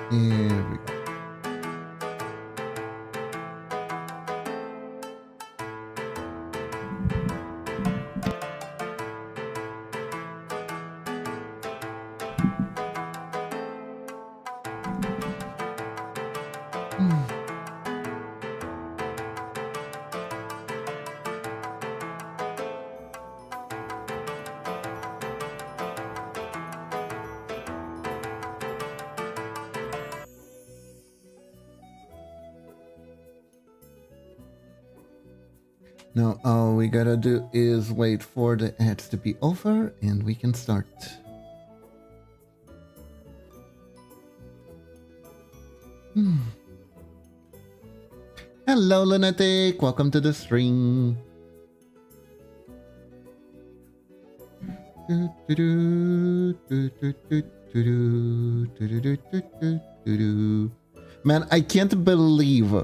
Here we go. Now all we gotta do is wait for the ads to be over and we can start. Hello Lunatic, welcome to the stream. Man, I can't believe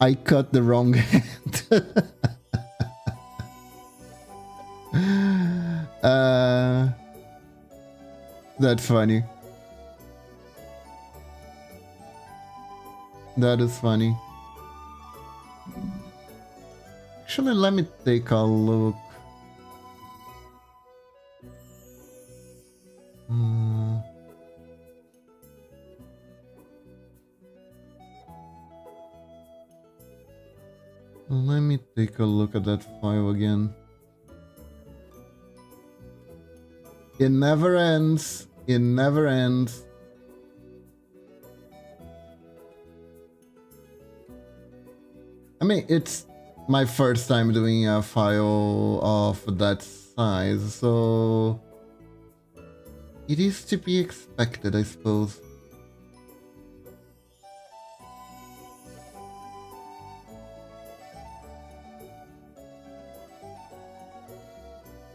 I cut the wrong hand. That's funny. That is funny. Actually, let me take a look. Let me take a look at that file again. It never ends. It never ends. I mean, it's my first time doing a file of that size, so it is to be expected, I suppose.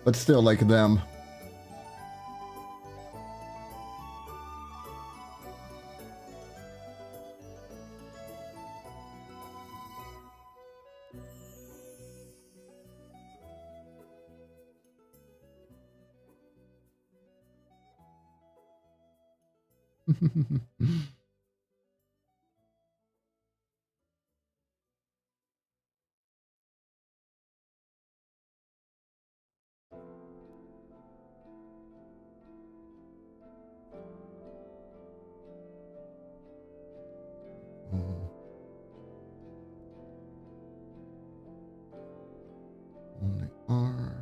But still, like them. Only ours.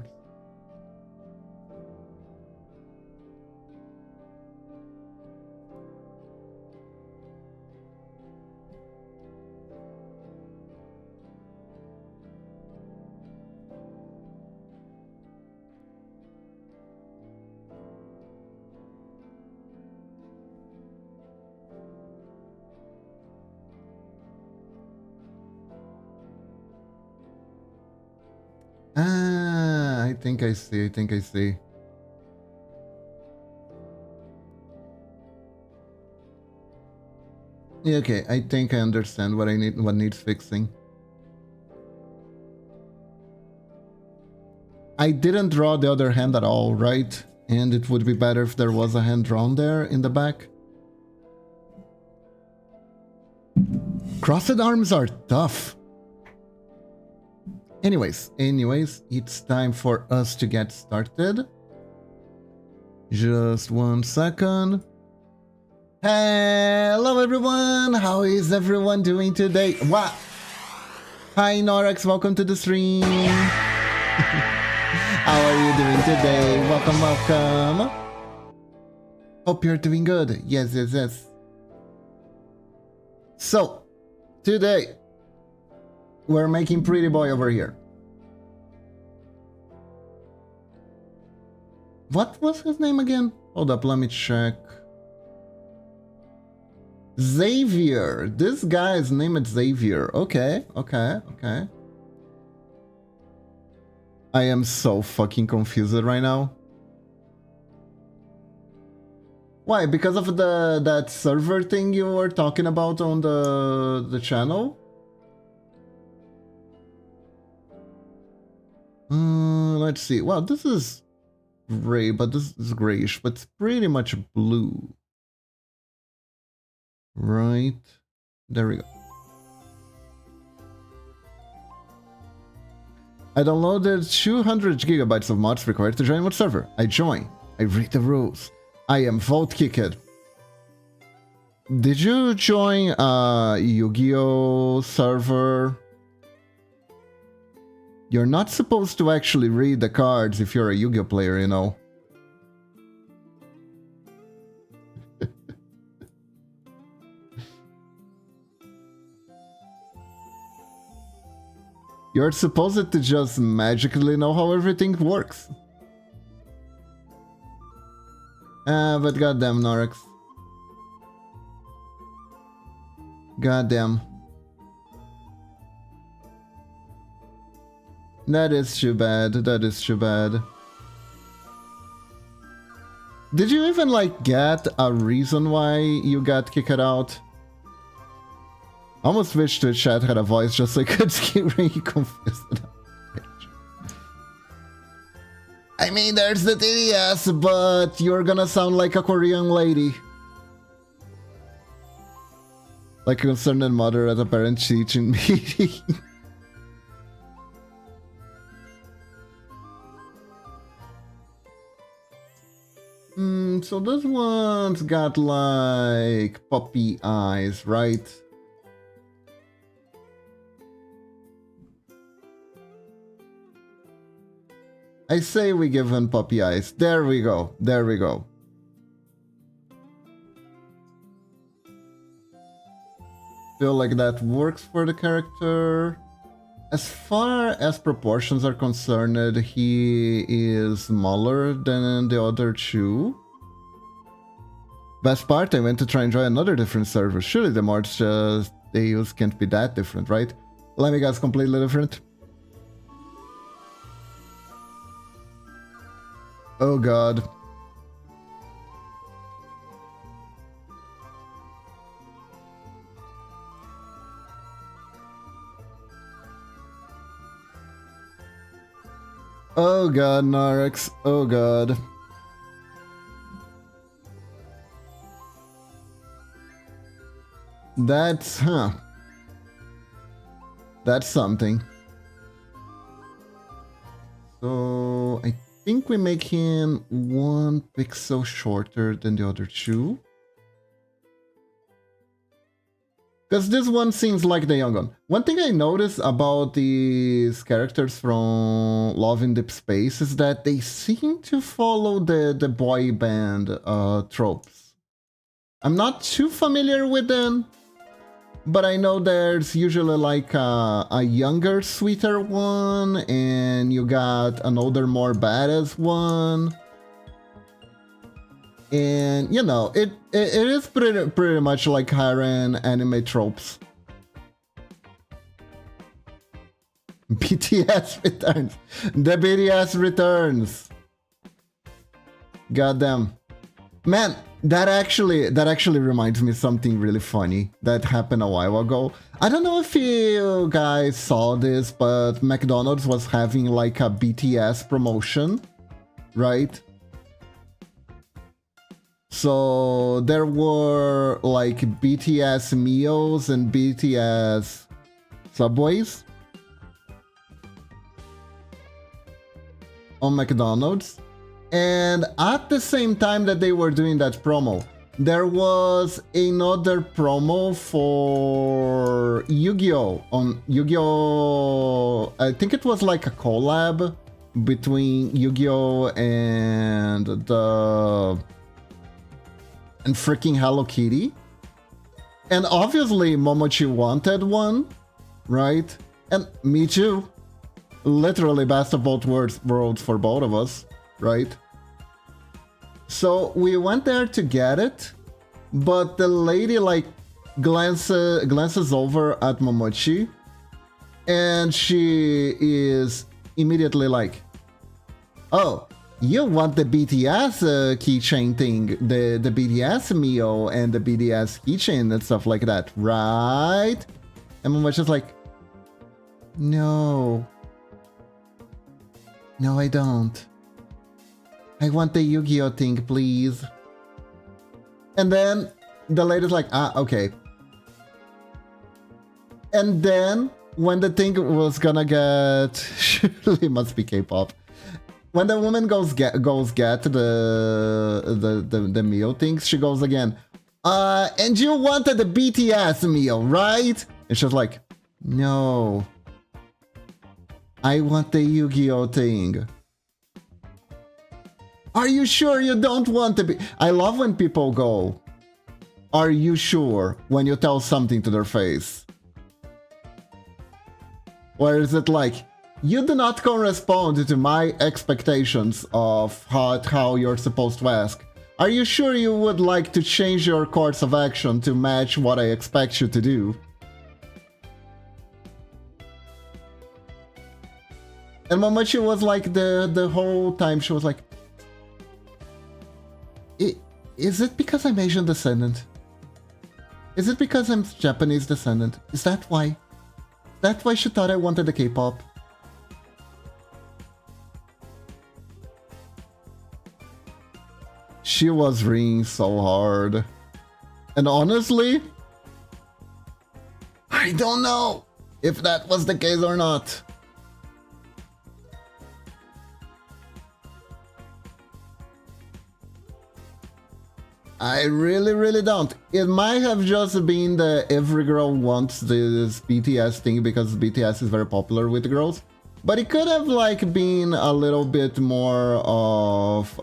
Ah, I think I see. I think I see. Yeah, okay, I think I understand what what needs fixing. I didn't draw the other hand at all, right? And it would be better if there was a hand drawn there in the back. Crossed arms are tough. Anyways, it's time for us to get started. Just 1 second. Hello everyone, how is everyone doing today? Wow. Hi Norex, welcome to the stream. How are you doing today? Welcome, welcome. Hope you're doing good. Yes. So, today, we're making Pretty Boy over here. What was his name again? Hold up, let me check. Xavier. This guy's name is Xavier. Okay. I am so fucking confused right now. Why? Because of that server thing you were talking about on the channel? Let's see. Well, this is gray, but this is grayish, but it's pretty much blue. Right. There we go. I downloaded 200 gigabytes of mods required to join what server. I join. I read the rules. I am vote kicked. Did you join a Yu-Gi-Oh server? You're not supposed to actually read the cards if you're a Yu-Gi-Oh player, you know. You're supposed to just magically know how everything works. But goddamn, Norex. Goddamn. That is too bad. That is too bad. Did you even, like, get a reason why you got kicked out? I almost wish the chat had a voice just so I could get really confused. I mean, there's the TDS, but you're gonna sound like a Korean lady. Like a concerned mother at a parent teaching meeting. So this one's got like puppy eyes, right? I say we give him puppy eyes. There we go. There we go. Feel like that works for the character. As far as proportions are concerned, he is smaller than the other two. Best part, I went to try and join another different server. Surely the mods they use can't be that different, right? Let me guess, completely different. Oh god. Oh god, Narex. Oh god. That's, That's something. So, I think we make him 1 pixel shorter than the other two. Because this one seems like the young one. One thing I noticed about these characters from Love in Deep Space is that they seem to follow the boy band tropes. I'm not too familiar with them, but I know there's usually like a younger, sweeter one, and you got an older, more badass one. And you know, it is pretty much like harem anime tropes. BTS returns. The BTS returns. Goddamn. Man, that actually reminds me of something really funny that happened a while ago. I don't know if you guys saw this, but McDonald's was having like a BTS promotion, right? So there were like BTS meals and BTS Subways on McDonald's. And at the same time that they were doing that promo, there was another promo for Yu-Gi-Oh! On Yu-Gi-Oh! I think it was like a collab between Yu-Gi-Oh! And freaking Hello Kitty. And obviously Momochi wanted one, right? And me too. Literally best of both worlds for both of us, right? So we went there to get it, but the lady like glances over at Momochi, and she is immediately like, "Oh, you want the BTS keychain thing, the BTS meal and the BTS keychain and stuff like that, right?" And Momochi's like, "No, I don't. I want the Yu-Gi-Oh thing, please." And then the lady's like, ah, okay. And then when the thing was gonna get, surely must be K-pop. When the woman goes get the meal things, she goes again. And you wanted the BTS meal, right? And she's like, no. I want the Yu-Gi-Oh thing. Are you sure you don't want to be? I love when people go, are you sure, when you tell something to their face? Or is it like, you do not correspond to my expectations of how you're supposed to ask. Are you sure you would like to change your course of action to match what I expect you to do? And Momochi was like, the whole time she was like, is it because I'm Asian descendant? Is it because I'm Japanese descendant? Is that why? That's why she thought I wanted the K-pop? She was ringing so hard. And honestly, I don't know if that was the case or not. I really don't. It might have just been that every girl wants this BTS thing because BTS is very popular with the girls. But it could have like been a little bit more of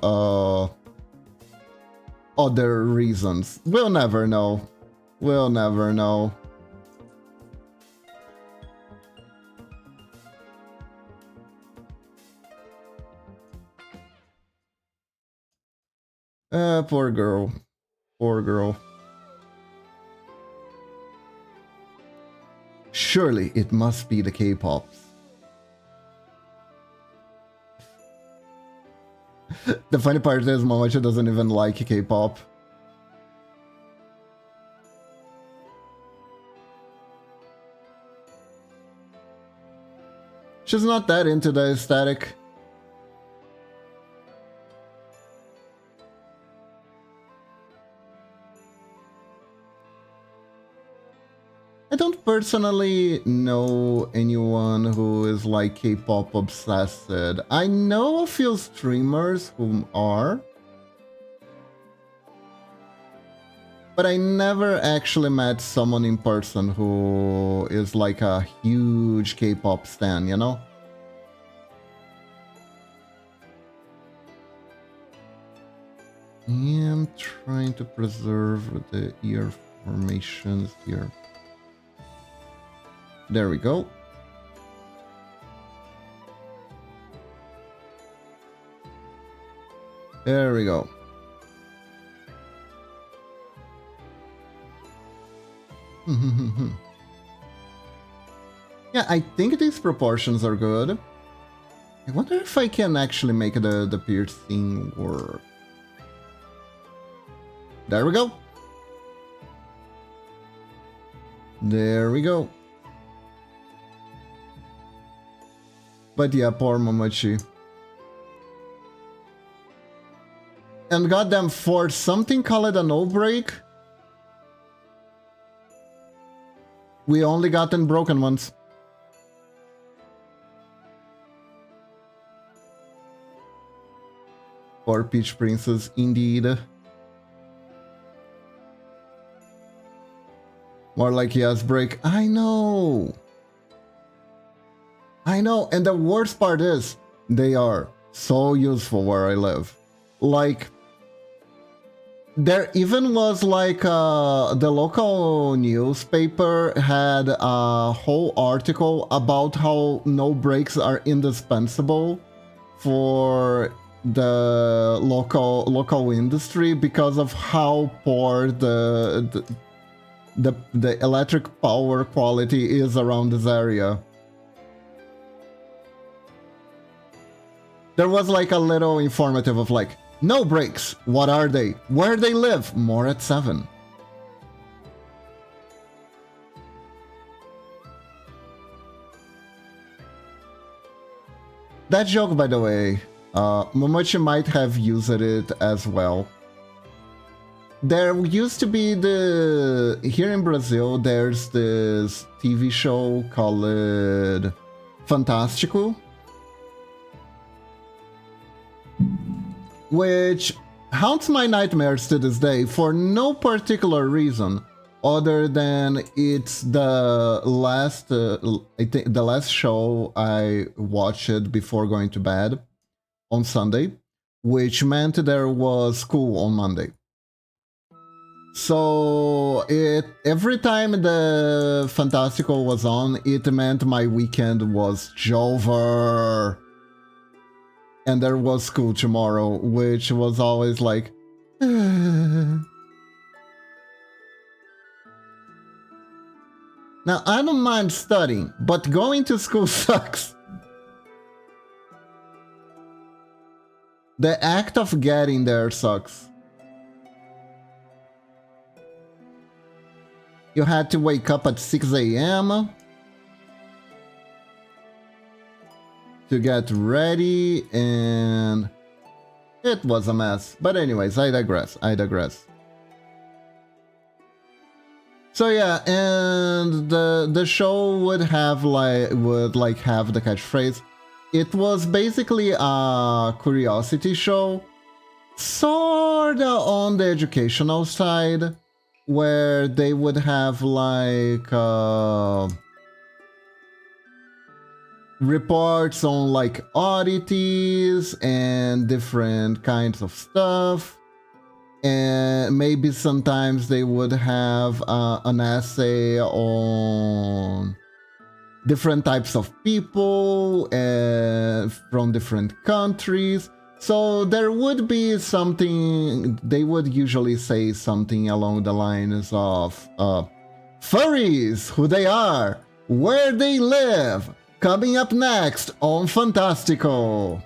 other reasons. We'll never know. We'll never know. Poor girl. Poor girl. Surely it must be the K-pops. The funny part is Momochi doesn't even like K-pop. She's not that into the aesthetic. I don't personally know anyone who is like K-pop obsessed. I know a few streamers who are, but I never actually met someone in person who is like a huge K-pop stan, you know? I am trying to preserve the ear formations here. There we go. There we go. Yeah, I think these proportions are good. I wonder if I can actually make the piercing work. There we go. There we go. But yeah, poor Momochi. And goddamn, for something called a no break, we only gotten broken ones. Poor Peach Princess, indeed. More like yes, break. I know. I know, and the worst part is, they are so useful where I live. Like, there even was like, the local newspaper had a whole article about how no breaks are indispensable for the local industry because of how poor the electric power quality is around this area. There was like a little informative of like, no breaks, what are they? Where they live? More at 7. That joke, by the way, Momochi might have used it as well. there used to be here in Brazil, there's this TV show called Fantástico, which haunts my nightmares to this day for no particular reason other than it's the last I think the last show I watched before going to bed on Sunday, which meant there was school on Monday. So every time the Fantástico was on, it meant my weekend was over. And there was school tomorrow, which was always like... Now, I don't mind studying, but going to school sucks. The act of getting there sucks. You had to wake up at 6 a.m. to get ready, and it was a mess. But anyways, I digress. So yeah, and the show would have have the catchphrase. It was basically a curiosity show, sorta on the educational side, where they would have like reports on like oddities and different kinds of stuff. And maybe sometimes they would have an essay on different types of people from different countries. So there would be something, they would usually say something along the lines of furries, who they are, where they live, coming up next on Fantástico.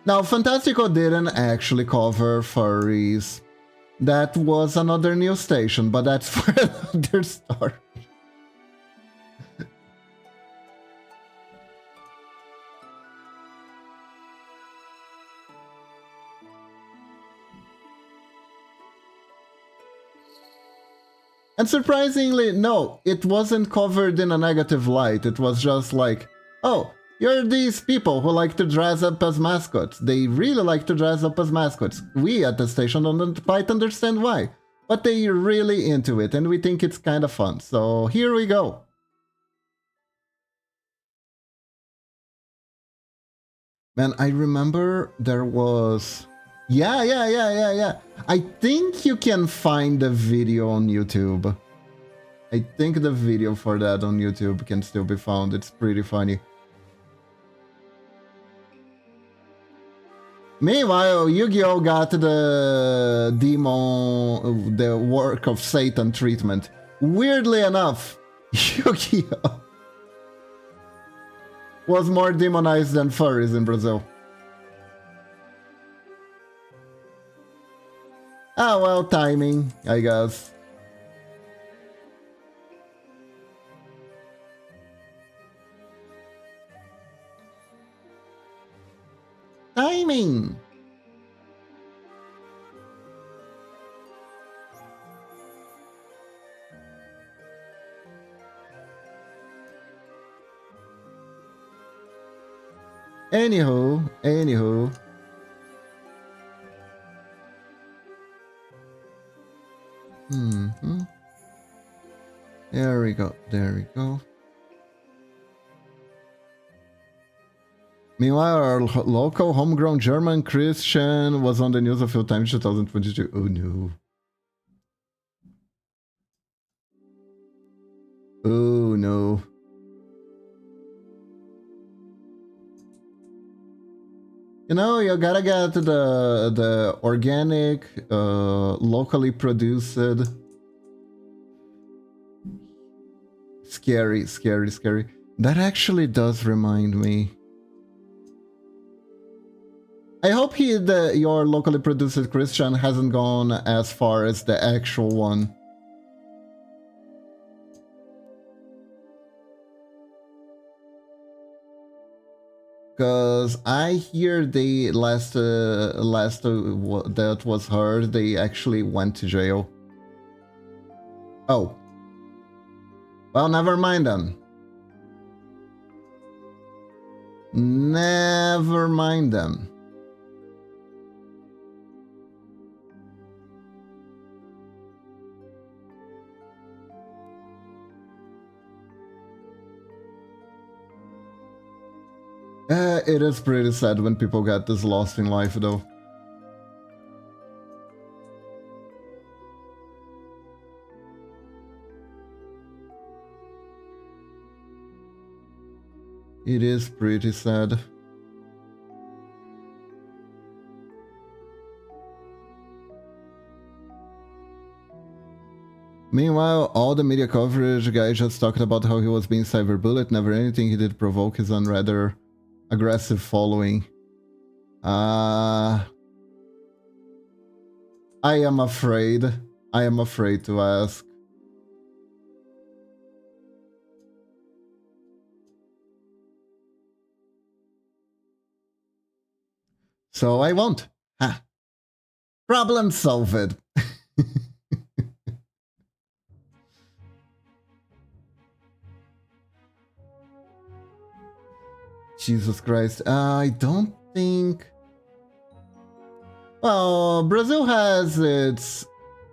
Now, Fantástico didn't actually cover furries. That was another news station, but that's for another story. And surprisingly, no, it wasn't covered in a negative light. It was just like, oh, you're these people who like to dress up as mascots. They really like to dress up as mascots. We at the station don't quite understand why, but they're really into it, and we think it's kind of fun. So here we go. Man, I remember there was... Yeah. I think you can find the video on YouTube. I think the video for that on YouTube can still be found. It's pretty funny. Meanwhile, Yu-Gi-Oh! Got the demon, the work of Satan treatment. Weirdly enough, Yu-Gi-Oh! was more demonized than furries in Brazil. Ah, well, timing, I guess. Timing! Anywho. There we go. Meanwhile, our local homegrown German Christian was on the news a few times in 2022. Oh no. Oh no. You know, you gotta get the organic, locally produced. Scary. That actually does remind me. I hope your locally produced Christian hasn't gone as far as the actual one. Cause I hear they that was heard, they actually went to jail. Oh. Well, never mind then. Never mind then. It is pretty sad when people get this lost in life, though. It is pretty sad. Meanwhile, all the media coverage guy just talked about how he was being cyberbullied, never anything he did provoke his own rather aggressive following. I am afraid. I am afraid to ask. So I won't. Ha. Problem solved. Jesus Christ. I don't think... Well, Brazil has its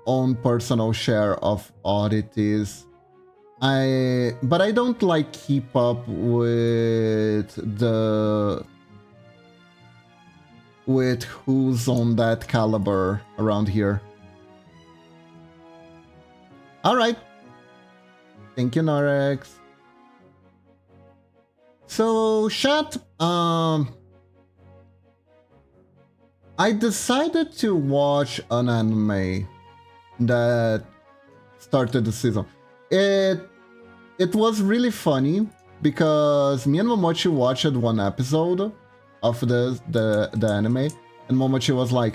own personal share of oddities. But I don't like keep up with who's on that caliber around here. Alright. Thank you, Norex. So, chat, I decided to watch an anime that started the season. It was really funny because me and Momochi watched one episode of the anime, and Momochi was like,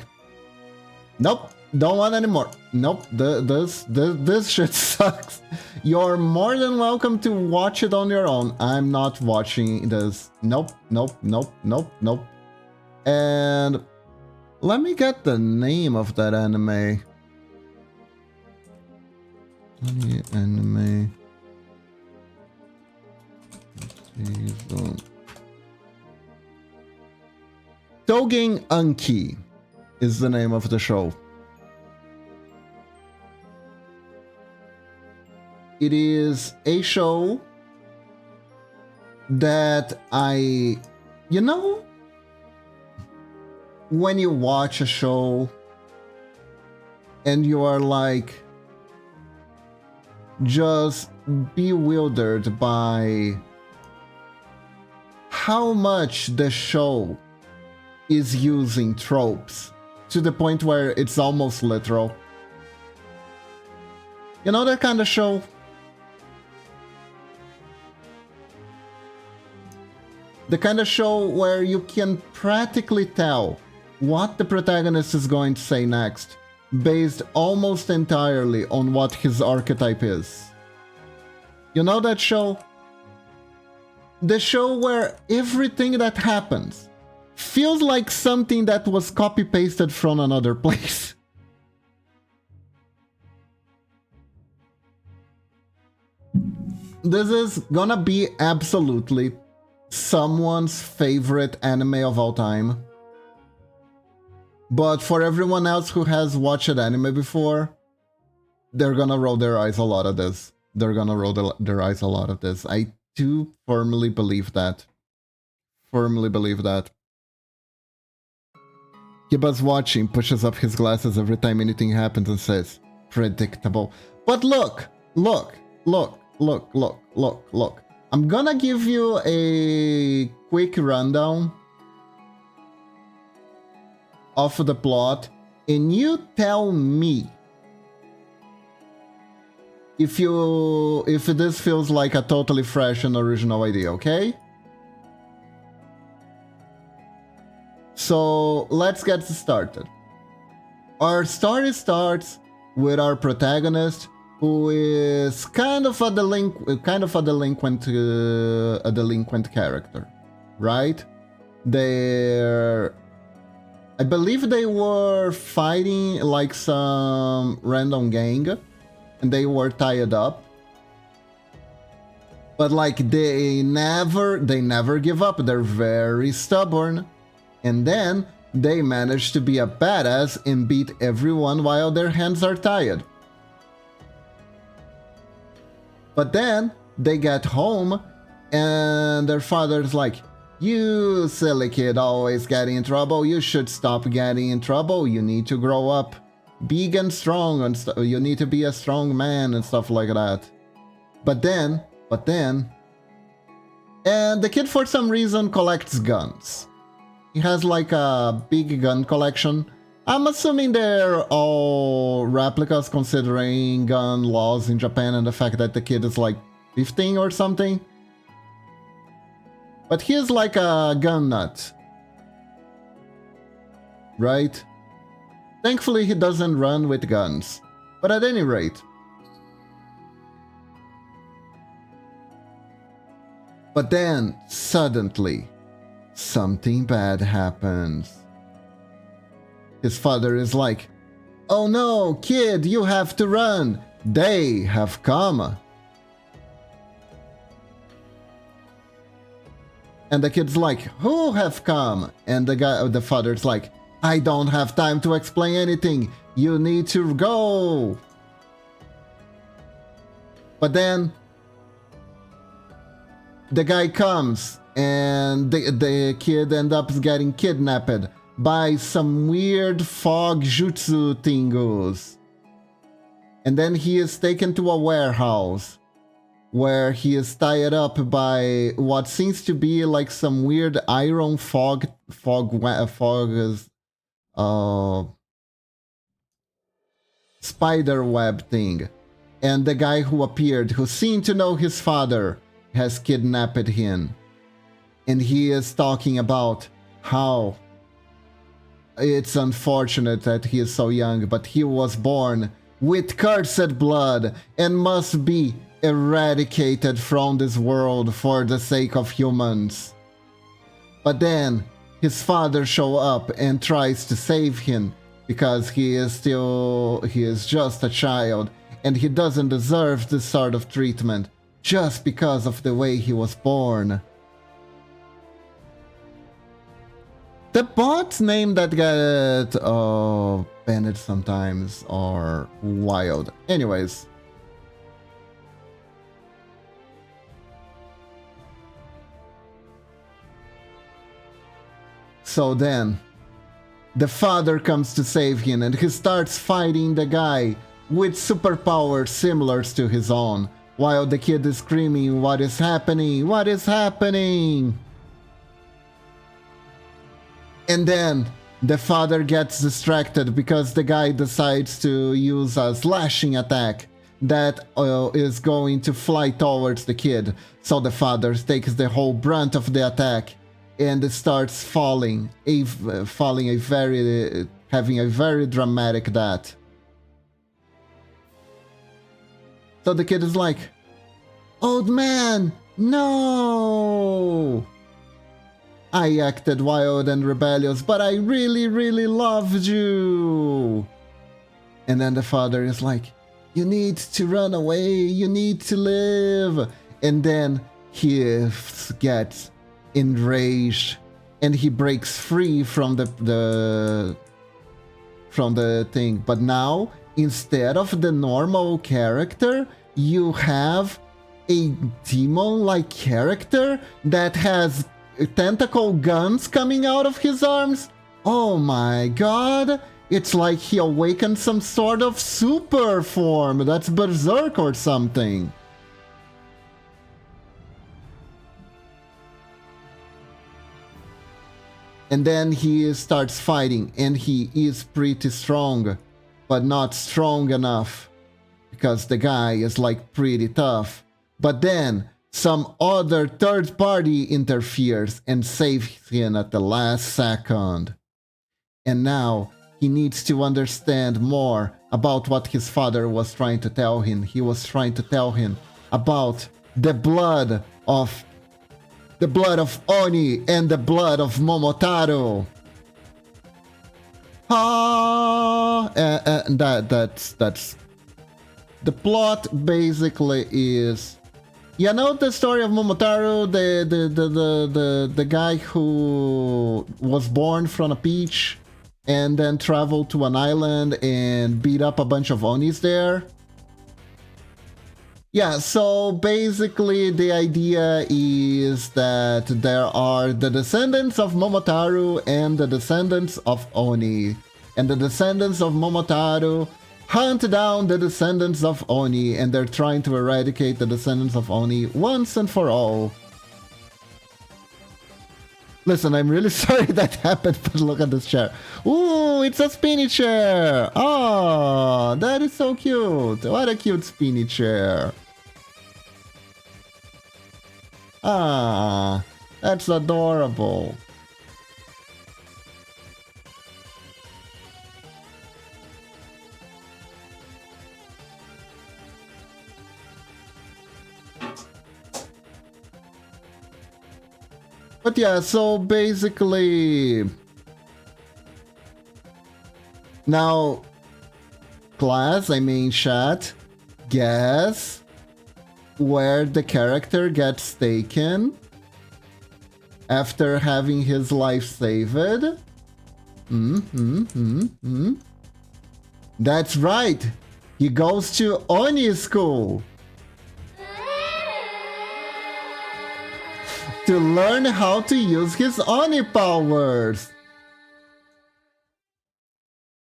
"Nope, don't want anymore. Nope, this shit sucks. You're more than welcome to watch it on your own. I'm not watching this. Nope, nope, nope, nope, nope." And let me get the name of that anime. Anime season. Tougen Anki is the name of the show. It is a show that you know, when you watch a show and you are like just bewildered by how much the show is using tropes to the point where it's almost literal. You know that kind of show? The kind of show where you can practically tell what the protagonist is going to say next, based almost entirely on what his archetype is. You know that show? The show where everything that happens feels like something that was copy-pasted from another place. This is gonna be absolutely someone's favorite anime of all time. But for everyone else who has watched anime before, they're gonna roll their eyes a lot at this. They're gonna roll their eyes a lot at this. I do firmly believe that. Firmly believe that. Kiba's watching, pushes up his glasses every time anything happens and says, "Predictable." But look, look, look, look, look, look, look. I'm gonna give you a quick rundown of the plot, and you tell me if this feels like a totally fresh and original idea, okay? So let's get started. Our story starts with our protagonist, who is kind of a delinquent character, right? they're... I believe they were fighting like some random gang, and they were tied up. But like they never give up. They're very stubborn. And then they manage to be a badass and beat everyone while their hands are tied. But then they get home and their father's like, "You silly kid, always getting in trouble. You should stop getting in trouble. You need to grow up big and strong, and you need to be a strong man," and stuff like that. But then, and the kid for some reason collects guns. He has like a big gun collection. I'm assuming they're all replicas considering gun laws in Japan and the fact that the kid is like 15 or something. But he is like a gun nut. Right? Thankfully he doesn't run with guns. But at any rate. But then, suddenly, something bad happens. His father is like, "Oh no, kid, you have to run. They have come." And the kid's like, "Who have come?" And the father's like, "I don't have time to explain anything. You need to go." But then the guy comes and the kid ends up getting kidnapped by some weird fog jutsu thingus. And then he is taken to a warehouse where he is tied up by what seems to be like some weird iron spider web thing. And the guy who appeared, who seemed to know his father, has kidnapped him. And he is talking about how it's unfortunate that he is so young, but he was born with cursed blood and must be eradicated from this world for the sake of humans. But then his father shows up and tries to save him because he is just a child and he doesn't deserve this sort of treatment just because of the way he was born. The bots name that get banned sometimes are wild. Anyways. So then, the father comes to save him and he starts fighting the guy with superpowers similar to his own, while the kid is screaming, "What is happening? What is happening?" And then the father gets distracted because the guy decides to use a slashing attack that is going to fly towards the kid. So the father takes the whole brunt of the attack and starts having a very dramatic death. So the kid is like, "Old man, no! I acted wild and rebellious, but I really, really loved you." And then the father is like, "You need to run away, you need to live." And then he gets enraged and he breaks free from the thing. But now, instead of the normal character, you have a demon-like character that has tentacle guns coming out of his arms. Oh my god! It's like he awakened some sort of super form. That's Berserk or something. And then he starts fighting, and he is pretty strong, but not strong enough, because the guy is like pretty tough. But then some other third party interferes and saves him at the last second. And now he needs to understand more about what his father was trying to tell him. He was trying to tell him about the blood of The blood of Oni and the blood of Momotaro. Ah, and that's the plot. Basically, is you know the story of Momotaro, the guy who was born from a peach and then traveled to an island and beat up a bunch of Onis there. Yeah, so basically the idea is that there are the descendants of Momotaro and the descendants of Oni. And the descendants of Momotaro hunt down the descendants of Oni, and they're trying to eradicate the descendants of Oni once and for all. Listen, I'm really sorry that happened, but look at this chair. Ooh, it's a spinny chair! Oh, that is so cute! What a cute spinny chair! Ah, that's adorable. But yeah, so basically... Now, class, I mean chat, guess where the character gets taken after having his life saved. That's right. He goes to Oni school to learn how to use his Oni powers.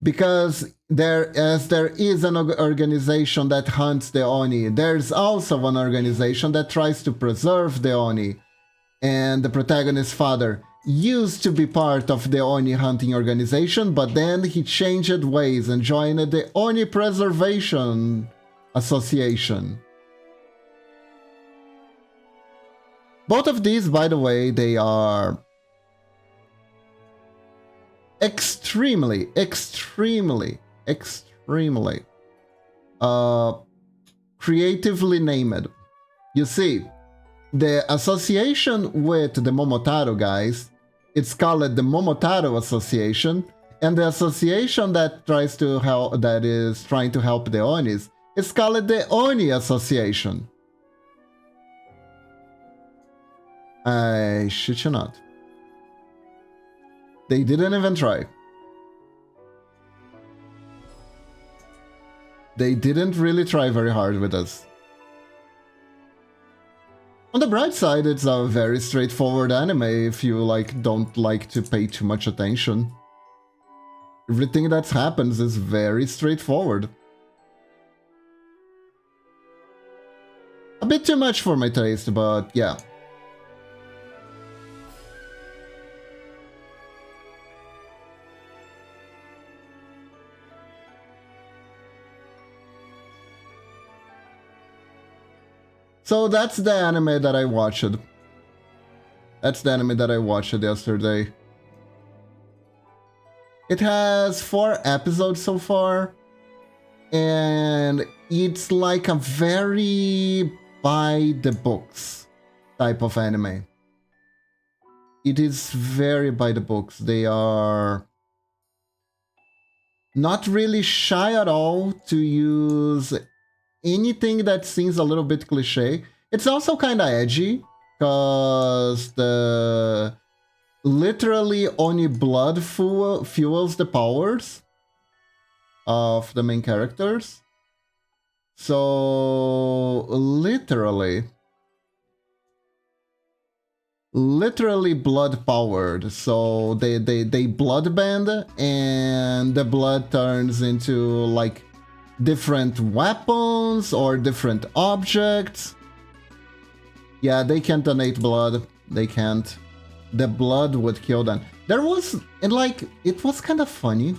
Because there is an organization that hunts the Oni, there's also an organization that tries to preserve the Oni. And the protagonist's father used to be part of the Oni hunting organization, but then he changed ways and joined the Oni Preservation Association. Both of these, by the way, they are extremely creatively named. You see, the association with the Momotaro guys, it's called the Momotaro Association, and the association that tries to help, that is trying to help the Onis, is called the Oni Association. I shit you not. They didn't even try. They didn't really try very hard with us. On the bright side, it's a very straightforward anime if you don't like to pay too much attention. Everything that happens is very straightforward. A bit too much for my taste, but yeah. So that's the anime that I watched. That's the anime that I watched yesterday. It has 4 episodes so far. And it's like a very by the books type of anime. It is very by the books. They are not really shy at all to use anything that seems a little bit cliche. It's also kind of edgy, because the literally only blood fuels the powers of the main characters. So literally blood powered. So they blood bend, and the blood turns into like different weapons or different objects. Yeah, they can't donate blood. They can't. The blood would kill them. There was, and like, it was kind of funny.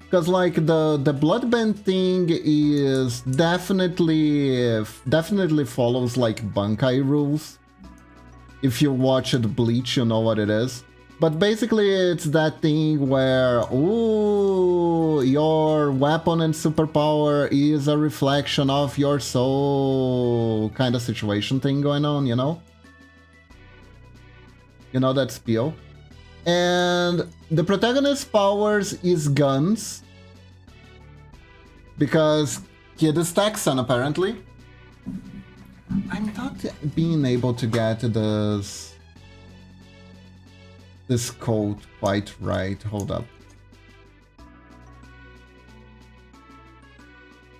Because like the bloodband thing is definitely follows like Bankai rules. If you watched Bleach, you know what it is. But basically, it's that thing where, ooh, your your weapon and superpower is a reflection of your soul kind of situation thing going on, you know? You know that spiel? And the protagonist's powers is guns. Because Kid is Texan, apparently. I'm not being able to get this quote quite right. Hold up.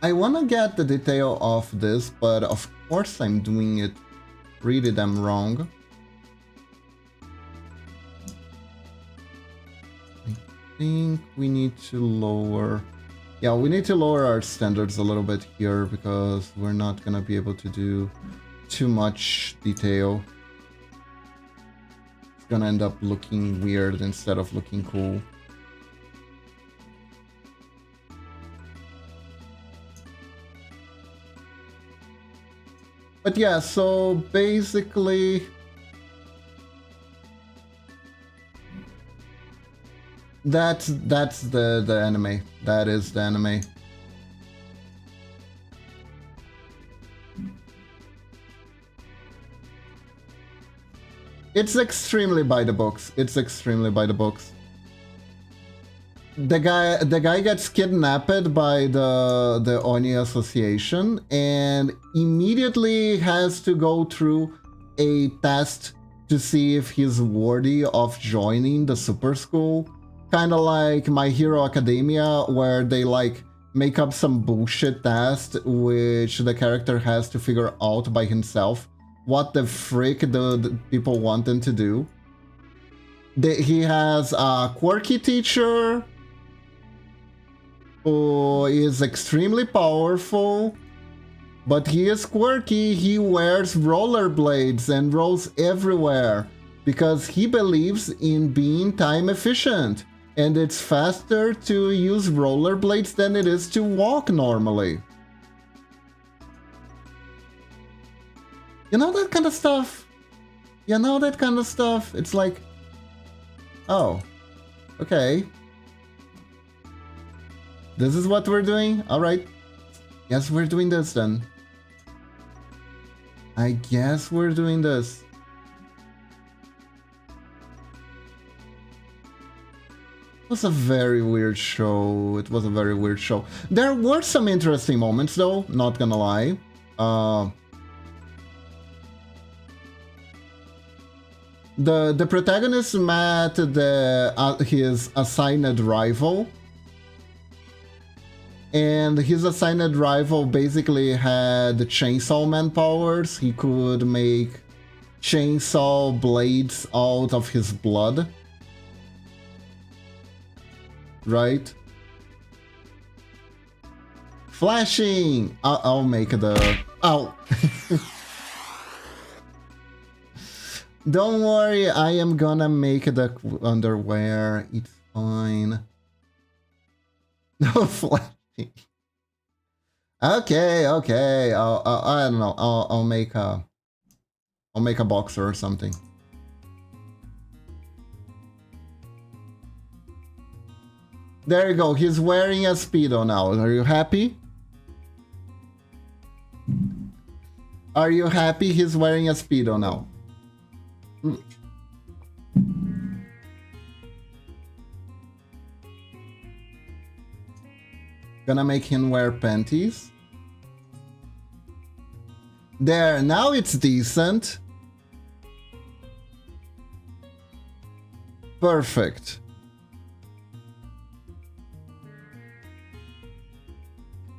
I want to get the detail of this, but of course I'm doing it really damn wrong. I think we need to lower... Yeah, we need to lower our standards a little bit here because we're not gonna be able to do too much detail. It's gonna end up looking weird instead of looking cool. But yeah, so basically... That's the anime. That is the anime. It's extremely by the books. It's extremely by the books. The guy gets kidnapped by the Oni Association and immediately has to go through a test to see if he's worthy of joining the super school. Kind of like My Hero Academia, where they like make up some bullshit test which the character has to figure out by himself what the frick the people want him to do. He has a quirky teacher who is extremely powerful, but he is quirky. He wears rollerblades and rolls everywhere because he believes in being time efficient. And it's faster to use rollerblades than it is to walk normally. You know that kind of stuff? You know that kind of stuff? It's like, oh, okay. This is what we're doing? Alright. Guess we're doing this then. I guess we're doing this. It was a very weird show. It was a very weird show. There were some interesting moments though, not gonna lie. The protagonist met his assigned rival. And his assigned rival basically had Chainsaw Man powers. He could make chainsaw blades out of his blood. Right? Flashing! I'll make the... Ow! Don't worry, I am gonna make the underwear. It's fine. No flashing. Okay. I don't know. I'll make a boxer or something. There you go, he's wearing a Speedo now. Are you happy? Are you happy he's wearing a Speedo now? Gonna make him wear panties. There, now it's decent. Perfect.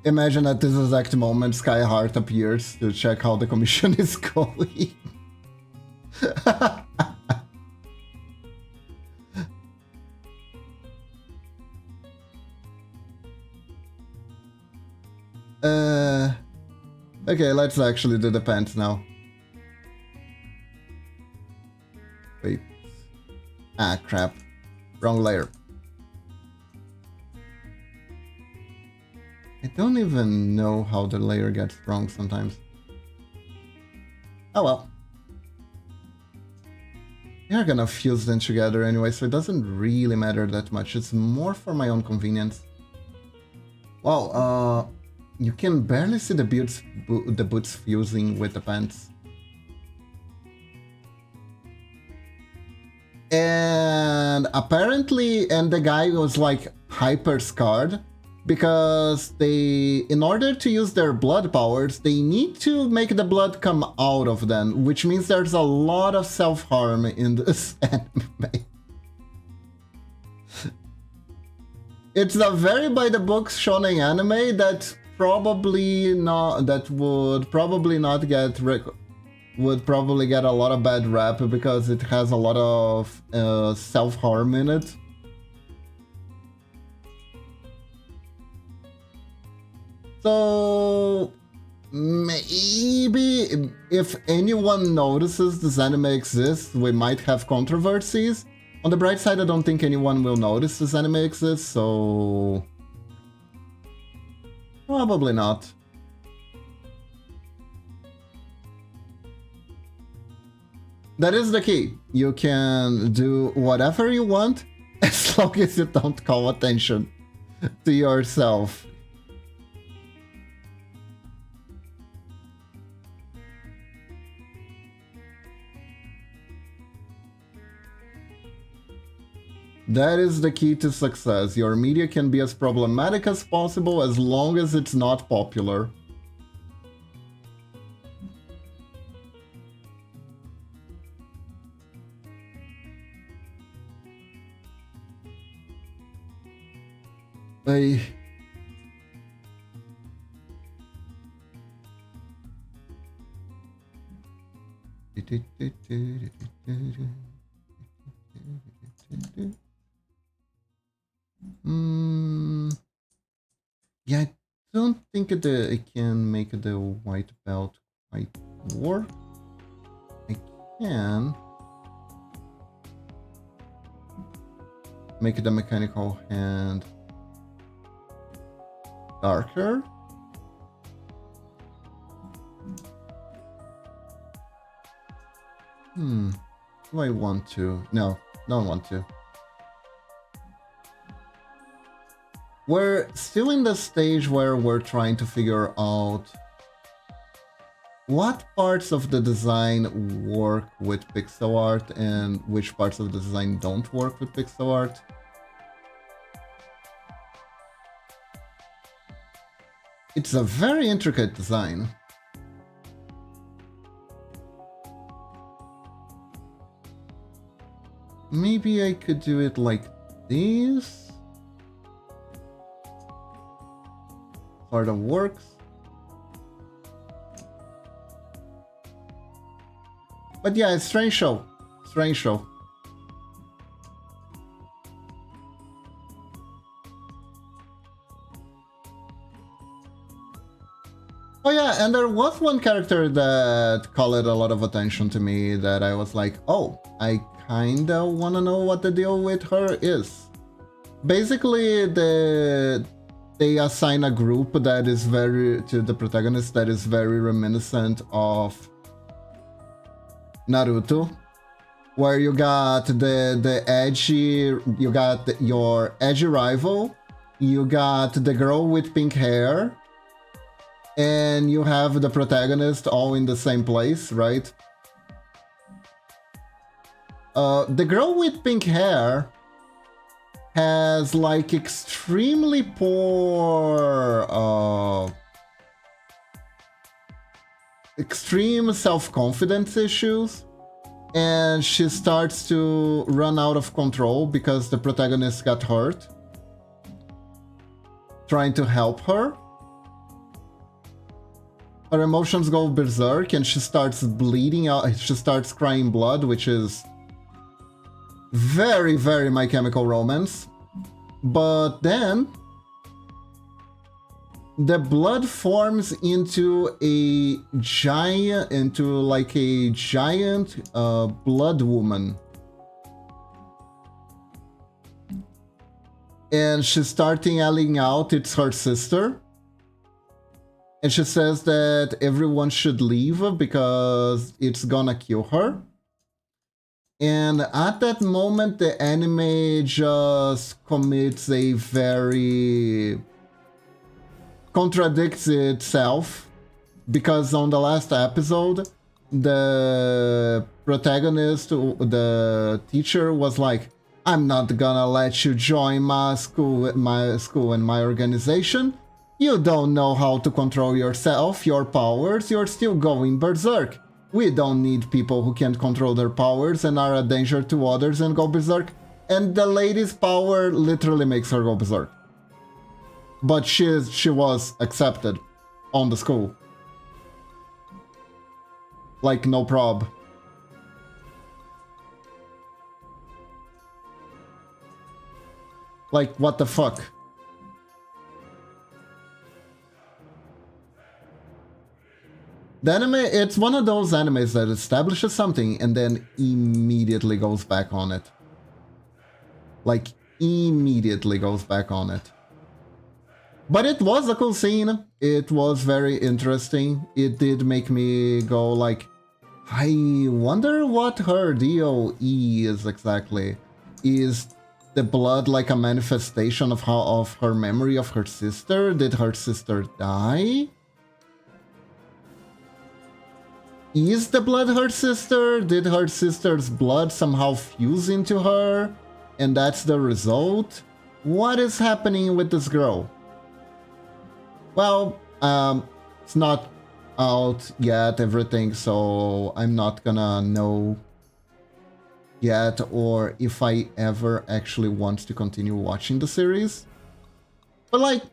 Imagine at this exact moment Skyheart appears to check how the commission is going. Okay, let's actually do the pants now. Wait. Ah, crap. Wrong layer. I don't even know how the layer gets wrong sometimes. Oh well. They're gonna fuse them together anyway, so it doesn't really matter that much. It's more for my own convenience. Wow, you can barely see the boots fusing with the pants. And apparently, and the guy was like hyper scarred because in order to use their blood powers, they need to make the blood come out of them, which means there's a lot of self-harm in this anime. It's a very by the books shonen anime that would probably get a lot of bad rap because it has a lot of self-harm in it. So maybe if anyone notices this anime exists, we might have controversies. On the bright side, I don't think anyone will notice this anime exists, so probably not. That is the key. You can do whatever you want as long as you don't call attention to yourself. That is the key to success. Your media can be as problematic as possible as long as it's not popular. I... Yeah, I don't think I can make the white belt quite work. I can make the mechanical hand darker. Do I want to? No, don't want to. We're still in the stage where we're trying to figure out what parts of the design work with pixel art and which parts of the design don't work with pixel art. It's a very intricate design. Maybe I could do it like this. Sort of works. But yeah, it's strange show. Strange show. Oh yeah, and there was one character that called a lot of attention to me that I was like, oh, I kinda wanna know what the deal with her is. Basically, they assign a group that is to the protagonist that is very reminiscent of Naruto, where you got the edgy, you got your edgy rival, you got the girl with pink hair, and you have the protagonist all in the same place, right? The girl with pink hair has like extremely poor extreme self-confidence issues, and she starts to run out of control because the protagonist got hurt trying to help her. Her emotions go berserk and she starts bleeding out. She starts crying blood, which is very, very My Chemical Romance. But then the blood forms into a giant, blood woman. And she's starting yelling out, it's her sister. And she says that everyone should leave because it's gonna kill her. And at that moment, the anime just commits a very contradicts itself, because on the last episode, the protagonist, the teacher, was like, I'm not gonna let you join my school and my organization. You don't know how to control yourself, your powers, you're still going berserk. We don't need people who can't control their powers and are a danger to others and go berserk. And the lady's power literally makes her go berserk. But she was accepted on the school. Like, no prob. Like, what the fuck? The anime, it's one of those animes that establishes something and then immediately goes back on it. Like, immediately goes back on it. But it was a cool scene. It was very interesting. It did make me go like, I wonder what her DOE is exactly. Is the blood like a manifestation of her memory of her sister? Did her sister die? Is the blood her sister? Did her sister's blood somehow fuse into her? And that's the result? What is happening with this girl? Well, it's not out yet, everything, so I'm not gonna know yet, or if I ever actually want to continue watching the series. But like,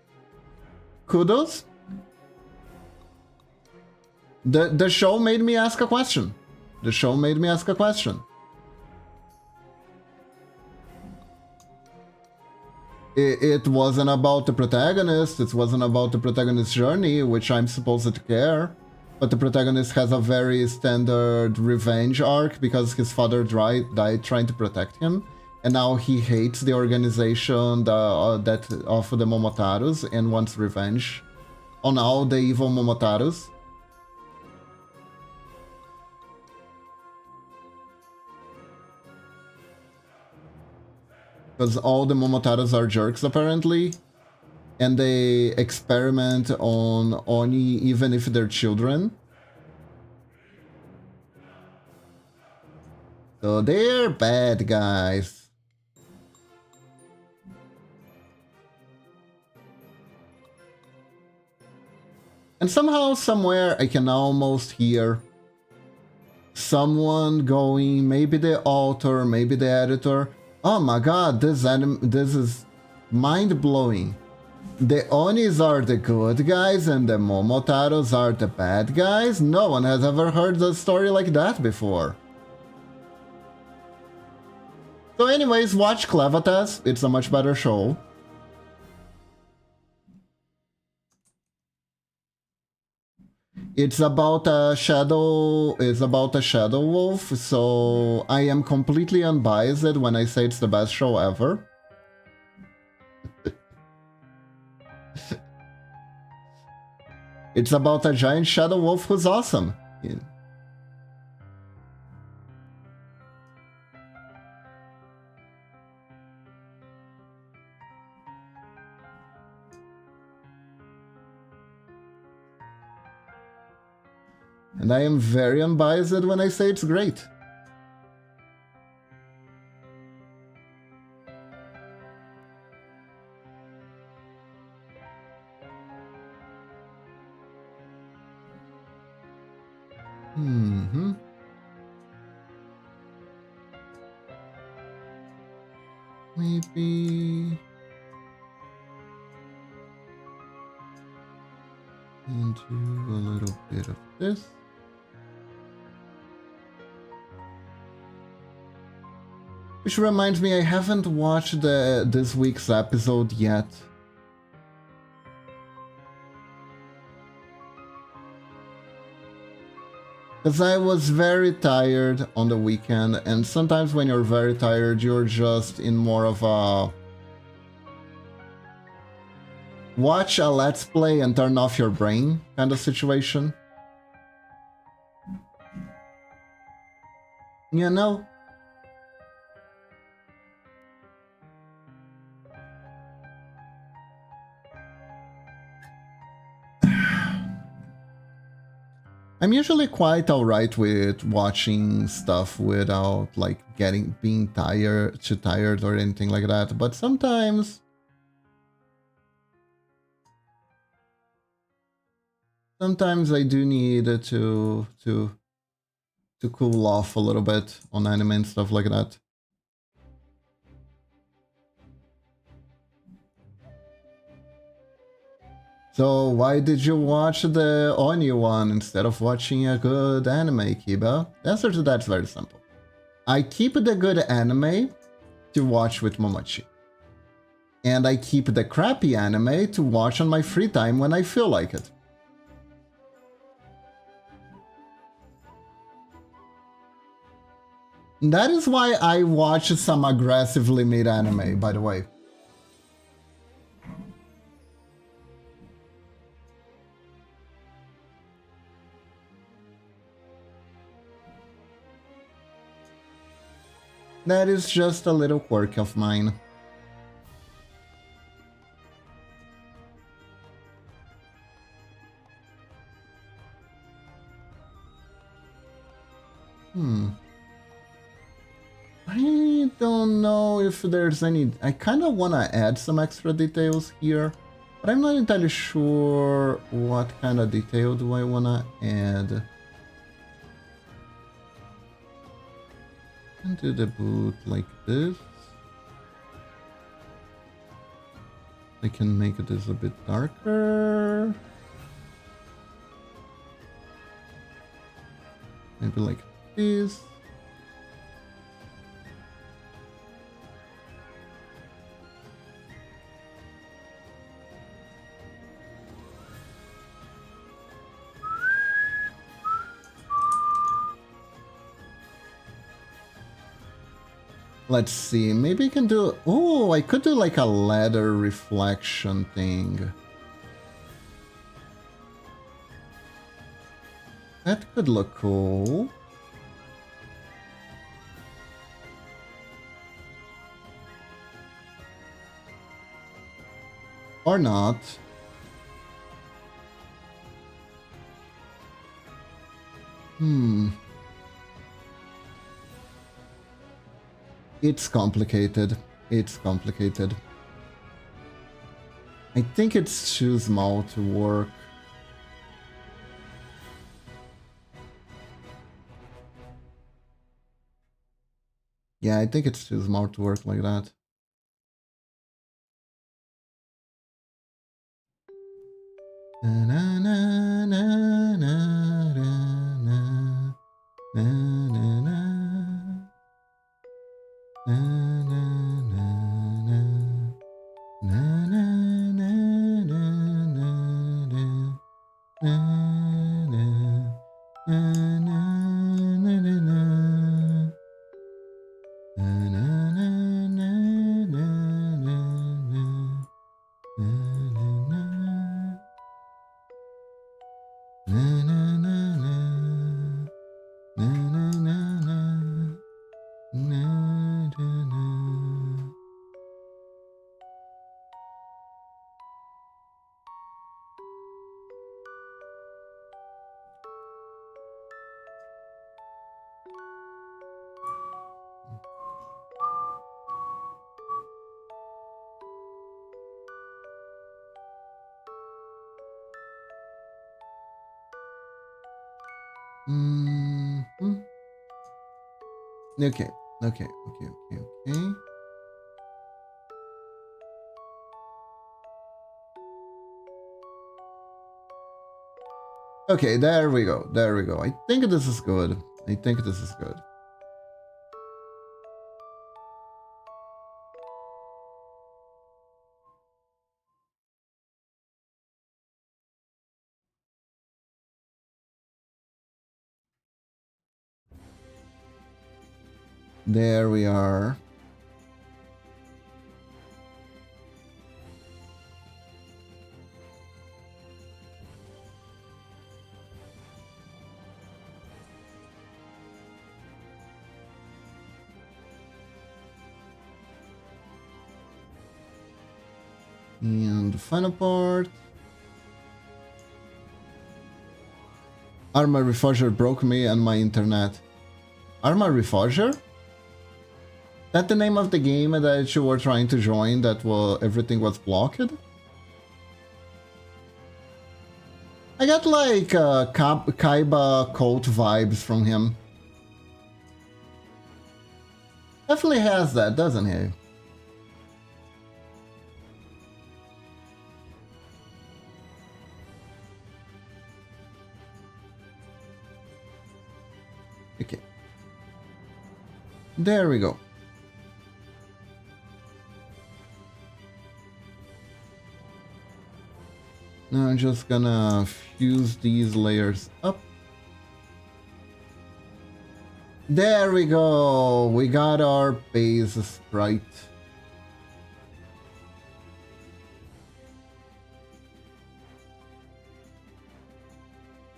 kudos. The show made me ask a question. The show made me ask a question. It wasn't about the protagonist, it wasn't about the protagonist's journey, which I'm supposed to care. But the protagonist has a very standard revenge arc because his father died trying to protect him. And now he hates the organization that of the Momotaros and wants revenge on all the evil Momotaros. Because all the Momotaros are jerks, apparently. And they experiment on Oni even if they're children. So they're bad guys. And somehow, somewhere, I can almost hear someone going, maybe the author, maybe the editor, oh my god, this is mind-blowing. The Onis are the good guys and the Momotaros are the bad guys? No one has ever heard a story like that before. So anyways, watch Clevatas, it's a much better show. It's about a shadow wolf, so I am completely unbiased when I say it's the best show ever. It's about a giant shadow wolf who's awesome. And I am very unbiased when I say it's great. Maybe... and do a little bit of this. Which reminds me, I haven't watched this week's episode yet. Because I was very tired on the weekend, and sometimes when you're very tired, you're just in more of a... watch a let's play and turn off your brain kind of situation. You know? I'm usually quite alright with watching stuff without like being too tired or anything like that, but sometimes I do need to cool off a little bit on anime and stuff like that. So why did you watch the Oni one instead of watching a good anime, Kiba? The answer to that's very simple. I keep the good anime to watch with Momochi. And I keep the crappy anime to watch on my free time when I feel like it. That is why I watch some aggressively made anime, by the way. That is just a little quirk of mine. I don't know if there's any... I kind of want to add some extra details here, but I'm not entirely sure what kind of detail do I want to add. And do the boot like this. I can make this a bit darker. Maybe like this. Let's see, maybe I can do... Oh, I could do like a ladder reflection thing. That could look cool. Or not. It's complicated. It's complicated. I think it's too small to work. Yeah, I think it's too small to work like that. Na, na, na, na, na, na, na, na, na. Na, na, na, na. Na, na, na, na, na, na. Na, na, na, na, na, na, na. Na, na, na, na, na, na, na. Na, na, na. Na, na, na, na. Na, na, na, na. Na, na, na. Mm-hmm. Okay. Okay, there we go. I think this is good. There we are. And the final part. Arma Reforger broke me and my internet. Arma Reforger? That the name of the game that you were trying to join that everything was blocked? I got like Kaiba cult vibes from him. Definitely has that, doesn't he? Okay. There we go. Now I'm just gonna fuse these layers up. There we go! We got our base sprite.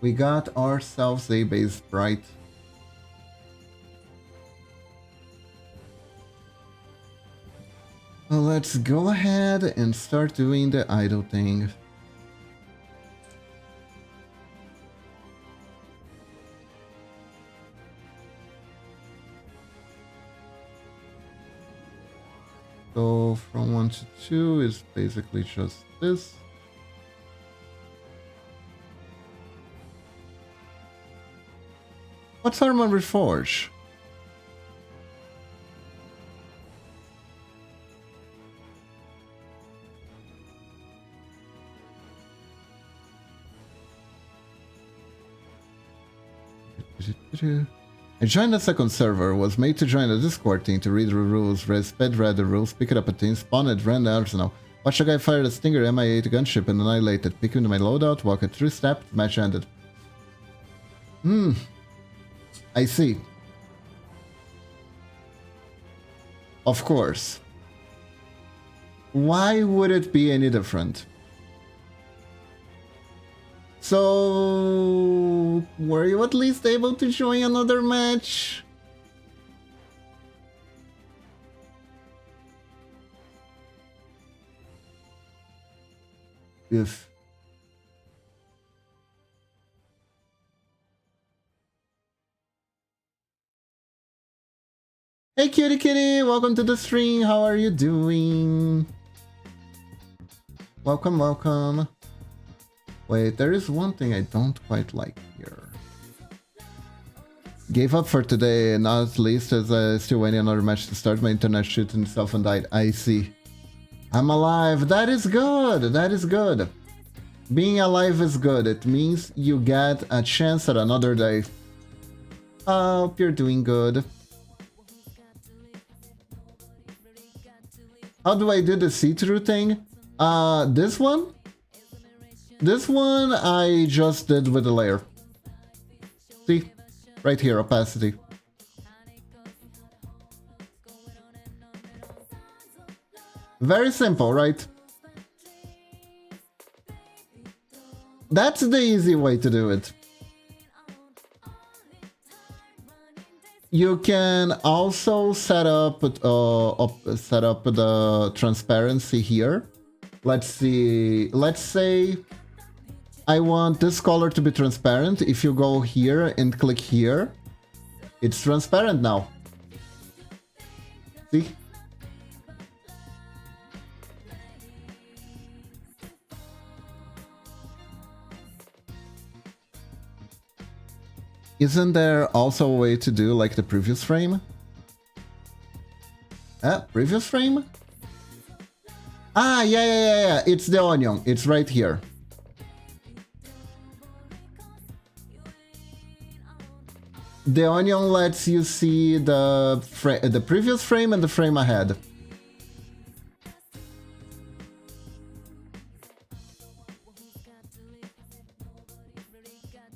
We got ourselves a base sprite. Well, let's go ahead and start doing the idle thing. So from 1 to 2 is basically just this. What's Arma Reforge? I joined the second server, was made to join the Discord team to read the rules, speed read the rules, pick it up a team, spawn it, ran the arsenal. Watch a guy fire a Stinger MI8 gunship and annihilate it, pick into my loadout, walk it 3-step, match ended. I see. Of course. Why would it be any different? So, were you at least able to join another match? If Hey cutie kitty, welcome to the stream. How are you doing? Welcome, welcome. Wait, there is one thing I don't quite like here. Gave up for today, not least as I still waiting another match to start. My internet shooting itself and died. I see. I'm alive. That is good. That is good. Being alive is good. It means you get a chance at another day. Hope you're doing good. How do I do the see-through thing? This one? This one I just did with a layer. See? Right here, opacity. Very simple, right? That's the easy way to do it. You can also set up the transparency here. Let's see. Let's say I want this color to be transparent. If you go here and click here, it's transparent now. See? Isn't there also a way to do like the previous frame? Previous frame? Ah, yeah. It's the onion. It's right here. The onion lets you see the previous frame and the frame ahead.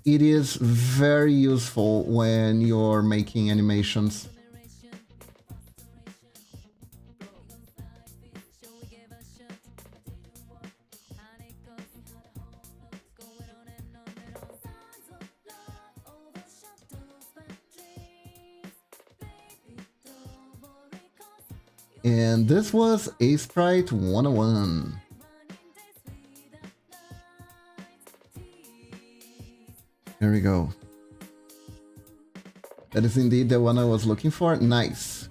It is very useful when you're making animations. And this was Aseprite 101. There we go. That is indeed the one I was looking for. Nice.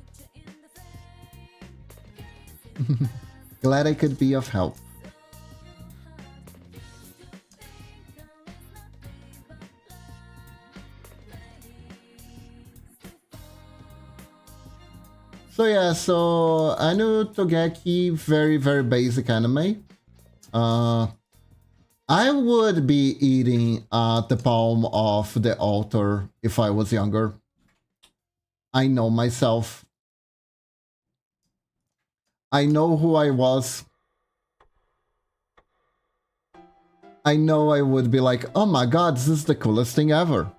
Glad I could be of help. So yeah, so Anu Togeki, very, very basic anime. I would be eating at the palm of the altar if I was younger. I know myself. I know who I was. I know I would be like, oh my god, this is the coolest thing ever.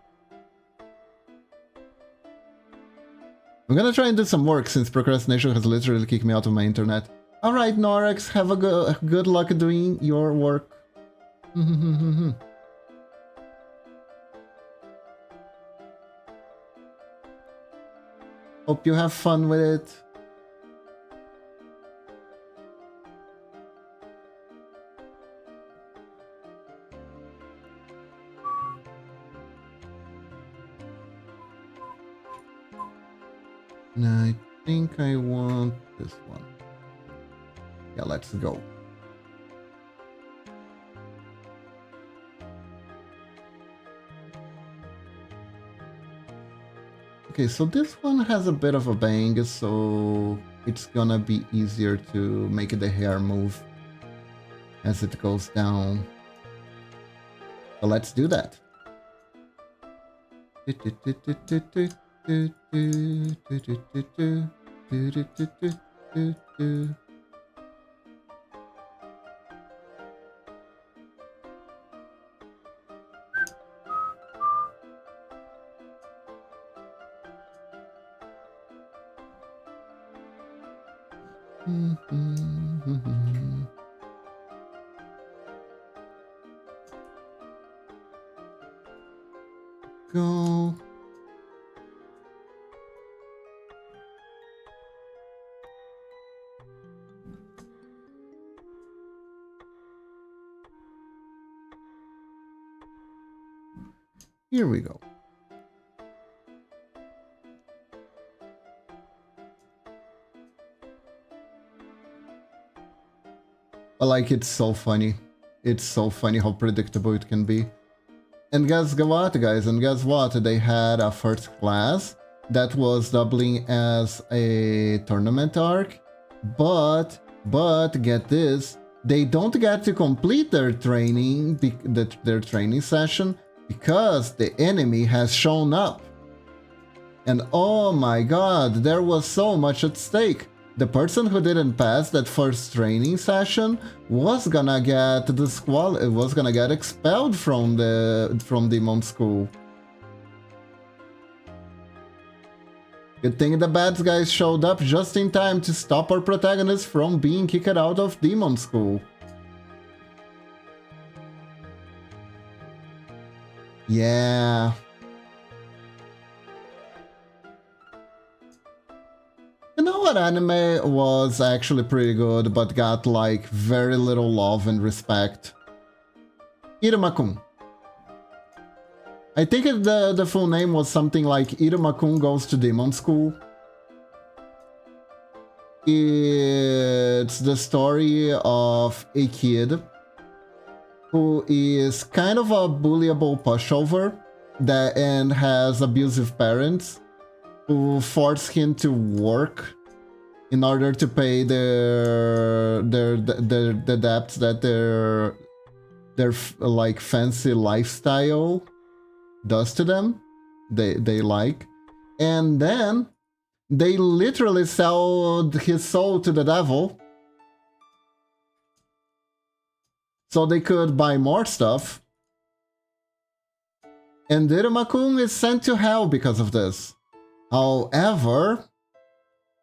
I'm gonna try and do some work since procrastination has literally kicked me out of my internet. Alright, Norex, have a good luck doing your work. Hope you have fun with it. I think I want this one. Yeah, let's go. Okay, so this one has a bit of a bang, so it's gonna be easier to make the hair move as it goes down. So let's do that. Go. Here we go. Like, it's so funny. It's so funny how predictable it can be. And guess what, guys? And guess what? They had a first class that was doubling as a tournament arc. But get this, they don't get to complete their training, their training session, because the enemy has shown up. And oh my god, there was so much at stake. The person who didn't pass that first training session was gonna get expelled from Demon School. Good thing the bad guys showed up just in time to stop our protagonist from being kicked out of Demon School. Yeah. You know what anime was actually pretty good, but got like very little love and respect? Iruma-kun. I think the full name was something like Iruma-kun Goes to Demon School. It's the story of a kid who is kind of a bullyable pushover and has abusive parents who force him to work in order to pay the debts that their like fancy lifestyle does to them. They like, and then they literally sold his soul to the devil so they could buy more stuff. And Iruma-kun is sent to hell because of this. However,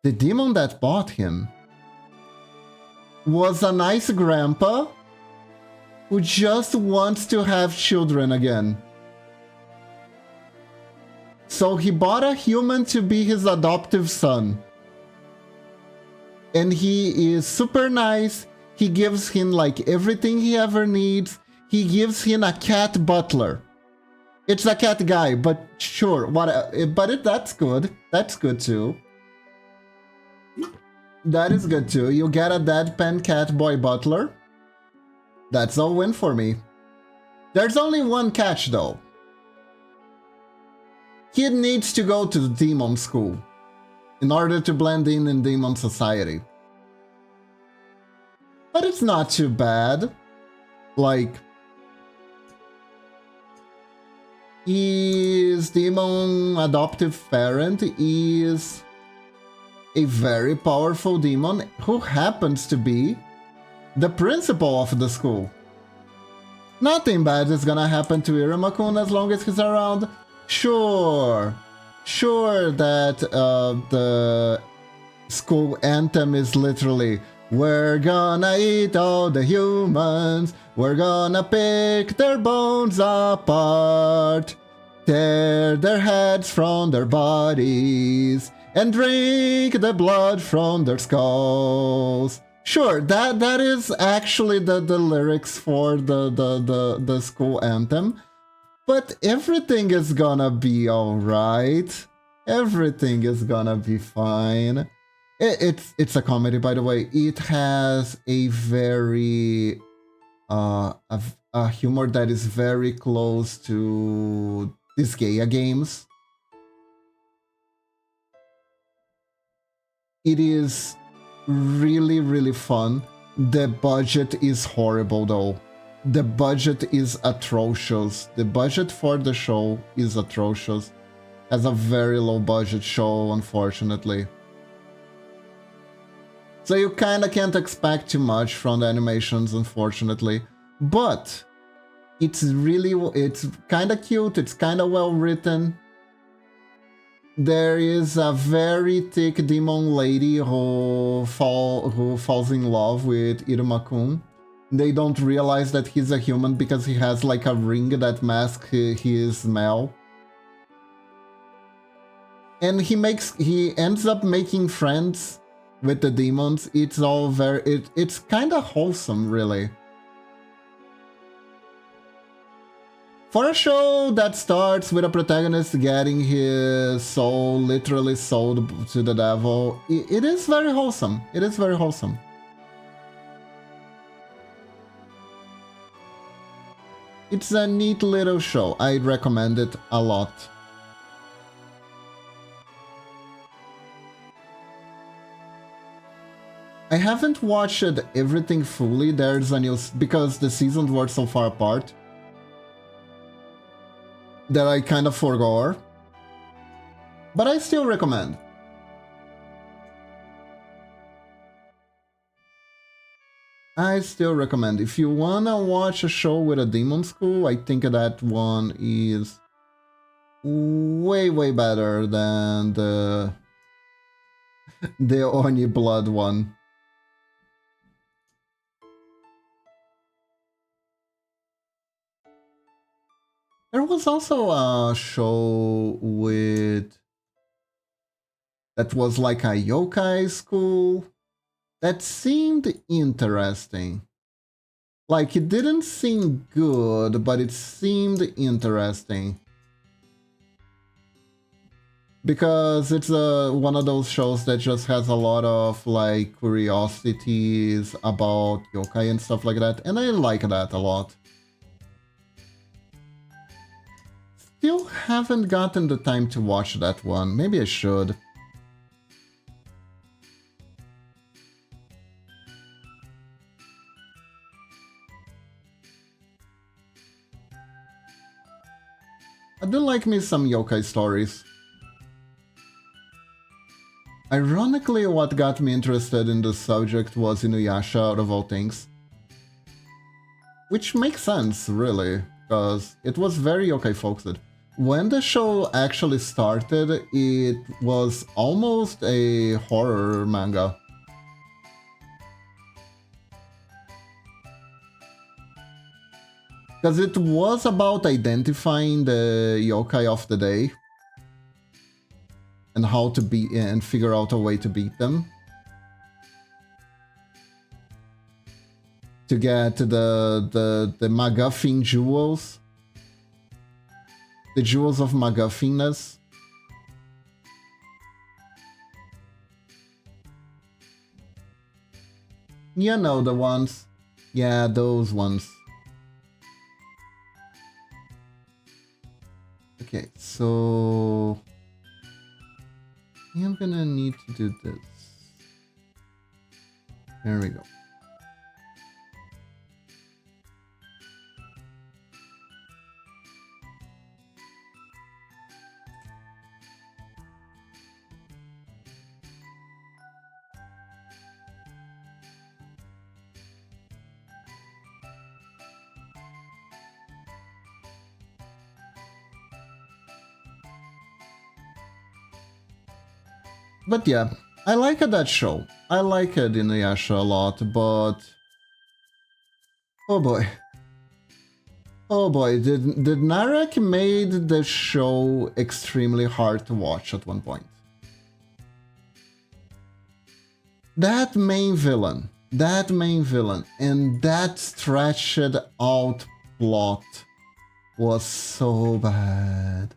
the demon that bought him was a nice grandpa who just wants to have children again. So he bought a human to be his adoptive son. And he is super nice. He gives him like everything he ever needs. He gives him a cat butler. It's a cat guy, but sure, that's good. That's good too. That is good too. You get a deadpan cat boy butler. That's a win for me. There's only one catch though. Kid needs to go to the demon school in order to blend in demon society. But it's not too bad. Like, his demon adoptive parent is a very powerful demon who happens to be the principal of the school. Nothing bad is gonna happen to Iruma-kun as long as he's around. Sure that the school anthem is literally "We're gonna eat all the humans, we're gonna pick their bones apart, tear their heads from their bodies, and drink the blood from their skulls." Sure, that is actually the lyrics for the school anthem. But everything is gonna be alright. Everything is gonna be fine. It's a comedy, by the way. It has a very a humor that is very close to Disgaea games. It is really, really fun. The budget is horrible though. The budget is atrocious. The budget for the show is atrocious. As a very low budget show, unfortunately. So you kinda can't expect too much from the animations, unfortunately. But it's kinda cute, it's kinda well written. There is a very thick demon lady who falls in love with Iruma-kun. They don't realize that he's a human because he has like a ring that masks his smell. And he ends up making friends with the demons. It's all it's kind of wholesome, really. For a show that starts with a protagonist getting his soul literally sold to the devil, it is very wholesome. It is very wholesome. It's a neat little show. I'd recommend it a lot. I haven't watched everything fully. There's a new... because the seasons were so far apart that I kind of forgot. But I still recommend. I still recommend. If you wanna watch a show with a demon school, I think that one is way, way better than the Oni Blood one. There was also a show with... that was like a yokai school. That seemed interesting. Like, it didn't seem good, but it seemed interesting. Because it's one of those shows that just has a lot of, like, curiosities about yokai and stuff like that. And I like that a lot. Still haven't gotten the time to watch that one. Maybe I should. I do like me some yokai stories. Ironically, what got me interested in the subject was Inuyasha, out of all things. Which makes sense, really, because it was very yokai-focused. When the show actually started, it was almost a horror manga. Because it was about identifying the yokai of the day and how to beat and figure out a way to beat them. To get the MacGuffin jewels. The Jewels of MacGuffinness. You know the ones. Yeah, those ones. Okay, so I'm gonna need to do this. There we go. But yeah, I like that show. I like Inuyasha a lot, but oh boy. Oh boy, did Narek made the show extremely hard to watch at one point. That main villain, and that stretched out plot was so bad.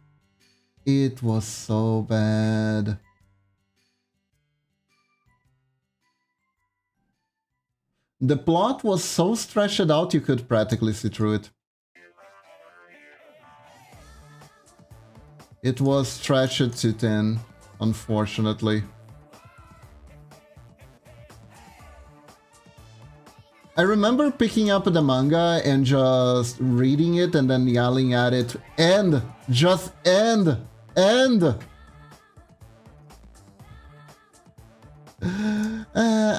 It was so bad. The plot was so stretched out you could practically see through it. It was stretched to 10, unfortunately. I remember picking up the manga and just reading it and then yelling at it, end! Just end! End!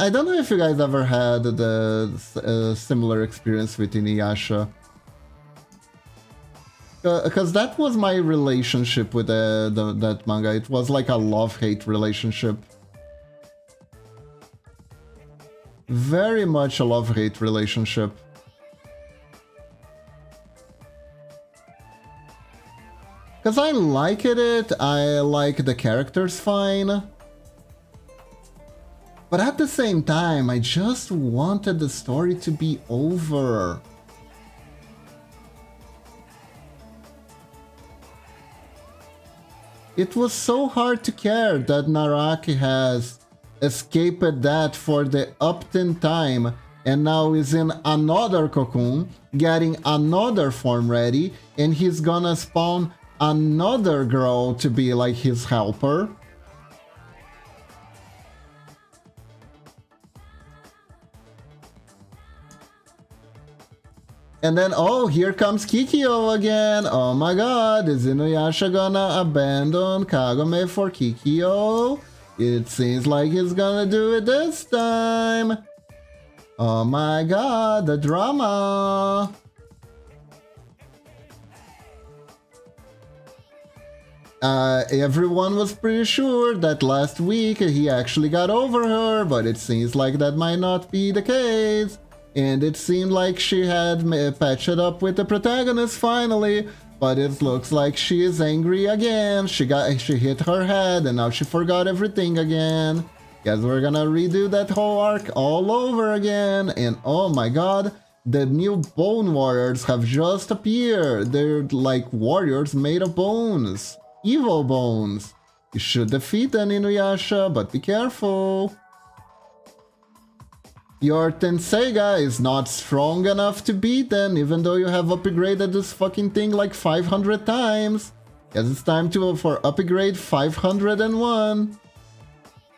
I don't know if you guys ever had the similar experience with Inuyasha. Because that was my relationship with that manga. It was like a love-hate relationship. Very much a love-hate relationship. Because I liked it, I like the characters fine. But at the same time, I just wanted the story to be over. It was so hard to care that Naraki has escaped that for the upton time and now is in another cocoon, getting another form ready, and he's gonna spawn another girl to be like his helper. And then, oh, here comes Kikyo again. Oh my god, is Inuyasha gonna abandon Kagome for Kikyo? It seems like he's gonna do it this time. Oh my god, the drama. Everyone was pretty sure that last week he actually got over her, but it seems like that might not be the case. And it seemed like she had patched up with the protagonist finally, but it looks like she is angry again. She hit her head and now she forgot everything again. Guess we're gonna redo that whole arc all over again. And oh my god, the new Bone Warriors have just appeared. They're like warriors made of bones. Evil bones. You should defeat them, Inuyasha, but be careful. Your Tenseiga is not strong enough to beat them, even though you have upgraded this fucking thing like 500 times. Guess it's time for upgrade 501.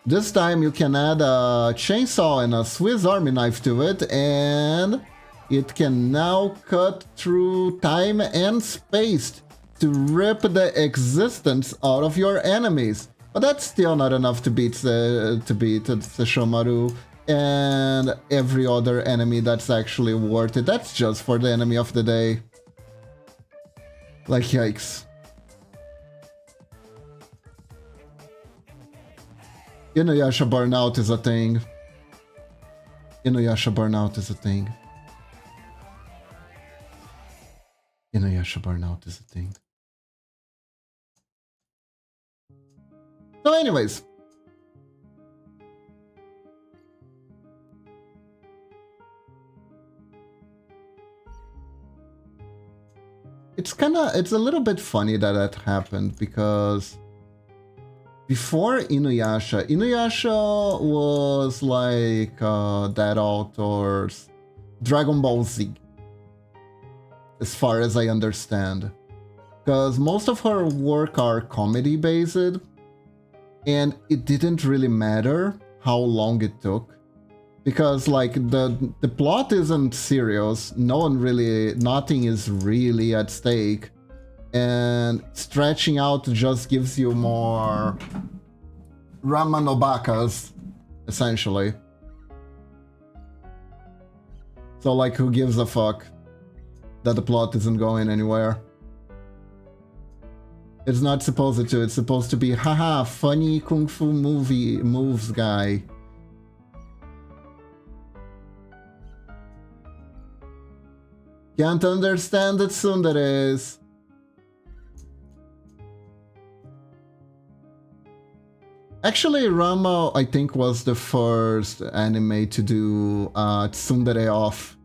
This time you can add a chainsaw and a Swiss Army knife to it, and it can now cut through time and space to rip the existence out of your enemies. But that's still not enough to beat Sesshomaru and every other enemy that's actually worth it. That's just for the enemy of the day. Like, yikes. Inuyasha burnout is a thing. Inuyasha burnout is a thing. Inuyasha burnout is a thing. So anyways. it's a little bit funny that that happened because before Inuyasha was like that author's Dragon Ball Z, as far as I understand. Because most of her work are comedy based, and it didn't really matter how long it took. Because like the plot isn't serious, nothing is really at stake. And stretching out just gives you more Ramanobakas, essentially. So like, who gives a fuck that the plot isn't going anywhere? It's not supposed to, it's supposed to be, haha, funny kung fu movie moves guy. Can't understand it, Tsunderes. Actually, Rama, I think, was the first anime to do tsundere off.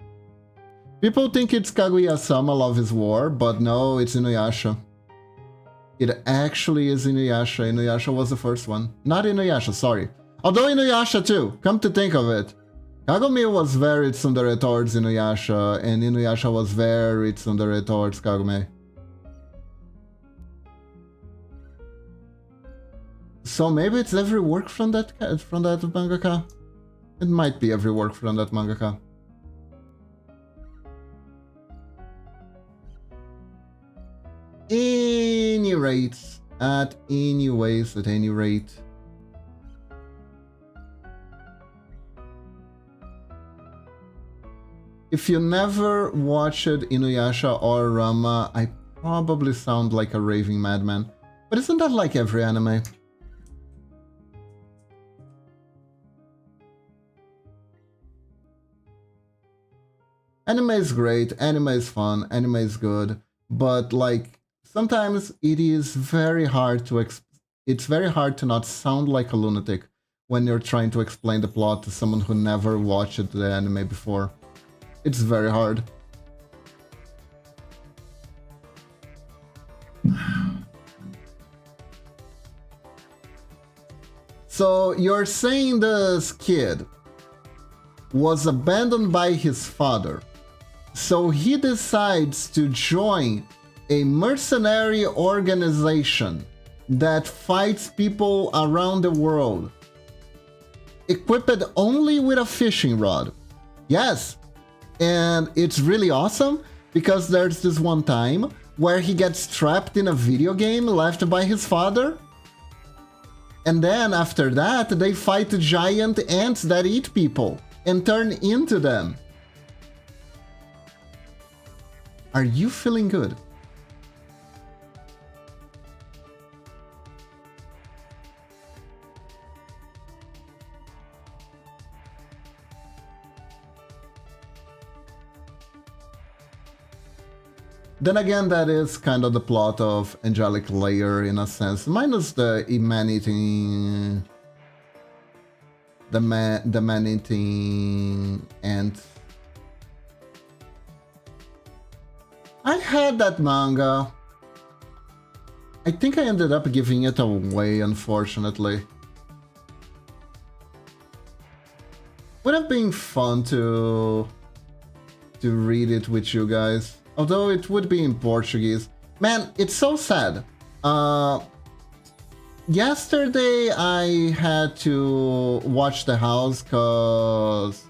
People think it's Kaguya-sama Love is War, but no, it's Inuyasha. It actually is Inuyasha. Inuyasha was the first one. Not Inuyasha, sorry. Although Inuyasha too, come to think of it. Kagome was very tsundere towards Inuyasha, and Inuyasha was very tsundere towards Kagome. So maybe it's every work from that mangaka? It might be every work from that mangaka. At any rate. If you never watched Inuyasha or Rama, I probably sound like a raving madman. But isn't that like every anime? Anime is great, anime is fun, anime is good, but like sometimes it is very hard to it's very hard to not sound like a lunatic when you're trying to explain the plot to someone who never watched the anime before. It's very hard. So you're saying this kid was abandoned by his father, so he decides to join a mercenary organization that fights people around the world, equipped only with a fishing rod. Yes, and it's really awesome because there's this one time where he gets trapped in a video game left by his father, and then after that they fight giant ants that eat people and turn into them. Are you feeling good? Then again, that is kind of the plot of Angelic Layer in a sense, minus the man-eating... the man-eating ant. I had that manga. I think I ended up giving it away, unfortunately. Would have been fun to read it with you guys. Although it would be in Portuguese. Man, it's so sad. Yesterday I had to watch The House cause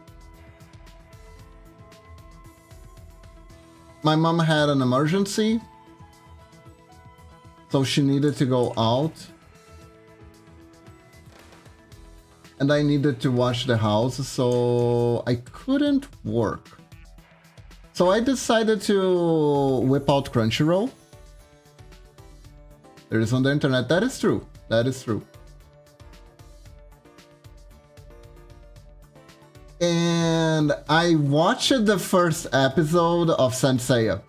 my mom had an emergency, so she needed to go out, and I needed to watch The House, so I couldn't work. So I decided to whip out Crunchyroll. There is on the internet. That is true. That is true. And I watched the first episode of Saint Seiya.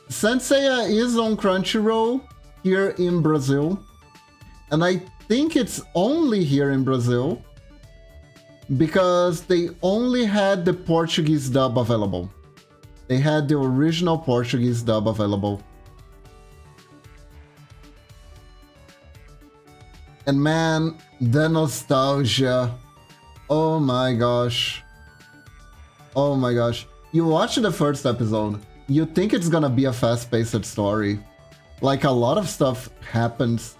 Saint Seiya is on Crunchyroll here in Brazil. And I think it's only here in Brazil because they only had the Portuguese dub available. They had the original Portuguese dub available. And man, the nostalgia. Oh my gosh. Oh my gosh. You watch the first episode, you think it's gonna be a fast-paced story. Like, a lot of stuff happens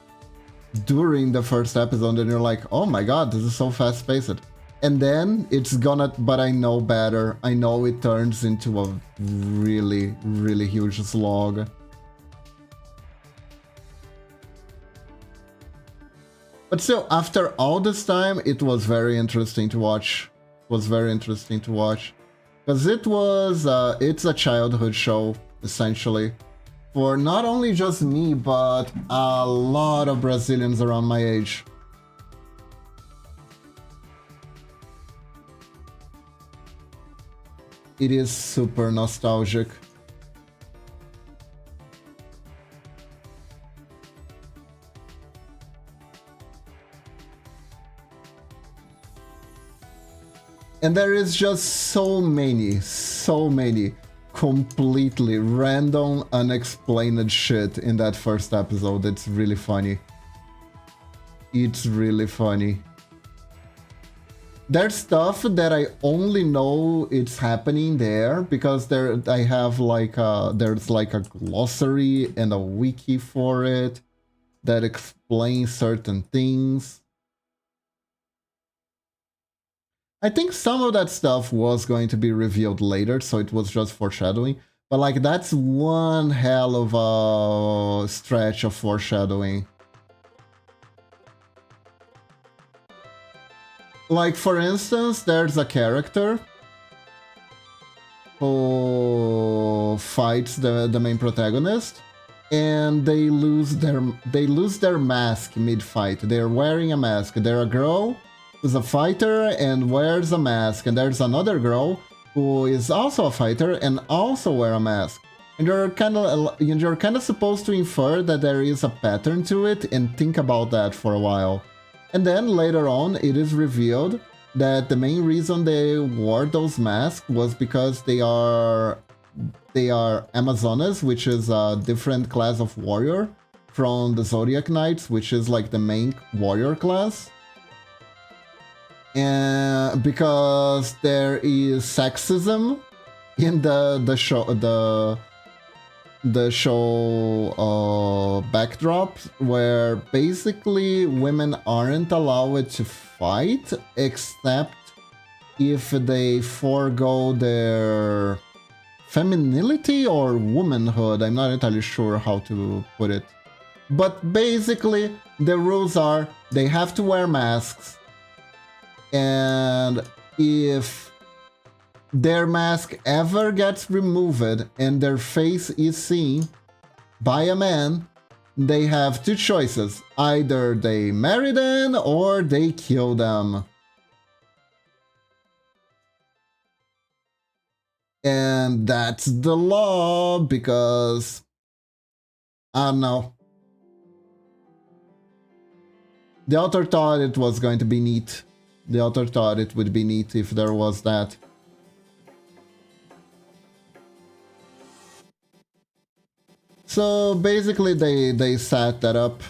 during the first episode and you're like, oh my god, this is so fast-paced. And then it's gonna, but I know better. I know it turns into a really, really huge slog. But still, after all this time, it was very interesting to watch. It was very interesting to watch. Because it was, it's a childhood show, essentially. For not only just me, but a lot of Brazilians around my age. It is super nostalgic. And there is just so many completely random, unexplained shit in that first episode. It's really funny. It's really funny. There's stuff that I only know it's happening there because I have like there's like a glossary and a wiki for it that explains certain things. I think some of that stuff was going to be revealed later, so it was just foreshadowing. But like, that's one hell of a stretch of foreshadowing. Like, for instance, there's a character who fights the main protagonist, and they lose their mask mid-fight. They're wearing a mask. They're a girl who's a fighter and wears a mask, and there's another girl who is also a fighter and also wear a mask. And you're kind of supposed to infer that there is a pattern to it and think about that for a while. And then later on, it is revealed that the main reason they wore those masks was because they are Amazonas, which is a different class of warrior from the Zodiac Knights, which is like the main warrior class. And because there is sexism in the show backdrop, where basically women aren't allowed to fight except if they forego their femininity or womanhood. I'm not entirely sure how to put it, but basically the rules are they have to wear masks, and if their mask ever gets removed and their face is seen by a man, they have two choices. Either they marry them or they kill them. And that's the law because, I don't know. The author thought it was going to be neat. The author thought it would be neat if there was that. So basically they set that up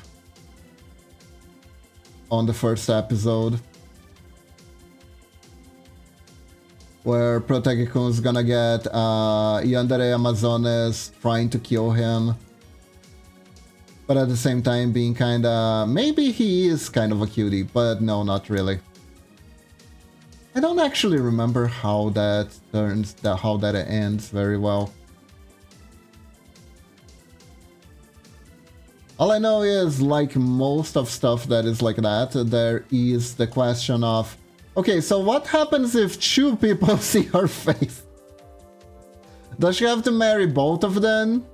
on the first episode, where Protege-kun is gonna get Yandere Amazonas trying to kill him, but at the same time being kinda, maybe he is kind of a cutie, but no, not really. I don't actually remember how that ends very well. All I know is, like most of stuff that is like that, there is the question of, okay, so what happens if two people see her face? Does she have to marry both of them?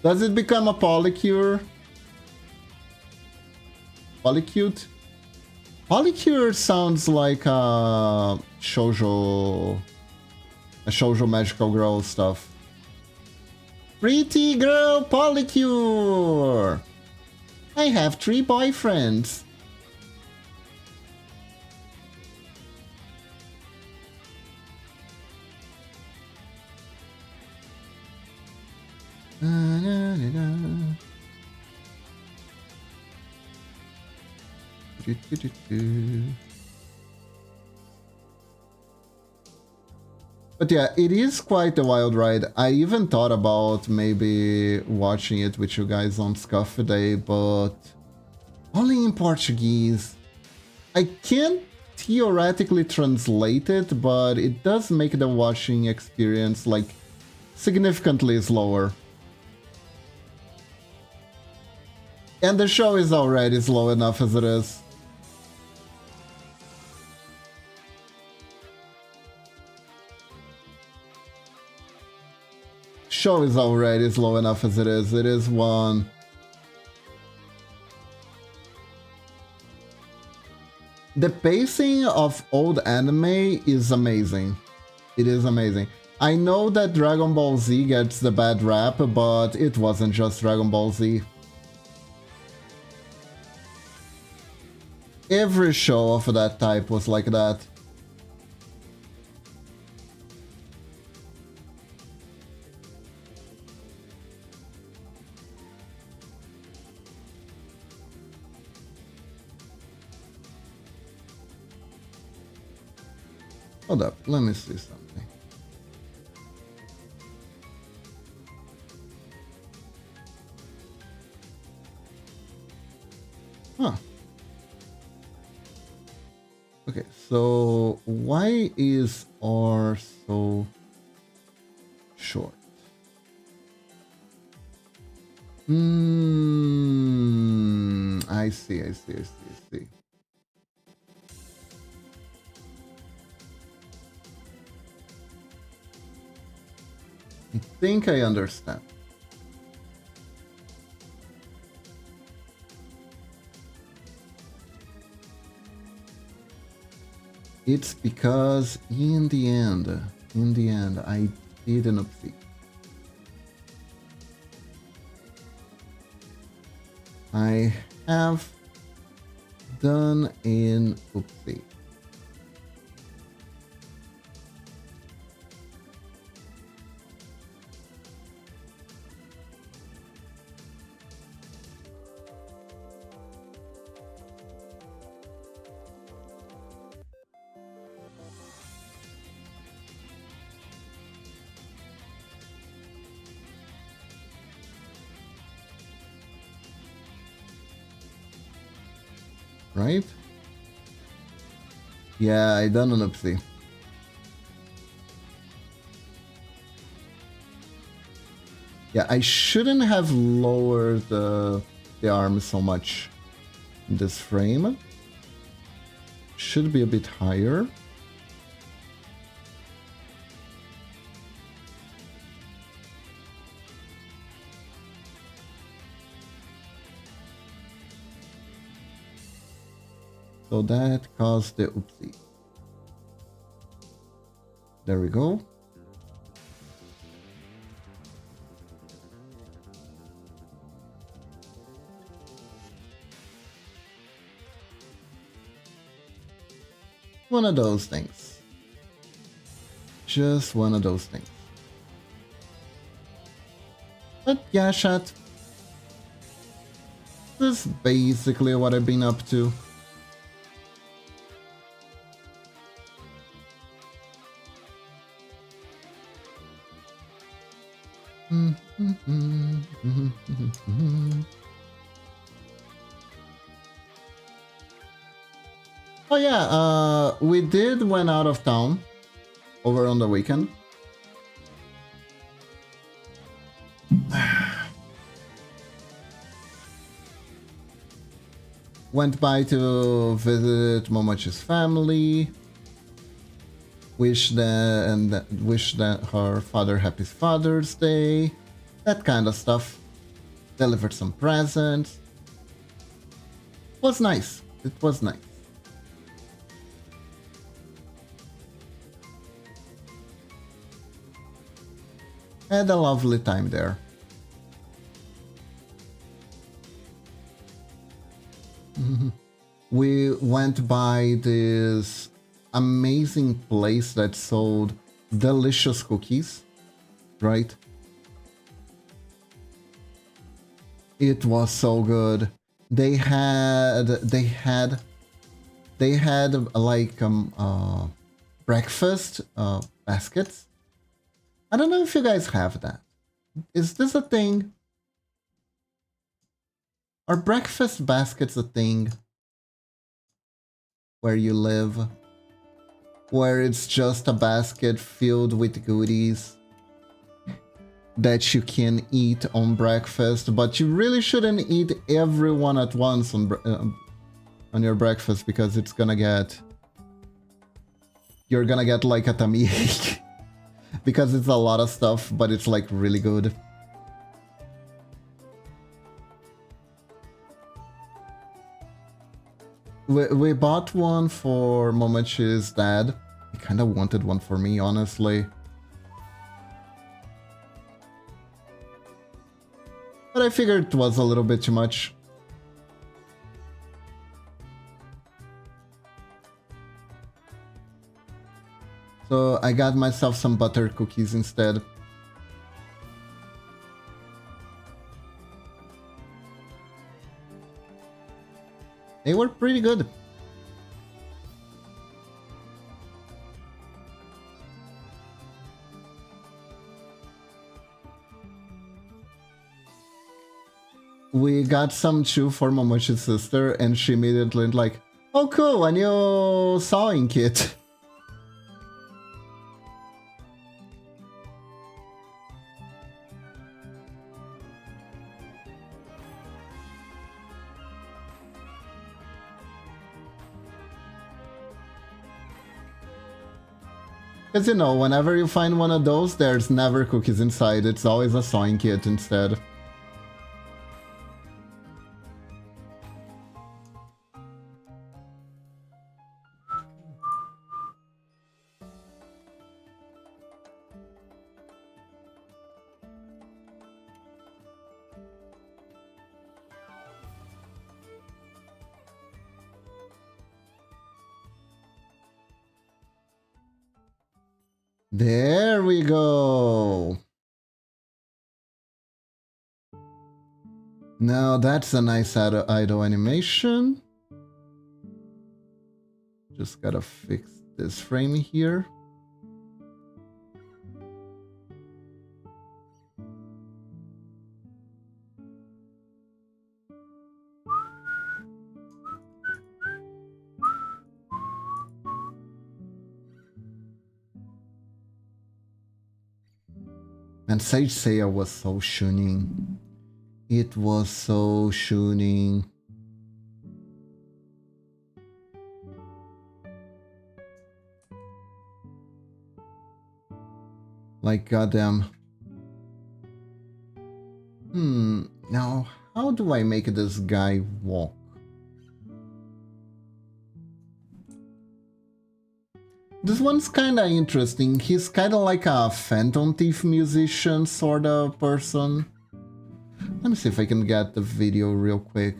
Does it become a polycule? Polycute? Polycule sounds like a shoujo magical girl stuff. Pretty girl polycule! I have 3 boyfriends. But yeah, it is quite a wild ride. I even thought about maybe watching it with you guys on Scuff Day, but only in Portuguese. I can theoretically translate it, but it does make the watching experience like significantly slower. And the show is already slow enough as it is. Show is already slow enough as it is. It is one. The pacing of old anime is amazing. It is amazing. I know that Dragon Ball Z gets the bad rap, but it wasn't just Dragon Ball Z. Every show of that type was like that. Hold up, let me see something. Huh. Okay, so why is R so short? I see. I think I understand. It's because in the end, I didn't see. I have done an oopsie. Right? Yeah, I done an oopsie. Yeah, I shouldn't have lowered the arm so much in this frame. Should be a bit higher. So that caused the oopsie. There we go. One of those things. Just one of those things. But yeah, chat. This is basically what I've been up to. Oh yeah, we did went out of town over on the weekend. Went by to visit Momochi's family. Wish her father happy Father's Day. That kind of stuff. Delivered some presents. Was nice. It was nice. Had a lovely time there. We went by this amazing place that sold delicious cookies, right? It was so good. They had like breakfast baskets. I don't know if you guys have that. Is this a thing? Are breakfast baskets a thing where you live? Where it's just a basket filled with goodies that you can eat on breakfast, but you really shouldn't eat everyone at once on your breakfast because it's gonna get... You're gonna get like a tummy ache. Because it's a lot of stuff, but it's like really good. We bought one for Momochi's dad. He kind of wanted one for me, honestly. But I figured it was a little bit too much. So I got myself some butter cookies instead. They were pretty good. We got some too for Momochi's sister, and she immediately like, oh cool, a new sewing kit. Because you know, whenever you find one of those, there's never cookies inside, it's always a sewing kit instead. There we go. Now that's a nice idle animation. Just gotta fix this frame here. And Sage Seiya was so shooning. It was so shooning. Like goddamn. Now how do I make this guy walk? This one's kinda interesting. He's kinda like a Phantom Thief musician sorta person. Let me see if I can get the video real quick.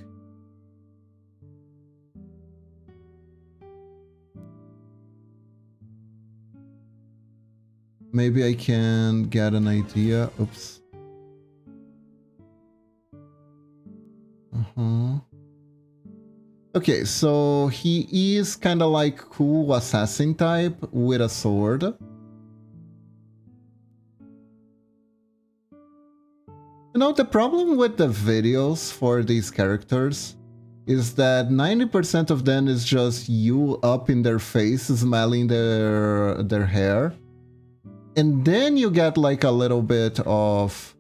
Maybe I can get an idea. Oops. Okay, so he is kind of like cool assassin type with a sword. You know, the problem with the videos for these characters is that 90% of them is just you up in their face smelling their hair. And then you get like a little bit of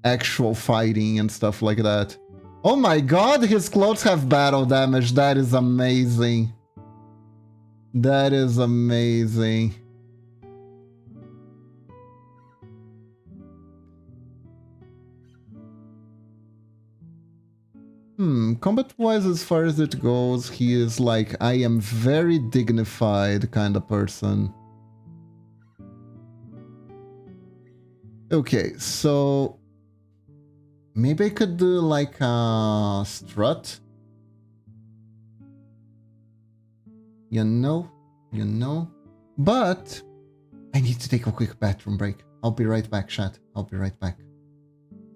actual fighting and stuff like that. Oh my god, his clothes have battle damage. That is amazing. That is amazing. Combat-wise, as far as it goes, he is like, I am very dignified kind of person. Okay, so... maybe I could do like a strut. You know. But I need to take a quick bathroom break. I'll be right back, chat. I'll be right back.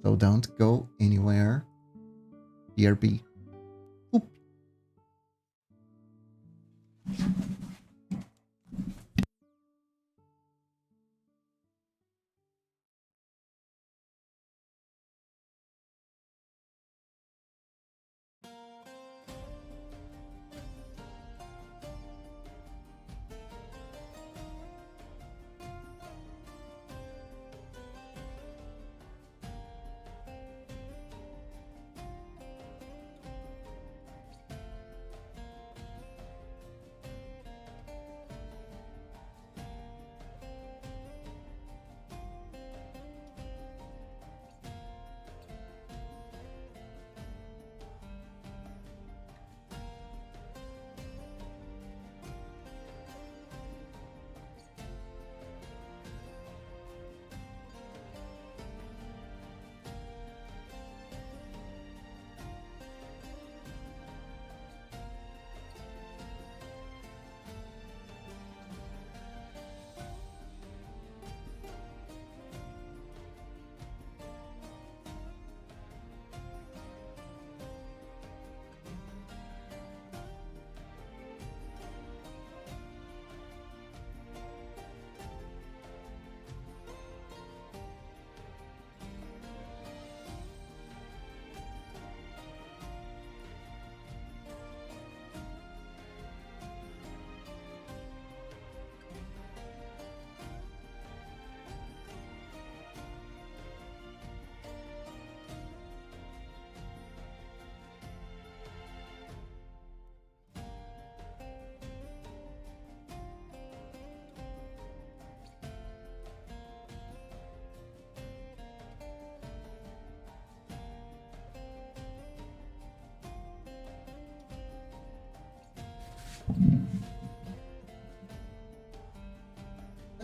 So don't go anywhere. BRB. Oop.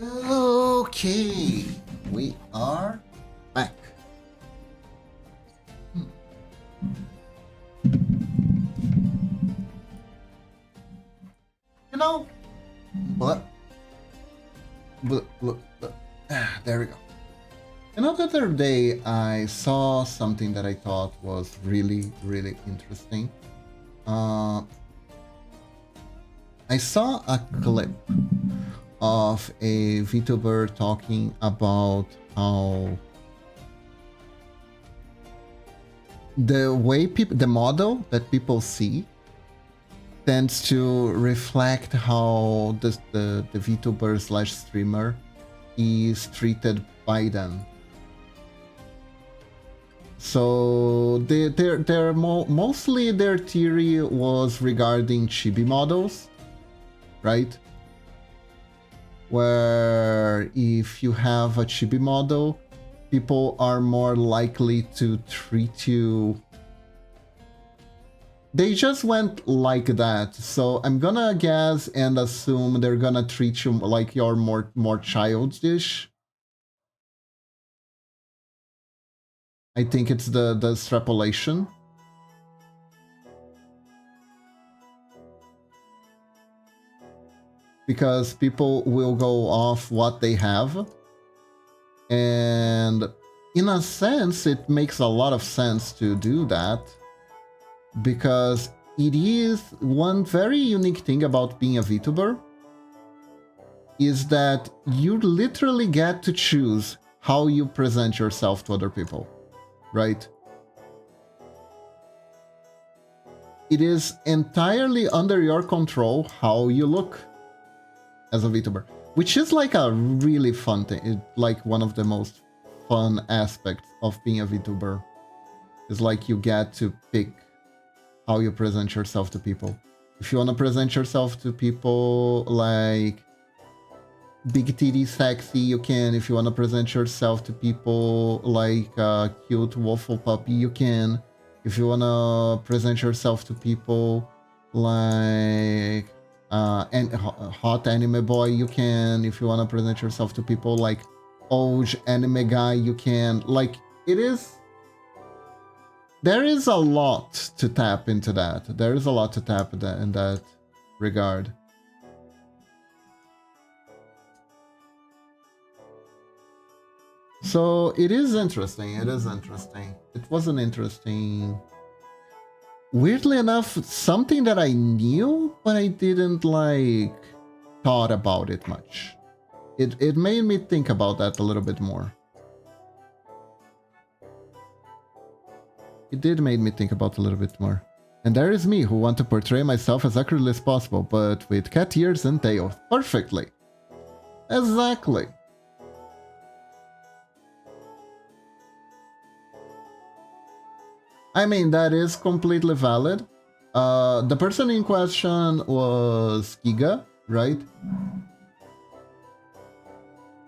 Okay, we are back. You know, but there we go. Another day, I saw something that I thought was really, really interesting. I saw a clip of a VTuber talking about how the way people, the model that people see tends to reflect how the VTuber slash streamer is treated by them. So mostly their theory was regarding chibi models, right? Where if you have a chibi model, people are more likely to treat you. They just went like that, so I'm gonna guess and assume they're gonna treat you like you're more childish. I think it's the extrapolation. Because people will go off what they have. And in a sense, it makes a lot of sense to do that. Because it is one very unique thing about being a VTuber is that you literally get to choose how you present yourself to other people, right? It is entirely under your control how you look as a VTuber, which is like a really fun thing. It's like one of the most fun aspects of being a VTuber. Is like you get to pick how you present yourself to people. If you want to present yourself to people like big titty sexy, you can. If you want to present yourself to people like a cute waffle puppy, you can. If you want to present yourself to people like and hot anime boy, you can. If you want to present yourself to people like old anime guy, you can. Like, it is. There is a lot to tap into that. There is a lot to tap in that regard. So it is interesting. It is interesting. It was an interesting. Weirdly enough, something that I knew, but I didn't like thought about it much. It made me think about that a little bit more. It did make me think about a little bit more. And there is me, who want to portray myself as accurately as possible, but with cat ears and tail. Perfectly. Exactly. I mean, that is completely valid. The person in question was Giga, right?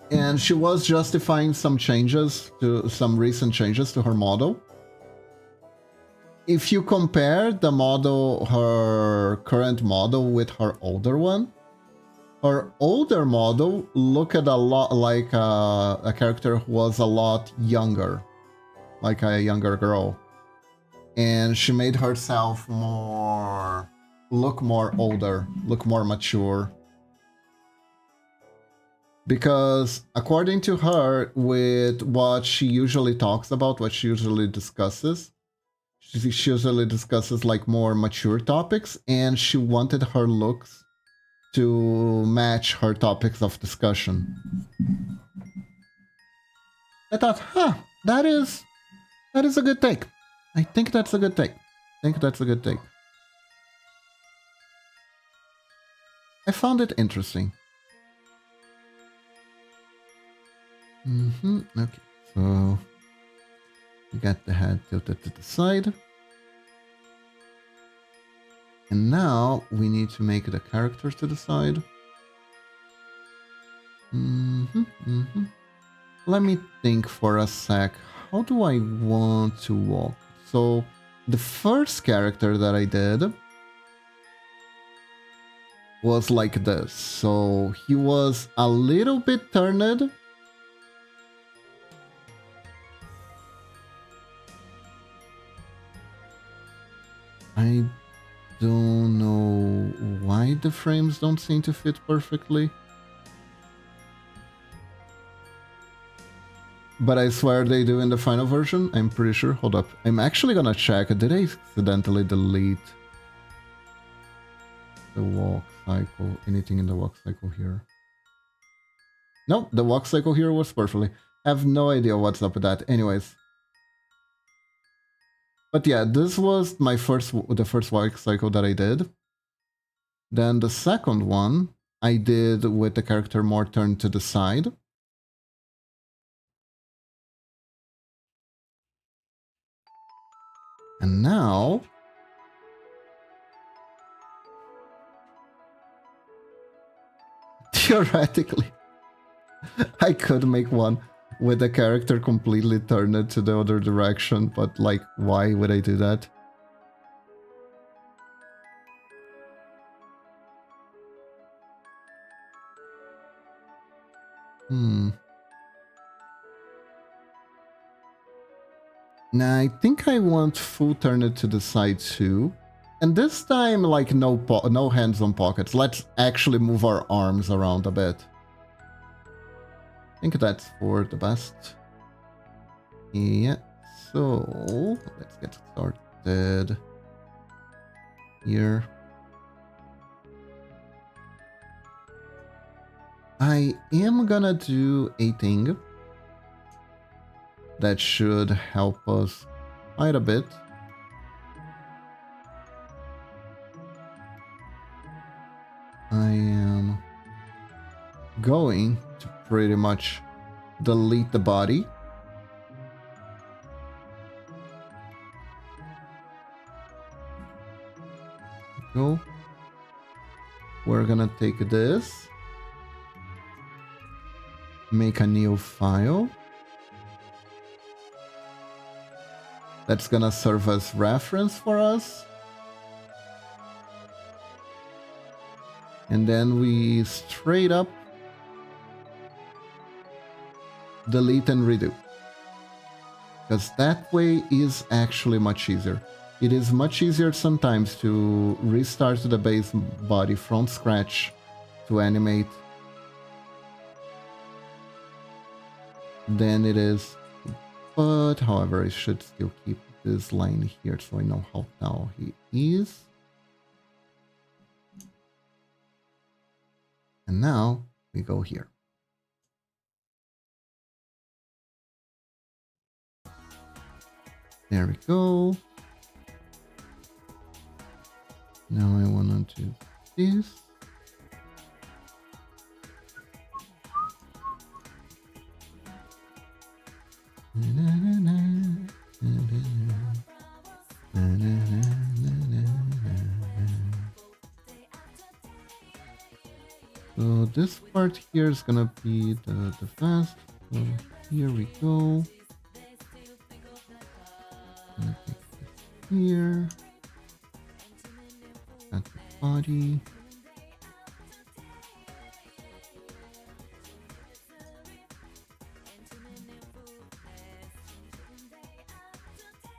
And she was justifying some recent changes to her model. If you compare the model, her current model with her older one, her older model looked a lot like a character who was a lot younger, like a younger girl. And she made herself look more older, look more mature. Because according to her, with what she usually talks about, what she usually discusses, she usually discusses like more mature topics, and she wanted her looks to match her topics of discussion. I thought, that is a good take. I think that's a good take. I found it interesting. Okay, so we got the head tilted to the side. And now we need to make the characters to the side. Let me think for a sec. How do I want to walk? So the first character that I did was like this. So he was a little bit turned. I don't know why the frames don't seem to fit perfectly. But I swear they do in the final version. I'm pretty sure. Hold up. I'm actually gonna check. Did I accidentally delete the walk cycle? Anything in the walk cycle here? Nope, the walk cycle here was perfectly. I have no idea what's up with that. Anyways. But yeah, this was the first walk cycle that I did. Then the second one I did with the character more turned to the side. And now theoretically I could make one with the character completely turned to the other direction, but like, why would I do that? Nah, I think I want full turned to the side too. And this time, like, no hands on pockets. Let's actually move our arms around a bit. I think that's for the best. Yeah, so let's get started here. I am gonna do a thing that should help us quite a bit. I am going to pretty much delete the body. Go. We're gonna take this, make a new file. That's gonna serve as reference for us. And then we straight up delete and redo. Because that way is actually much easier. It is much easier sometimes to restart the base body from scratch to animate than it is. But however, I should still keep this line here so I know how tall he is. And now we go here. There we go. Now I want to do this. So this part here is gonna be the vest. So here we go. Gonna take this here. At the body.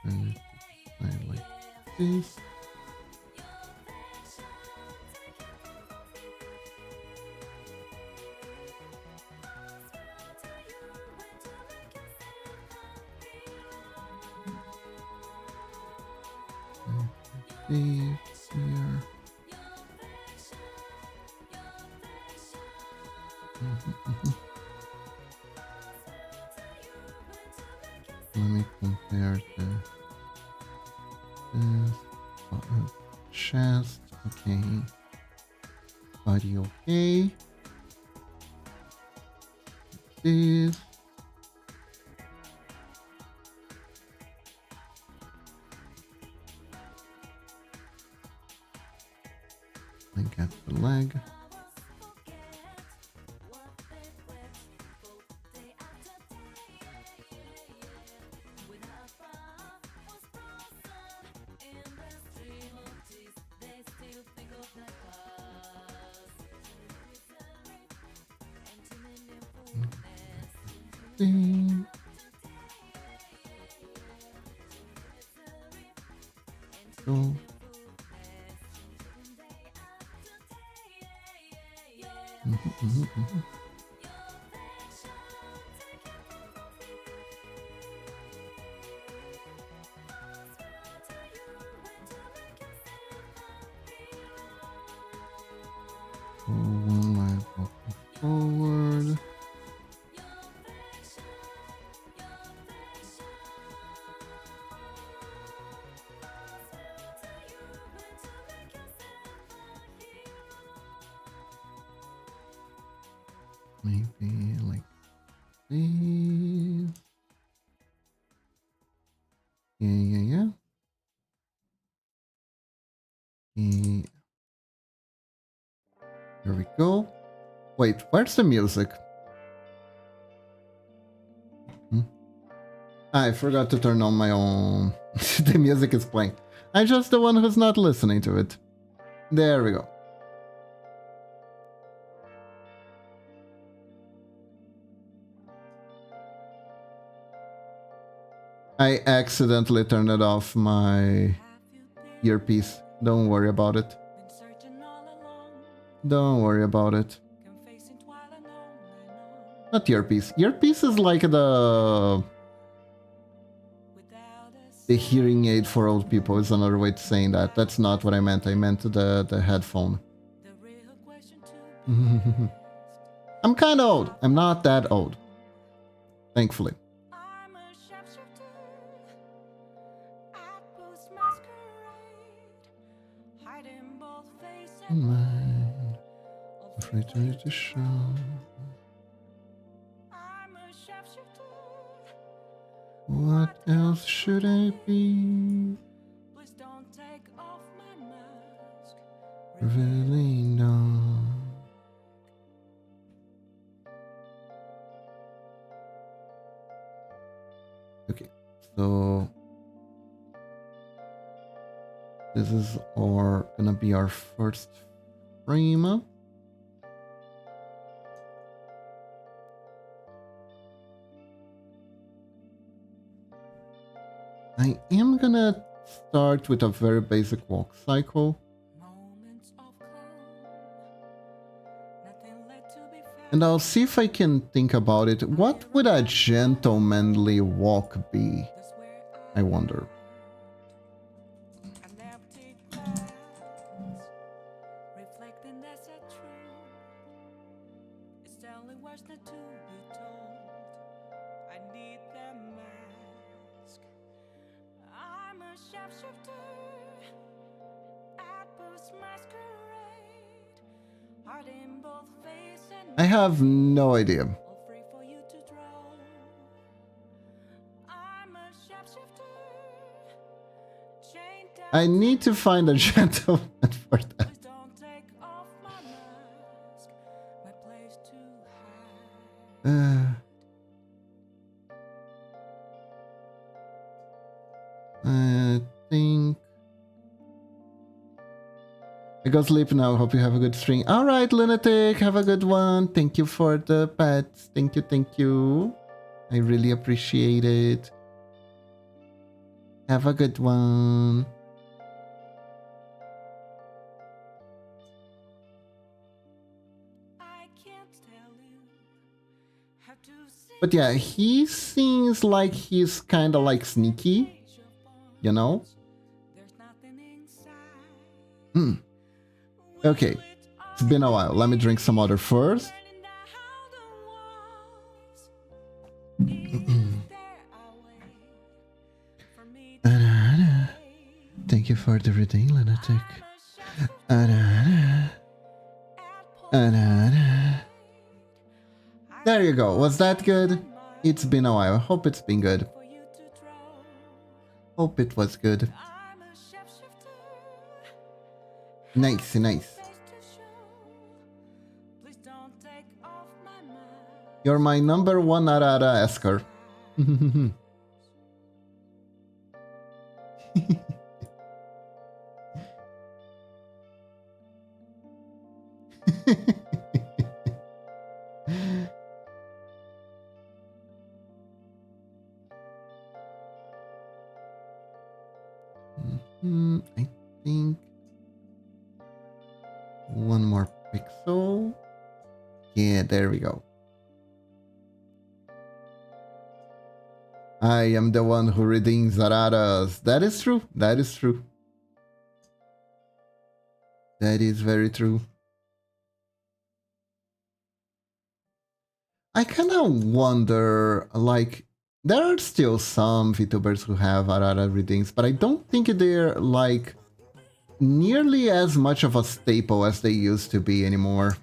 And I like this. Here. Let me compare this chest. Okay. Body okay. This. I get the leg. Go. One leg walking forward. Maybe like this. Yeah. Here we go. Wait, where's the music? I forgot to turn on my own. The music is playing. I'm just the one who's not listening to it. There we go. I accidentally turned it off my earpiece. Don't worry about it. Don't worry about it. Not earpiece. Earpiece is like the hearing aid for old people is another way of saying that. That's not what I meant. I meant the headphone. I'm kind of old. I'm not that old. Thankfully. Mind, afraid to show. What else should I be? Please don't take off my mask. Revealing dawn. Okay, so this is gonna be our first frame. I am gonna start with a very basic walk cycle. And I'll see if I can think about it. What would a gentlemanly walk be? I wonder. I have no idea. I need to find a gentleman for that. I think I go sleep now. Hope you have a good stream. All right, Lunatic, have a good one. Thank you for the pets. Thank you, thank you. I really appreciate it. Have a good one. But yeah, he seems like he's kind of like sneaky, you know? Okay, it's been a while. Let me drink some water first. Thank you for the reading, Lunatic. There you go. Was that good? It's been a while. Hope it's been good. Hope it was good. Nice, nice. You're my number one Arara Esker. I think one more pixel. Yeah, there we go. I am the one who redeems Araras. That is true. That is true. That is very true. I kind of wonder, like, there are still some VTubers who have Arara readings, but I don't think they're, like, nearly as much of a staple as they used to be anymore.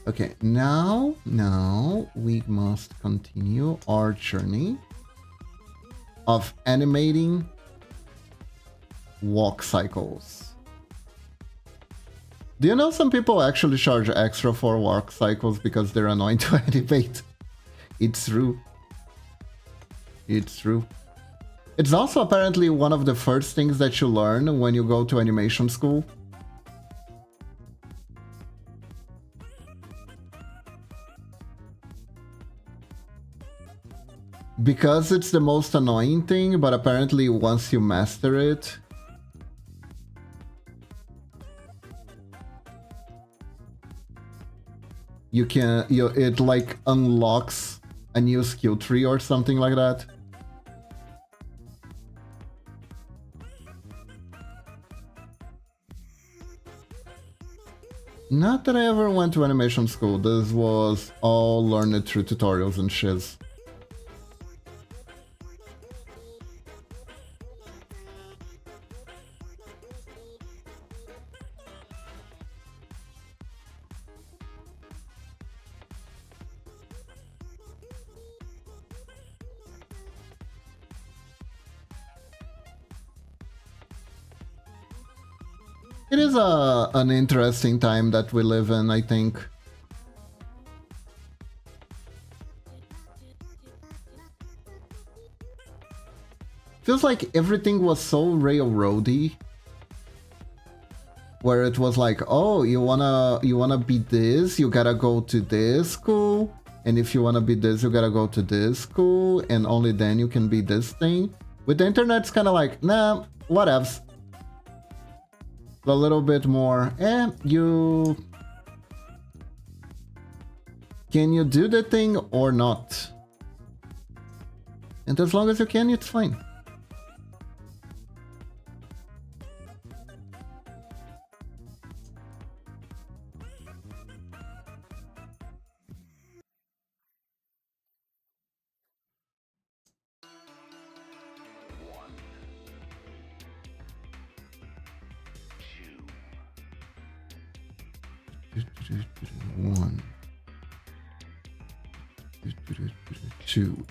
Okay, now we must continue our journey of animating walk cycles. Do you know some people actually charge extra for walk cycles because they're annoying to animate? It's true. It's true. It's also apparently one of the first things that you learn when you go to animation school. Because it's the most annoying thing, but apparently once you master it, it like unlocks a new skill tree or something like that. Not that I ever went to animation school. This was all learned through tutorials and shiz. It is an interesting time that we live in, I think. feels like everything was so railroady, where it was like, oh, you wanna be this, you gotta go to this school, and if you wanna be this, you gotta go to this school, and only then you can be this thing. With the internet, it's kind of like, nah, whatevs. A little bit more, can you do the thing or not? And as long as you can, it's fine. One. Two.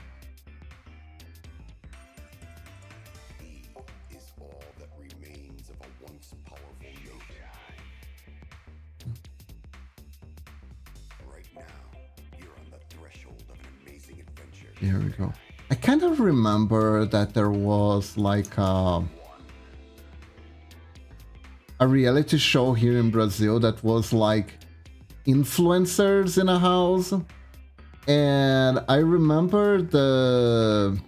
Is all that remains of a once powerful nation. Right now, you're on the threshold of an amazing adventure. Here we go. I kind of remember that there was like a reality show here in Brazil that was like influencers in a house, and I remember the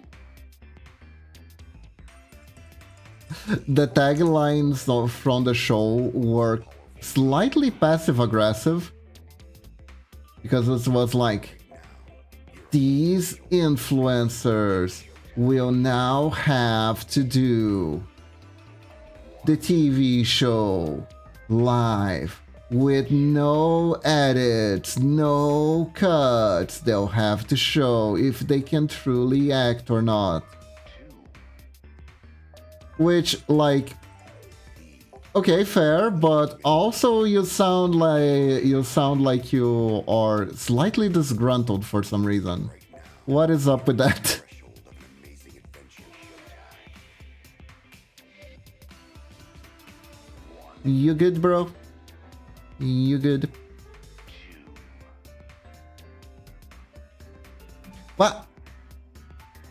taglines from the show were slightly passive aggressive, because it was like, these influencers will now have to do the TV show live with no edits, no cuts. They'll have to show if they can truly act or not. Which, like, okay, fair, but also you sound like you are slightly disgruntled for some reason. What is up with that? You good, bro? You good? What?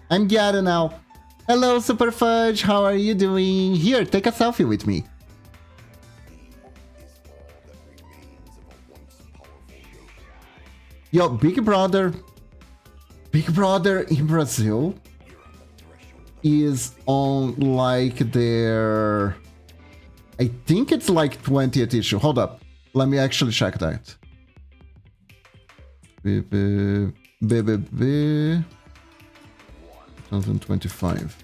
I'm Gyara now. Hello, Super Fudge. How are you doing? Here, take a selfie with me. Yo, Big Brother in Brazil is on like their, I think it's like 20th issue. Hold up. Let me actually check that. BBB 2025.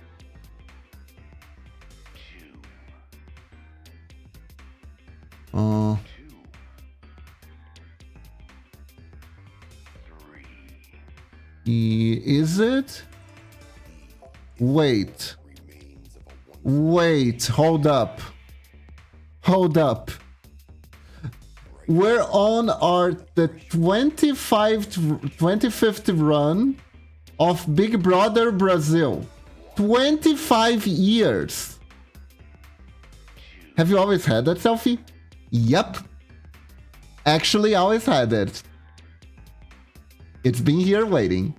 Is it? Wait, hold up. We're on the 25th run of Big Brother Brazil. 25 years. Have you always had that selfie? Yep. Actually, always had it. It's been here waiting.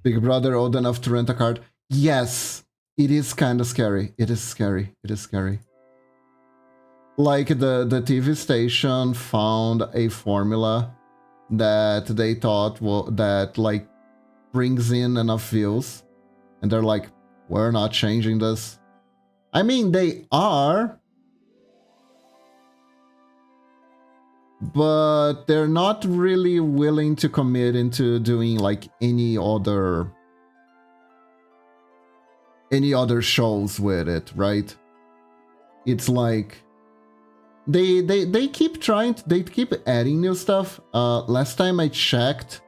Big Brother old enough to rent a card. Yes, it is kind of scary. It is scary. Like the TV station found a formula that they thought that like brings in enough views, and they're like, we're not changing this. I mean, they are, but they're not really willing to commit into doing like any other shows with it, right? It's like they keep trying to, they keep adding new stuff. Last time I checked,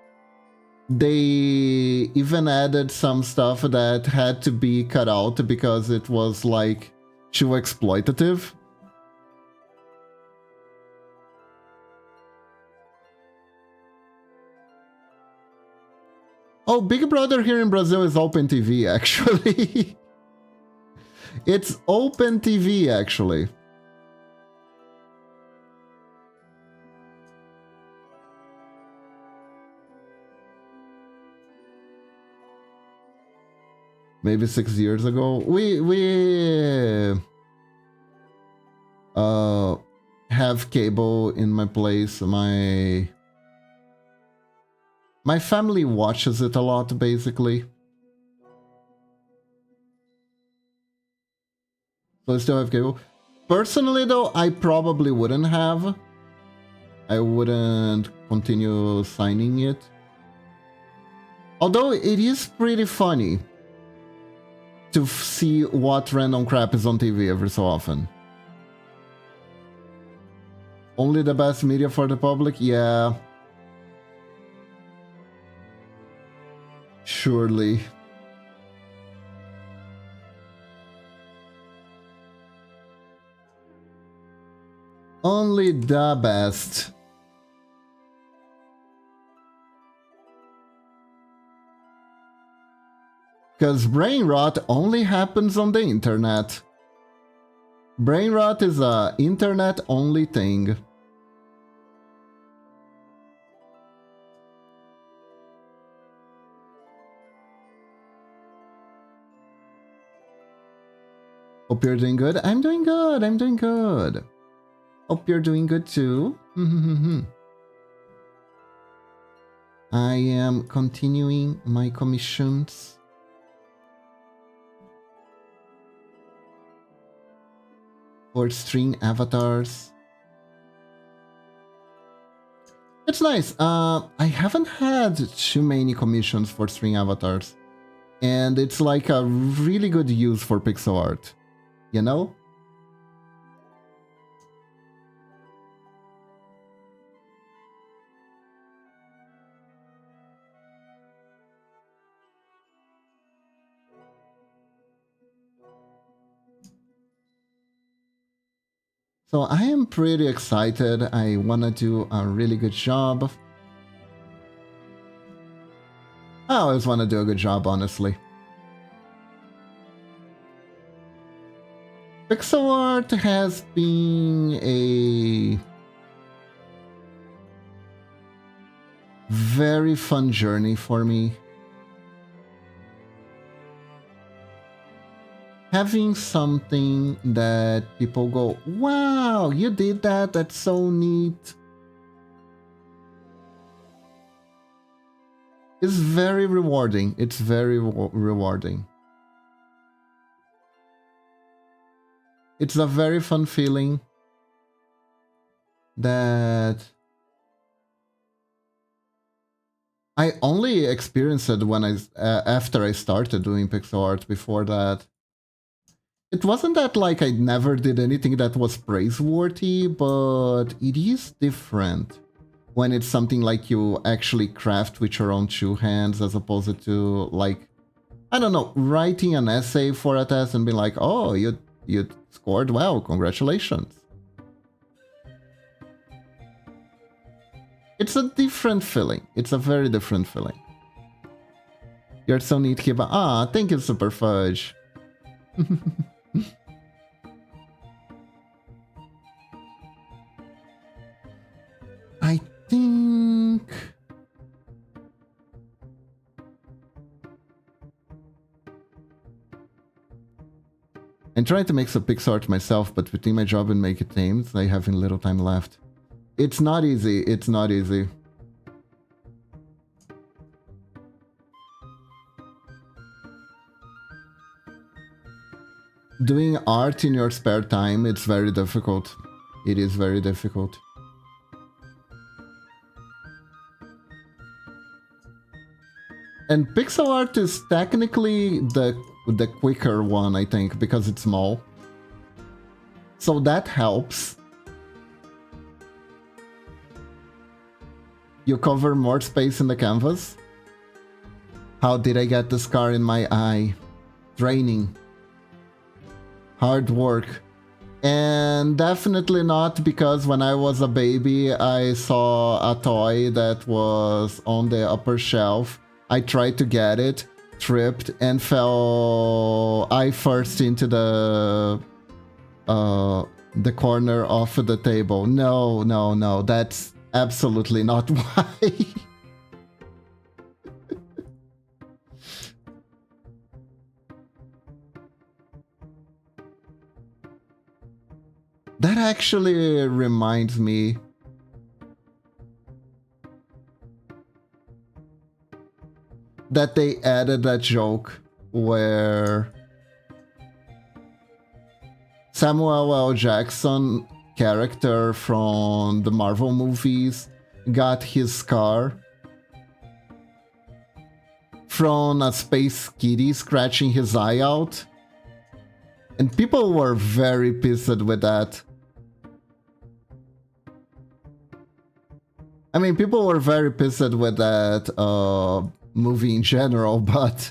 they even added some stuff that had to be cut out because it was like too exploitative. Oh, Big Brother here in Brazil is Open TV, actually. It's Open TV, actually. Maybe 6 years ago. We have cable in my place. My family watches it a lot, basically. So I still have cable. Personally, though, I probably wouldn't have. I wouldn't continue signing it. Although it is pretty funny to see what random crap is on TV every so often. Only the best media for the public? Yeah. Surely. Only the best. Because brain rot only happens on the internet. Brain rot is a internet only thing. Hope you're doing good. I'm doing good. I'm doing good. Hope you're doing good too. I am continuing my commissions. For string avatars. It's nice. I haven't had too many commissions for string avatars. And it's like a really good use for pixel art. You know? So I am pretty excited. I want to do a really good job. I always want to do a good job, honestly. Pixel art has been a very fun journey for me. Having something that people go, wow, you did that, that's so neat. It's very rewarding. It's very rewarding. It's a very fun feeling that I only experienced it when after I started doing pixel art. Before that, it wasn't that like I never did anything that was praiseworthy, but it is different when it's something like you actually craft with your own two hands as opposed to, like, I don't know, writing an essay for a test and being like, oh, you scored well, congratulations. It's a different feeling. It's a very different feeling. You're so neat, Kiba. Ah, thank you, Super Fudge. I think I'm trying to make some pixel art myself, but between my job and making games, I have little time left. It's not easy. It's not easy. Doing art in your spare time, it's very difficult. It is very difficult. And pixel art is technically the quicker one, I think, because it's small. So that helps. You cover more space in the canvas. How did I get the scar in my eye? Training. Hard work. And definitely not because when I was a baby, I saw a toy that was on the upper shelf. I tried to get it, tripped, and fell eye first into the corner of the table. No, no, no, that's absolutely not why. That actually reminds me. That they added that joke where Samuel L. Jackson character from the Marvel movies got his scar from a space kitty scratching his eye out. And people were very pissed with that. I mean, people were very pissed with that movie in general, but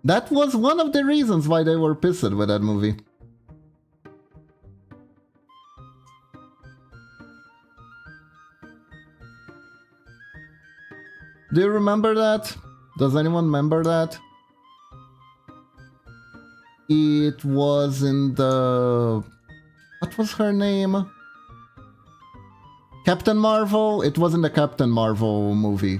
that was one of the reasons why they were pissed with that movie. Do you remember that? Does anyone remember that? It was in the... What was her name? Captain Marvel? It wasn't the Captain Marvel movie.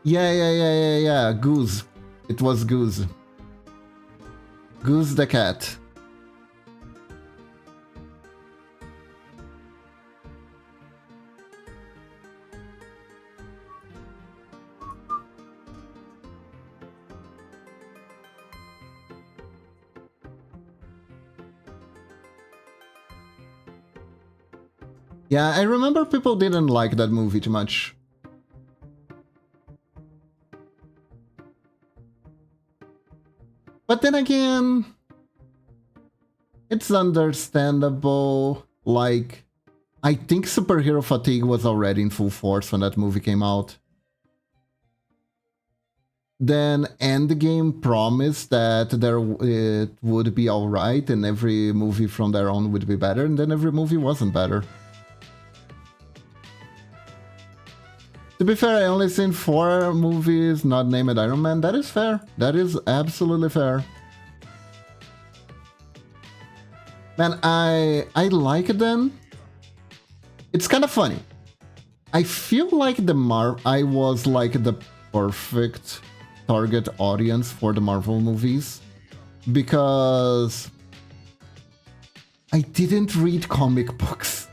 Yeah. Goose. It was Goose. Goose the cat. Yeah, I remember people didn't like that movie too much. But then again, it's understandable. Like, I think superhero fatigue was already in full force when that movie came out. Then Endgame promised that it would be alright and every movie from there on would be better, and then every movie wasn't better. To be fair, I only seen 4 movies not named Iron Man. That is fair. That is absolutely fair. Man, I like them. It's kind of funny. I feel like I was like the perfect target audience for the Marvel movies because I didn't read comic books.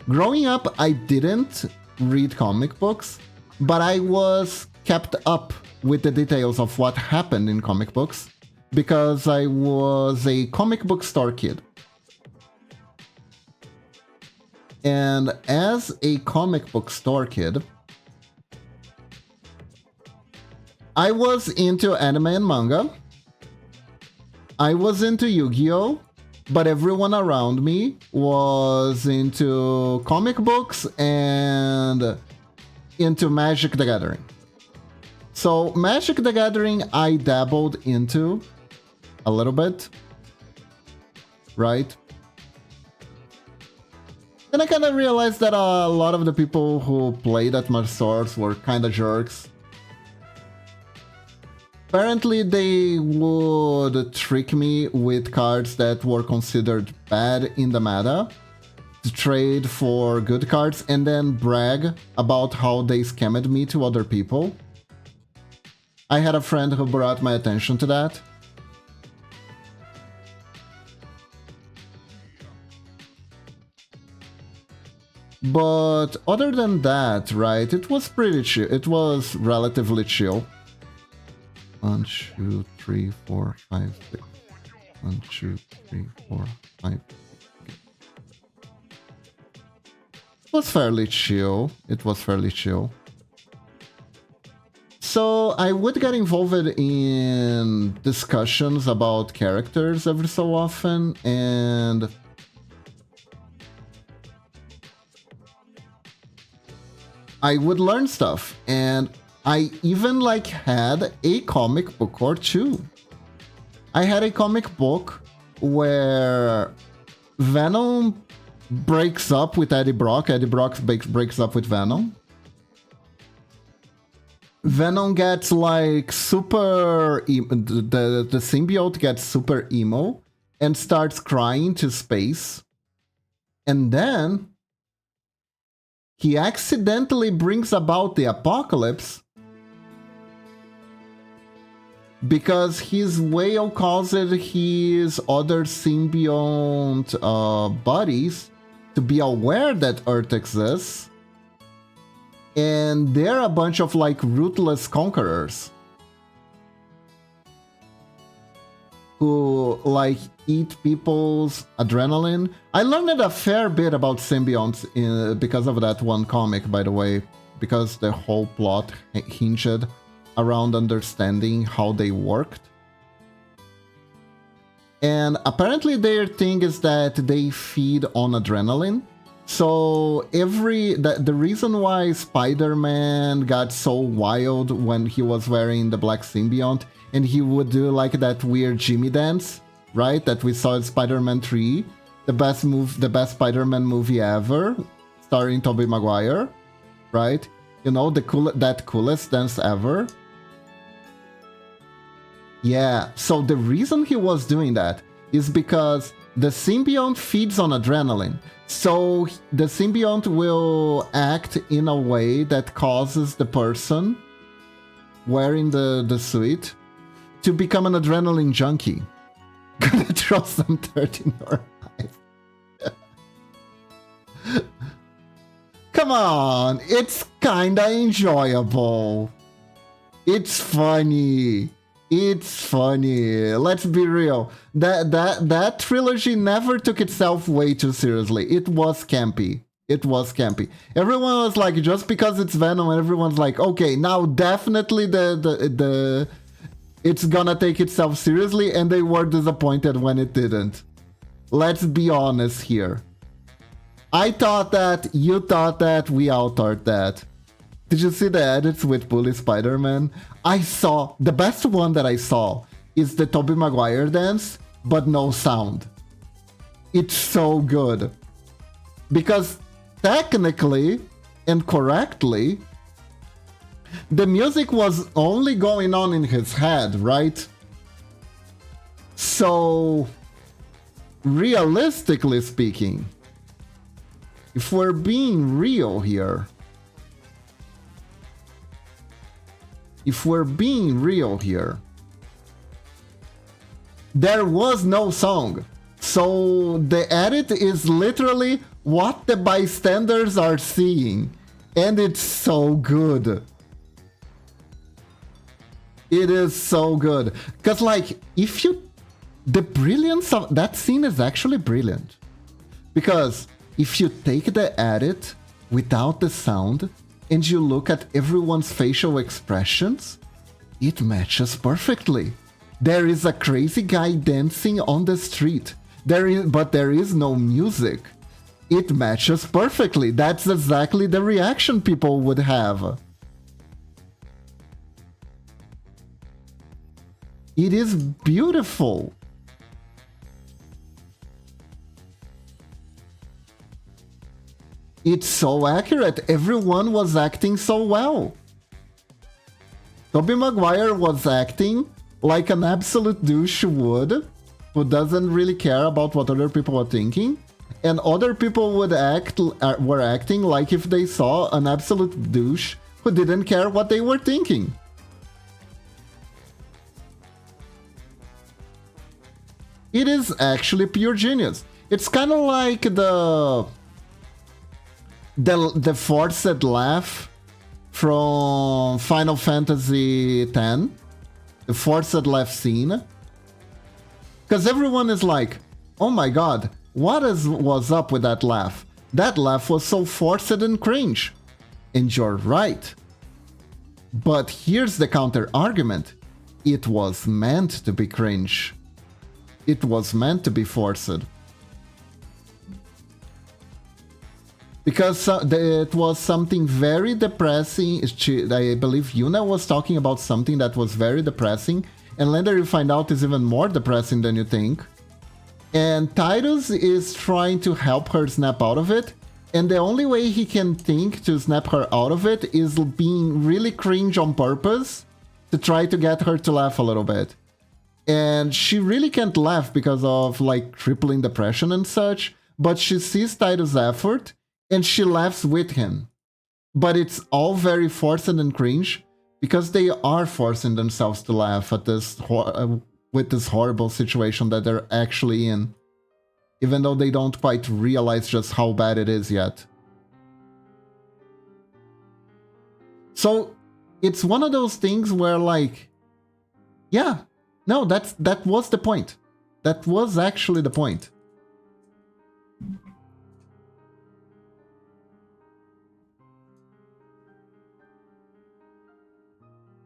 Growing up, I didn't read comic books, but I was kept up with the details of what happened in comic books because I was a comic book store kid. And as a comic book store kid, I was into anime and manga. I was into Yu-Gi-Oh! But everyone around me was into comic books and into Magic the Gathering. So Magic the Gathering I dabbled into a little bit, right? Then I kind of realized that a lot of the people who played at my stores were kind of jerks. Apparently they would trick me with cards that were considered bad in the meta to trade for good cards and then brag about how they scammed me to other people. I had a friend who brought my attention to that. But other than that, right, it was pretty chill. It was relatively chill. 1, 2, 3, 4, 5, 6. 1, 2, 3, 4, 5. Okay. It was fairly chill. So I would get involved in discussions about characters every so often, and I would learn stuff, and I even like had a comic book or two. I had a comic book where Venom breaks up with Eddie Brock. Eddie Brock breaks up with Venom. Venom gets like super... the symbiote gets super emo and starts crying to space. And then he accidentally brings about the apocalypse because his whale caused his other symbiont buddies to be aware that Earth exists. And they're a bunch of like ruthless conquerors who like eat people's adrenaline. I learned a fair bit about symbionts because of that one comic, by the way, because the whole plot hinged around understanding how they worked. And apparently their thing is that they feed on adrenaline. So the reason why Spider-Man got so wild when he was wearing the black symbiote and he would do like that weird Jimmy dance, right? That we saw in Spider-Man 3, the best Spider-Man movie ever, starring Tobey Maguire, right? You know, that coolest dance ever. Yeah, so the reason he was doing that is because the symbiote feeds on adrenaline. So the symbiote will act in a way that causes the person wearing the suit to become an adrenaline junkie. Gonna throw some dirt in your eyes. Come on, it's kinda enjoyable. It's funny. It's funny. Let's be real. That trilogy never took itself way too seriously. It was campy. It was campy. Everyone was like, just because it's Venom, everyone's like, okay, now definitely the it's gonna take itself seriously, and they were disappointed when it didn't. Let's be honest here. I thought that, you thought that, we all thought that. Did you see the edits with Bully Spider-Man? I saw, the best one that I saw is the Tobey Maguire dance, but no sound. It's so good. Because technically and correctly, the music was only going on in his head, right? So, realistically speaking, if we're being real here, there was no song. So the edit is literally what the bystanders are seeing. And it's so good. It is so good. Because like, the brilliance of that scene is actually brilliant. Because if you take the edit without the sound, and you look at everyone's facial expressions, it matches perfectly. There is a crazy guy dancing on the street, but there is no music. It matches perfectly. That's exactly the reaction people would have. It is beautiful. It's so accurate. Everyone was acting so well. Tobey Maguire was acting like an absolute douche would, who doesn't really care about what other people are thinking. And other people were acting like if they saw an absolute douche who didn't care what they were thinking. It is actually pure genius. It's kind of like the forced laugh from Final Fantasy X, the forced laugh scene, because everyone is like, oh my god, what was up with that laugh? That laugh was so forced and cringe. And you're right. But here's the counter argument. It was meant to be cringe. It was meant to be forced. Because it was something very depressing. I believe Yuna was talking about something that was very depressing, and later you find out is even more depressing than you think. And Titus is trying to help her snap out of it, and the only way he can think to snap her out of it is being really cringe on purpose to try to get her to laugh a little bit. And she really can't laugh because of like crippling depression and such, but she sees Titus' effort and she laughs with him. But it's all very forced and cringe because they are forcing themselves to laugh at this with this horrible situation that they're actually in, even though they don't quite realize just how bad it is yet. So it's one of those things where like, yeah, no, that was the point. That was actually the point.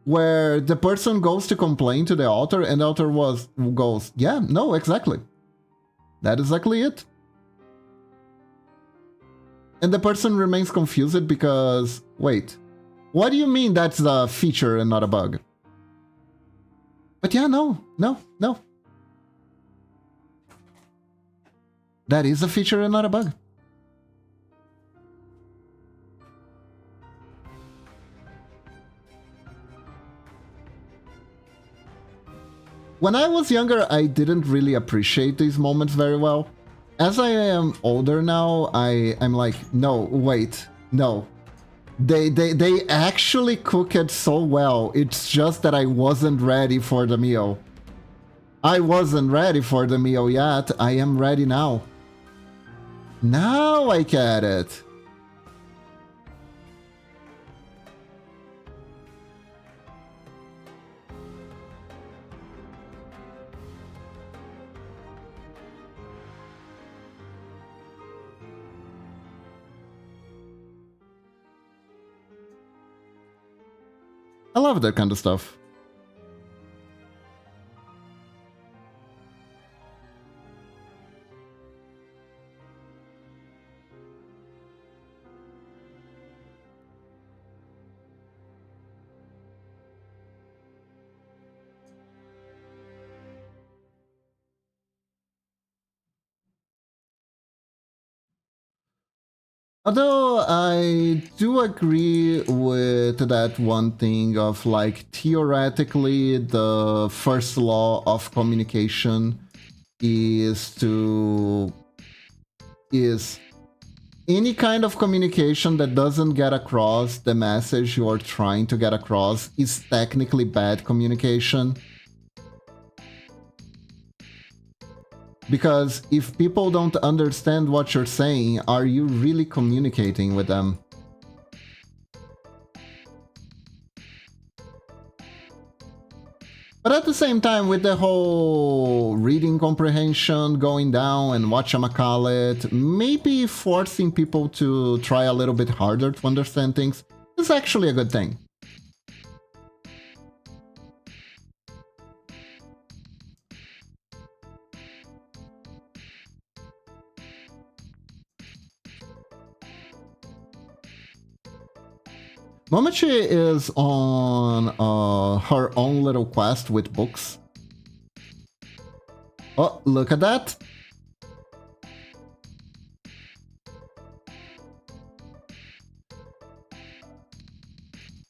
Where the person goes to complain to the author and the author goes, yeah, no, exactly. That's exactly it. And the person remains confused because, wait, what do you mean that's a feature and not a bug? But yeah, no. That is a feature and not a bug. When I was younger, I didn't really appreciate these moments very well. As I am older now, I'm like, no, wait, no. They actually cook it so well. It's just that I wasn't ready for the meal. I wasn't ready for the meal yet. I am ready now. Now I get it. I love that kind of stuff. Although I do agree with that one thing of like theoretically the first law of communication is any kind of communication that doesn't get across the message you're trying to get across is technically bad communication. Because if people don't understand what you're saying, are you really communicating with them? But at the same time, with the whole reading comprehension going down and whatchamacallit, maybe forcing people to try a little bit harder to understand things is actually a good thing. Momochi is on her own little quest with books. Oh, look at that!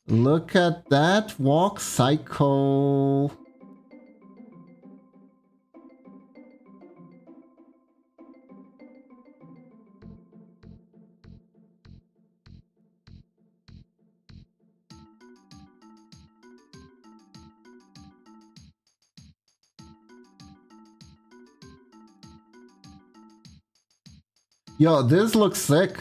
Look at that walk cycle. Yo, this looks sick.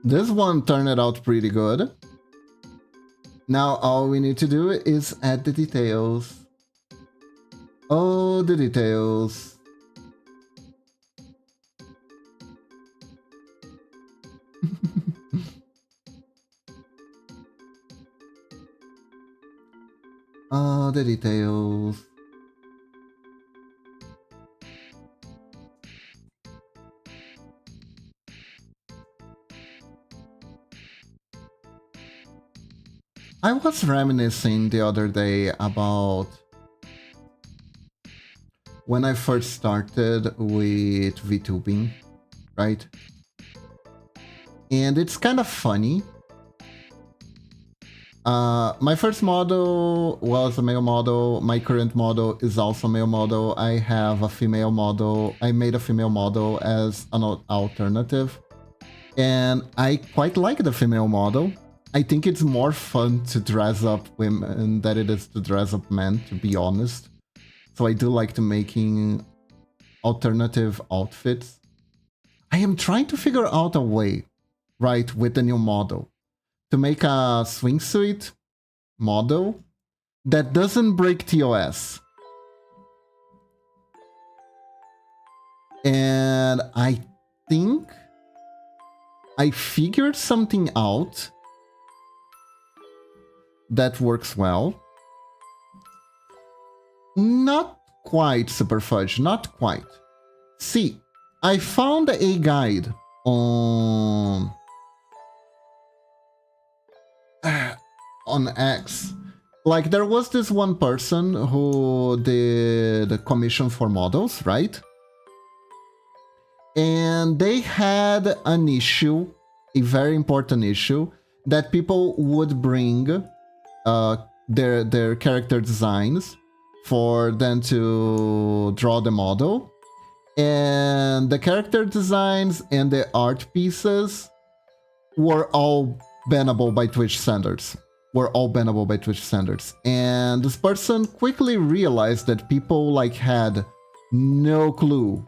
This one turned out pretty good. Now all we need to do is add the details. Oh, the details. Oh, the details. I was reminiscing the other day about when I first started with VTubing, right? And it's kind of funny. My first model was a male model. My current model is also a male model. I have a female model. I made a female model as an alternative. And I quite like the female model. I think it's more fun to dress up women than it is to dress up men, to be honest. So I do like to making alternative outfits. I am trying to figure out a way, right, with the new model, to make a swimsuit model that doesn't break TOS. And I think I figured something out that works well. Not quite, Super Fudge, not quite. See, I found a guide on X. Like, there was this one person who did a commission for models, right? And they had an issue, a very important issue, that people would bring their character designs for them to draw the model. And the character designs and the art pieces were all bannable by Twitch standards. And this person quickly realized that people like had no clue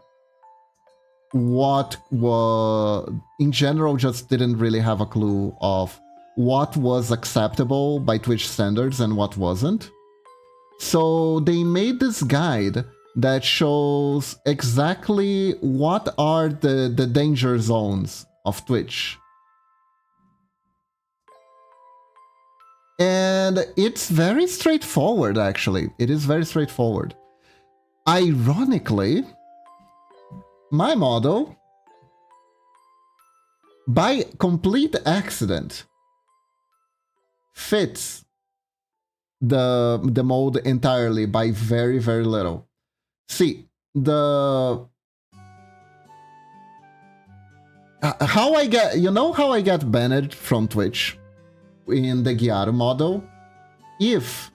what was, in general, just didn't really have a clue of what was acceptable by Twitch standards and what wasn't. So they made this guide that shows exactly what are the danger zones of Twitch. And it's very straightforward, actually. It is very straightforward. Ironically, my model, by complete accident, fits the mold entirely by very, very little. See, how I get, you know how I got banned from Twitch in the Gyaru model? If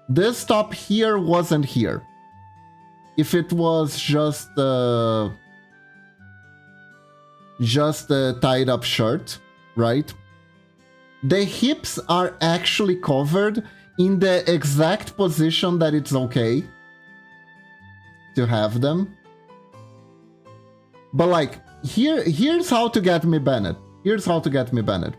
this top here wasn't here, if it was just a tied up shirt, right? The hips are actually covered in the exact position that it's okay to have them. But like, here's how to get me banned. Here's how to get me banned.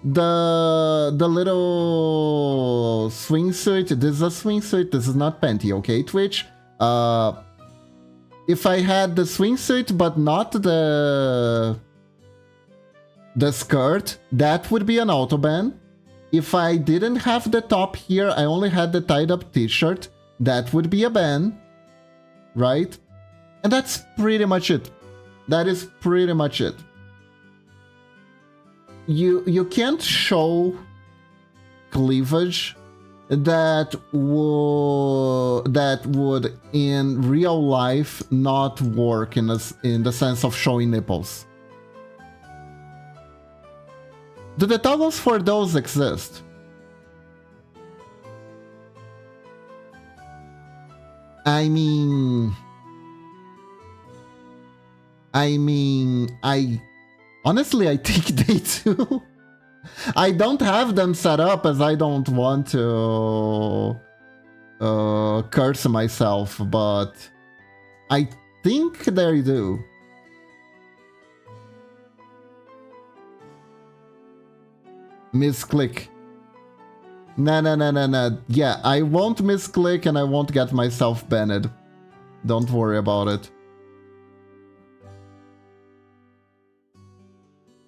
The little swimsuit, this is a swimsuit, this is not panty, okay, Twitch? If I had the swimsuit but not the skirt, that would be an auto ban. If I didn't have the top here, I only had the tied up t-shirt, that would be a ban, right? And that's pretty much it. That is pretty much it. You can't show cleavage that would in real life not work in the sense of showing nipples. Do the toggles for those exist? I mean, honestly, I think they do. I don't have them set up as I don't want to curse myself, but I think they do. Misclick. Nah. Yeah, I won't misclick and I won't get myself banned. Don't worry about it.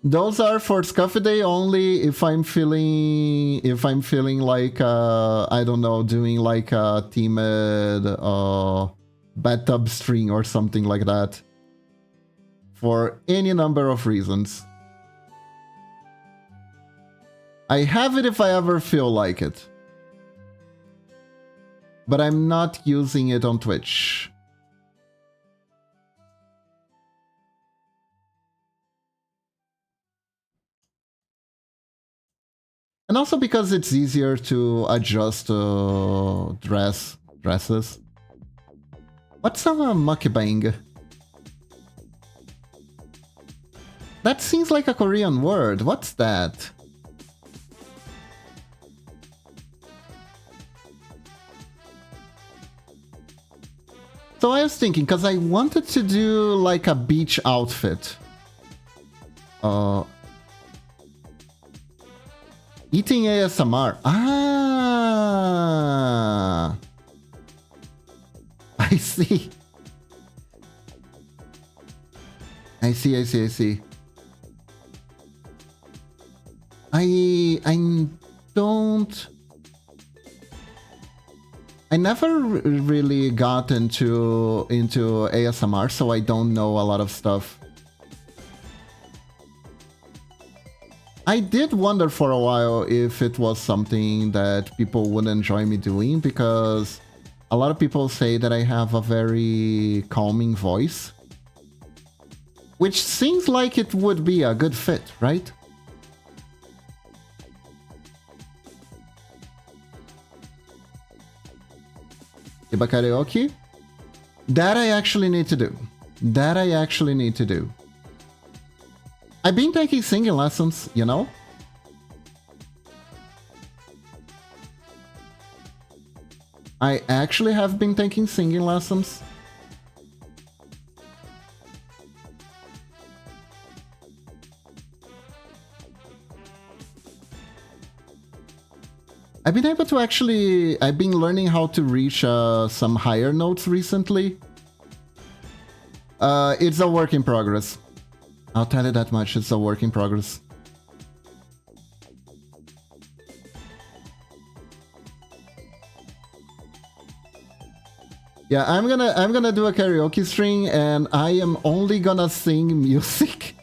Those are for Scuffy Day only if I'm feeling like I don't know, doing like a teamed bathtub string or something like that. For any number of reasons. I have it if I ever feel like it. But I'm not using it on Twitch. And also because it's easier to adjust dresses. What's a mukbang? That seems like a Korean word. What's that? So I was thinking, because I wanted to do like a beach outfit. Eating ASMR. Ah, I see. I see. I never really got into ASMR, so I don't know a lot of stuff. I did wonder for a while if it was something that people would enjoy me doing, because a lot of people say that I have a very calming voice, which seems like it would be a good fit, right? Iba karaoke? That I actually need to do. I've been taking singing lessons, you know? I actually have been taking singing lessons. I've been able to actually... I've been learning how to reach some higher notes recently. It's a work in progress. I'll tell you that much, it's a work in progress. Yeah, I'm gonna do a karaoke string, and I am only gonna sing music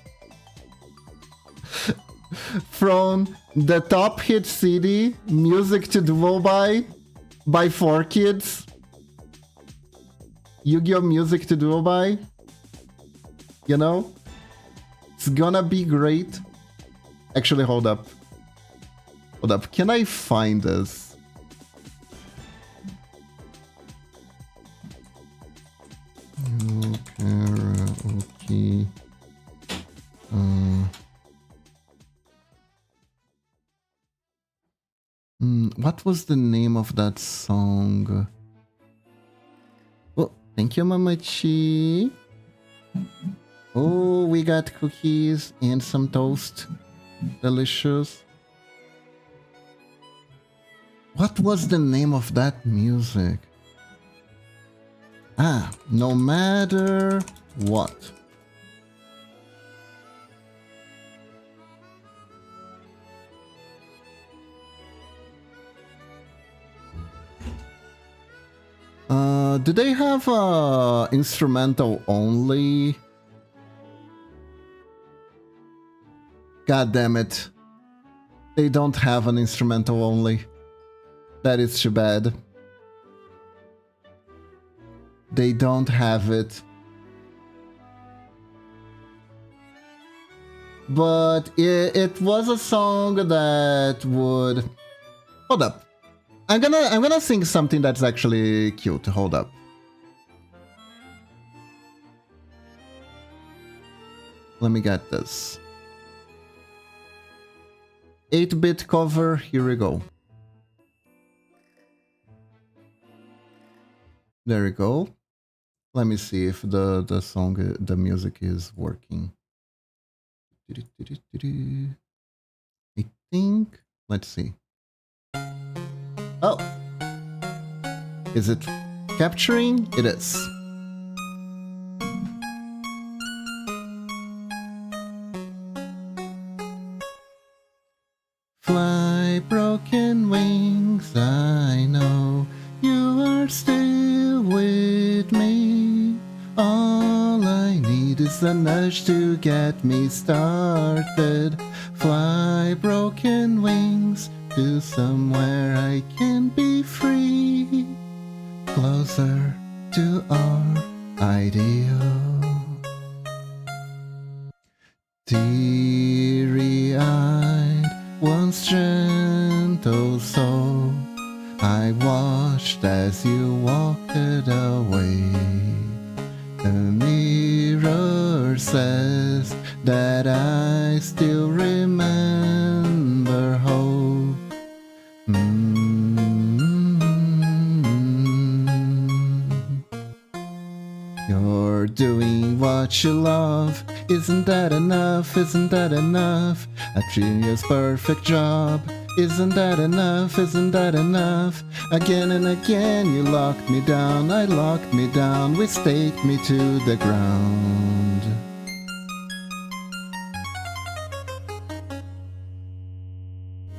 from the top hit CD, Music to Duo by 4Kids. Yu-Gi-Oh! Music to Duo by. You know? It's gonna be great. Actually, hold up. Can I find this? Karaoke. What was the name of that song? Oh, thank you, Mamachi. Oh, we got cookies and some toast. Delicious. What was the name of that music? Ah, No Matter What. Do they have instrumental only? God damn it. They don't have an instrumental only. That is too bad. They don't have it. But it was a song that would... Hold up. I'm gonna sing something that's actually cute. Hold up. Let me get this. 8-bit cover, here we go. There we go. Let me see if the song, the music is working. I think, let's see. Oh, is it capturing? It is. Fly, broken wings, I know you are still with me. All I need is a nudge much to get me started. Fly broken wings to somewhere I can be free, closer to our ideal. Teary-eyed, once gentle soul, I watched as you walked away. The mirror says that I still remember hope. You're doing what you love. Isn't that enough? Isn't that enough? A genius perfect job. Isn't that enough? Isn't that enough? Again and again you locked me down. I locked me down. We staked me to the ground.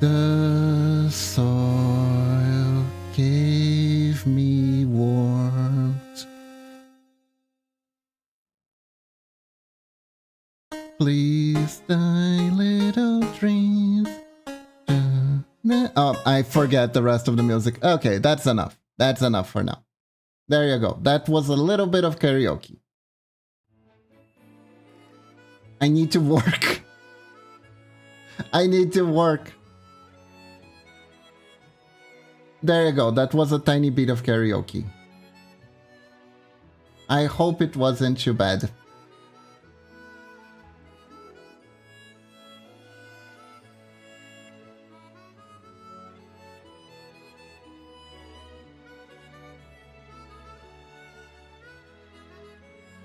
The soil gave me warmth. Please die, little dreams. Oh, I forget the rest of the music. Okay, that's enough. That's enough for now. There you go. That was a little bit of karaoke. I need to work. I need to work. There you go. That was a tiny bit of karaoke. I hope it wasn't too bad.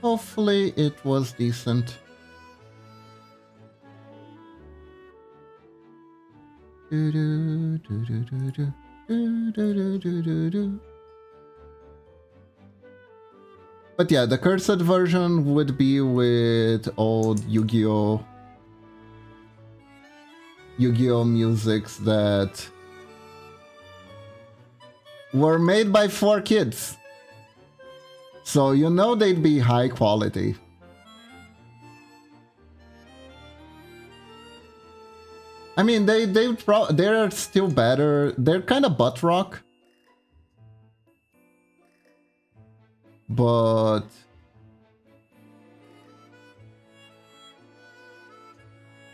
Hopefully it was decent. But yeah, the cursed version would be with old Yu-Gi-Oh! Musics that were made by 4 kids. So you know they'd be high quality. I mean, they're still better. They're kind of butt rock, but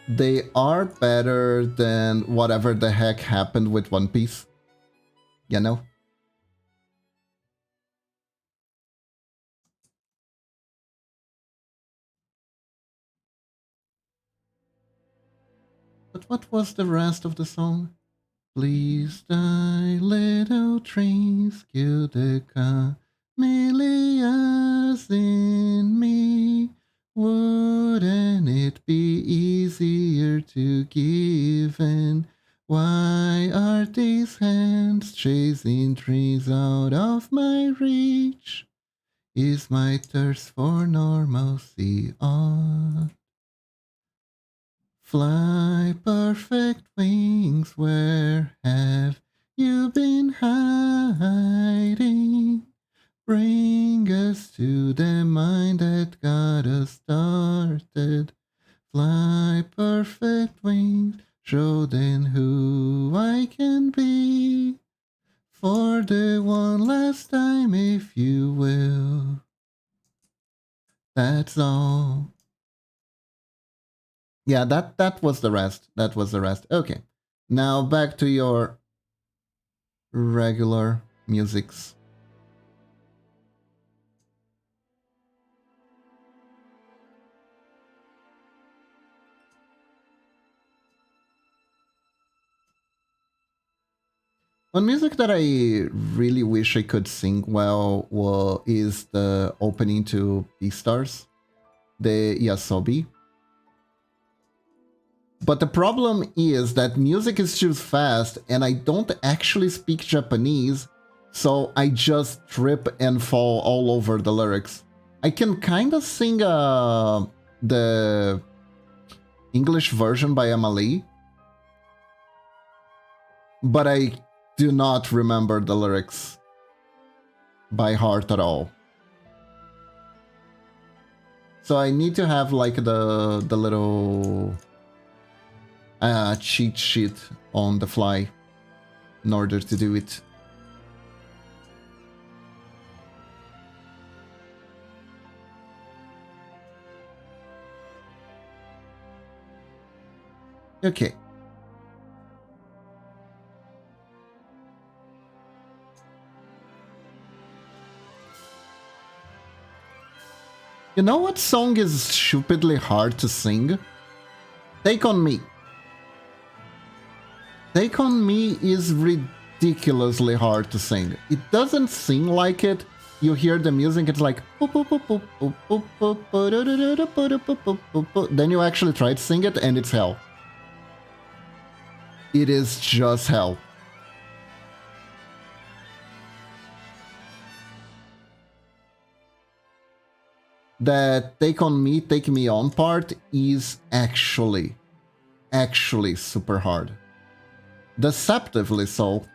they are better than whatever the heck happened with One Piece. You know? But what was the rest of the song? Please die, little trees, kill the camellias in me. Wouldn't it be easier to give in? Why are these hands chasing trees out of my reach? Is my thirst for normalcy on? Fly, perfect wings, where have you been hiding? Bring us to the mind that got us started. Fly, perfect wings, show them who I can be. For the one last time, if you will. That's all. Yeah, that was the rest. That was the rest. Okay. Now back to your regular musics. One music that I really wish I could sing well is the opening to Beastars, the Yasobi. But the problem is that music is too fast and I don't actually speak Japanese, so I just trip and fall all over the lyrics. I can kind of sing the English version by Amalie, but I do not remember the lyrics by heart at all. So I need to have like the little cheat sheet on the fly in order to do it. Okay. You know what song is stupidly hard to sing? Take On Me. Take On Me is ridiculously hard to sing. It doesn't sing like it. You hear the music, it's like... Then you actually try to sing it, and it's hell. It is just hell. That Take On Me, Take Me On part is actually super hard. Deceptively so.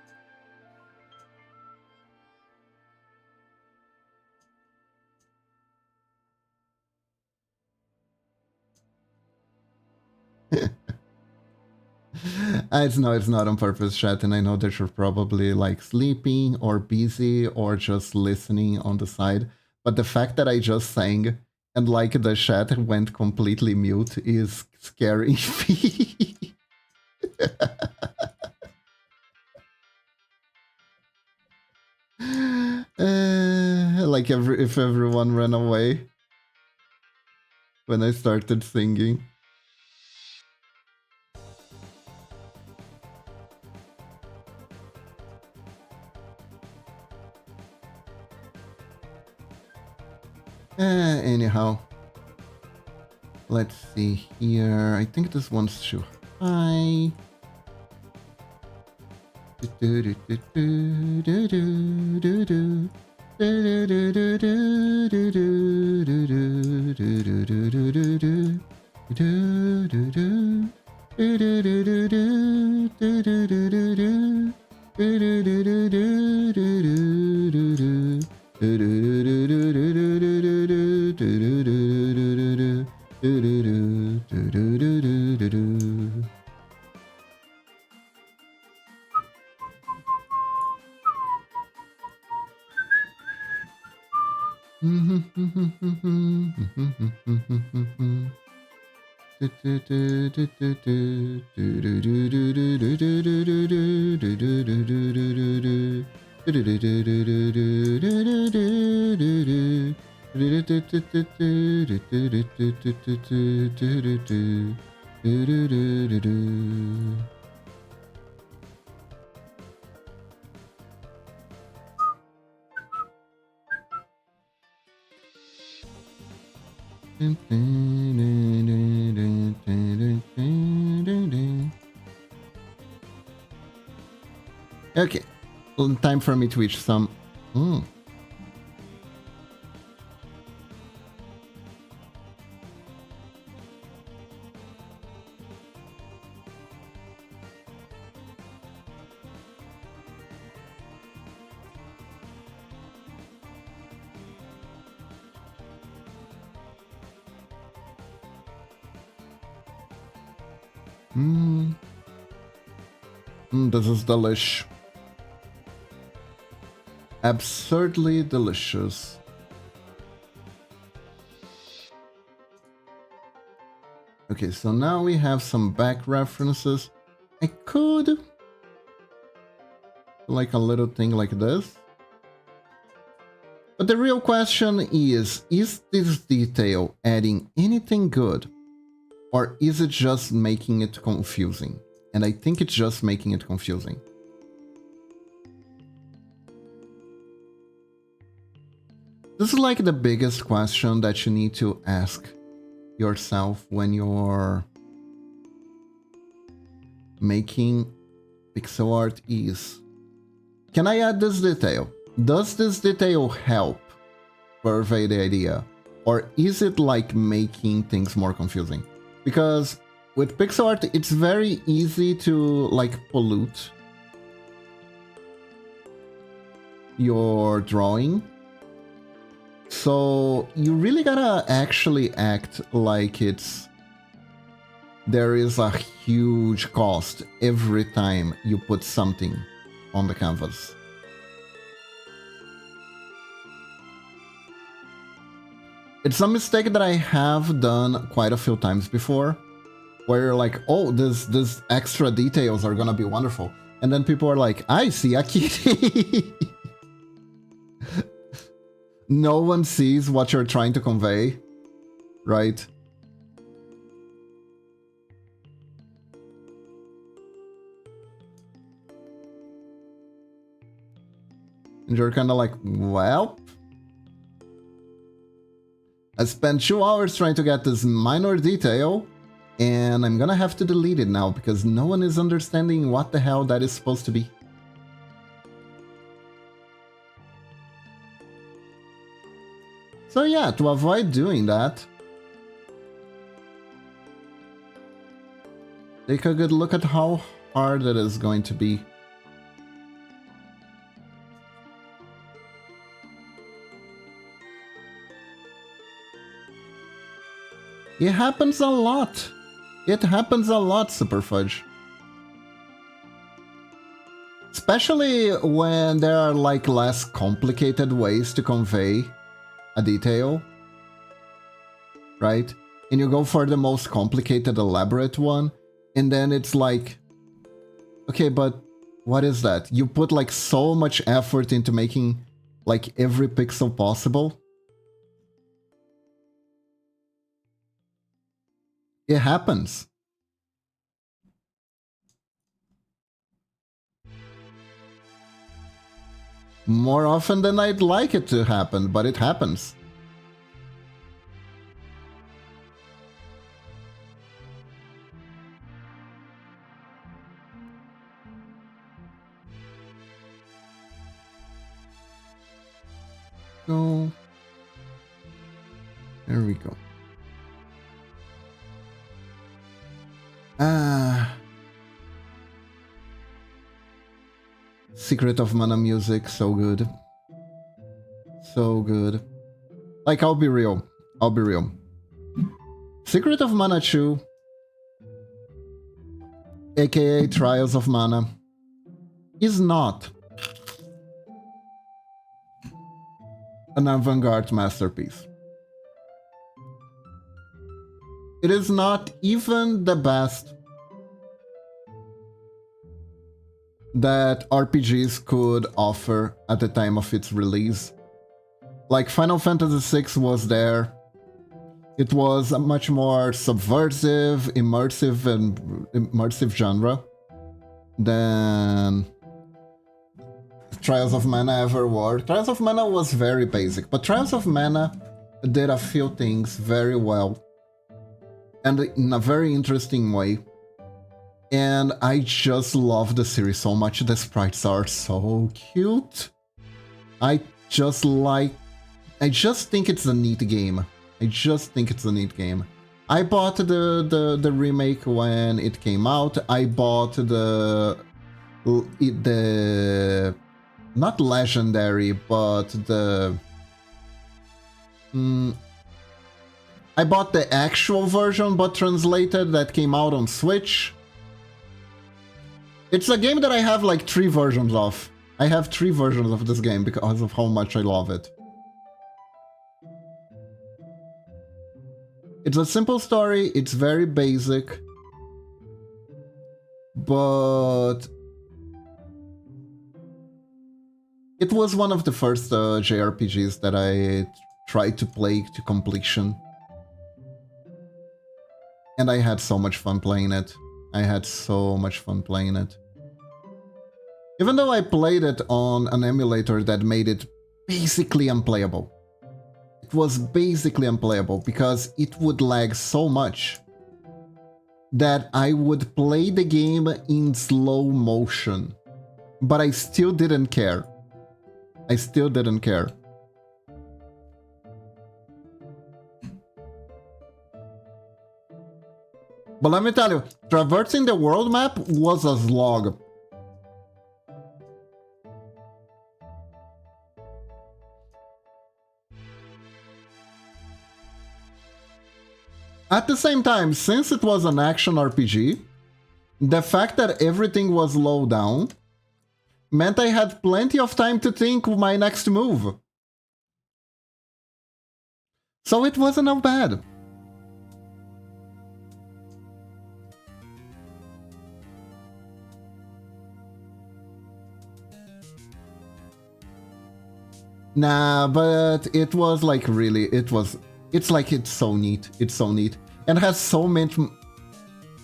It's not on purpose, chat, and I know that you're probably like sleeping or busy or just listening on the side. But the fact that I just sang and like the chat went completely mute is scaring me. Like if everyone ran away when I started singing. Anyhow, let's see here. I think this one's too high. Okay, well, time for me to reach some. This is delish. Absurdly delicious. Okay, so now we have some back references. I could do like a little thing like this. But the real question is this detail adding anything good? Or is it just making it confusing? And I think it's just making it confusing. This is like the biggest question that you need to ask yourself when you're making pixel art is, can I add this detail? Does this detail help purvey the idea? Or is it like making things more confusing? Because with pixel art, it's very easy to like pollute your drawing So you really gotta actually act like there is a huge cost every time you put something on the canvas. It's a mistake that I have done quite a few times before, where you're like, oh, this extra details are gonna be wonderful. And then people are like, I see a kitty. No one sees what you're trying to convey, right? And you're kind of like, well, I spent 2 hours trying to get this minor detail, and I'm gonna have to delete it now because no one is understanding what the hell that is supposed to be. So yeah, to avoid doing that, take a good look at how hard it is going to be. It happens a lot. It happens a lot, Super Fudge. Especially when there are like less complicated ways to convey a detail, right? And you go for the most complicated, elaborate one, and then it's like, okay, but what is that? You put like so much effort into making like every pixel possible. It happens. More often than I'd like it to happen, but it happens. Go. There we go. Secret of Mana music, so good. So good. Like, I'll be real. Secret of Mana 2, aka Trials of Mana, is not an avant-garde masterpiece. It is not even the best that RPGs could offer at the time of its release. Like, Final Fantasy VI was there. It was a much more subversive, immersive genre than Trials of Mana ever were. Trials of Mana was very basic, but Trials of Mana did a few things very well and in a very interesting way. And I just love the series so much. The sprites are so cute. I just think it's a neat game. I bought the remake when it came out. I bought the not legendary, but I bought the actual version, but translated, that came out on Switch. It's a game that I have like 3 versions of. I have 3 versions of this game because of how much I love it. It's a simple story, it's very basic, but it was one of the first JRPGs that I tried to play to completion. And I had so much fun playing it. Even though I played it on an emulator that made it basically unplayable. It was basically unplayable because it would lag so much that I would play the game in slow motion. But I still didn't care. But let me tell you, traversing the world map was a slog. At the same time, since it was an action RPG, the fact that everything was low down meant I had plenty of time to think my next move. So it wasn't all bad. Nah, but it was like really, it's like it's so neat. It's so neat. And has so many,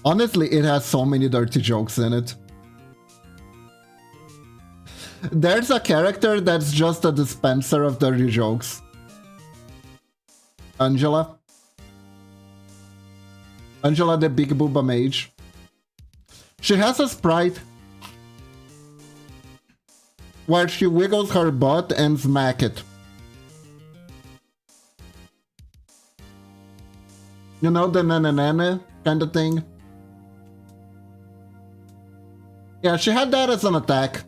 honestly, it has so many dirty jokes in it. There's a character that's just a dispenser of dirty jokes. Angela. Angela the Big Booba Mage. She has a sprite where she wiggles her butt and smack it. You know, the na-na-na-na kind of thing? Yeah, she had that as an attack.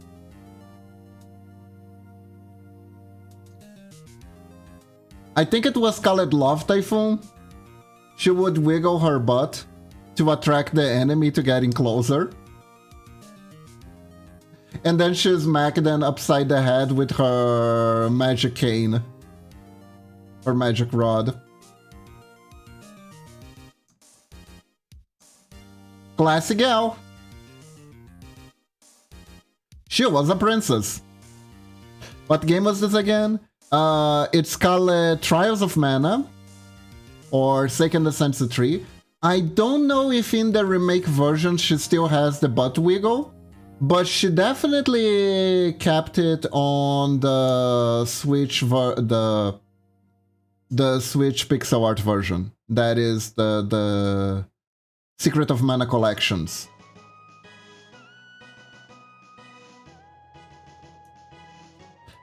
I think it was called Love Typhoon. She would wiggle her butt to attract the enemy to getting closer. And then she smacked them upside the head with her magic cane. Her magic rod. Classy gal. She was a princess. What game was this again? It's called Trials of Mana. Or Seiken Densetsu 3. I don't know if in the remake version she still has the butt wiggle. But she definitely kept it on the Switch the Switch pixel art version. That is the Secret of Mana collections.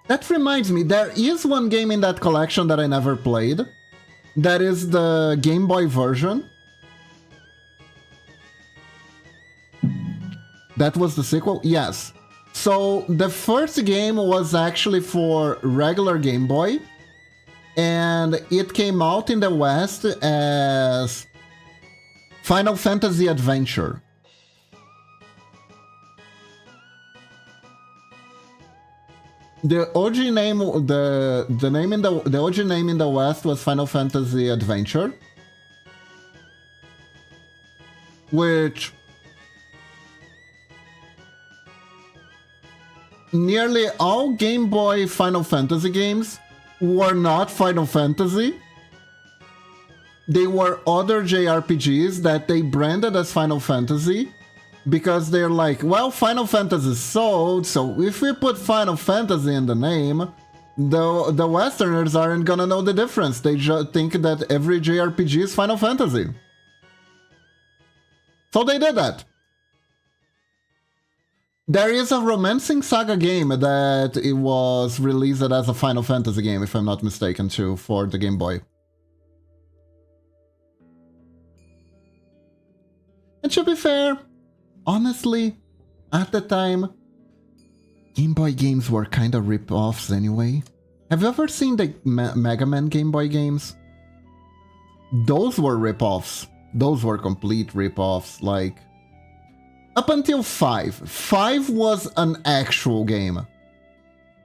That reminds me, there is one game in that collection that I never played. That is the Game Boy version. That was the sequel? Yes. So the first game was actually for regular Game Boy. And it came out in the West as Final Fantasy Adventure. The OG name, the OG name in the West was Final Fantasy Adventure, which nearly all Game Boy Final Fantasy games were not Final Fantasy. They were other JRPGs that they branded as Final Fantasy. Because they're like, well, Final Fantasy sold, so if we put Final Fantasy in the name, the Westerners aren't gonna know the difference. They just think that every JRPG is Final Fantasy. So they did that. There is a Romancing Saga game that it was released as a Final Fantasy game, if I'm not mistaken, too, for the Game Boy. And to be fair, honestly, at the time, Game Boy games were kind of rip-offs anyway. Have you ever seen the Mega Man Game Boy games? Those were rip-offs. Those were complete rip-offs, like... Up until 5. 5 was an actual game.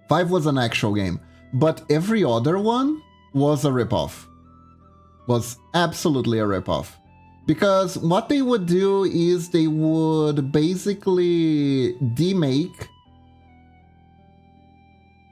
5 was an actual game. But every other one was a rip-off. Was absolutely a rip-off. Because what they would do is they would basically demake...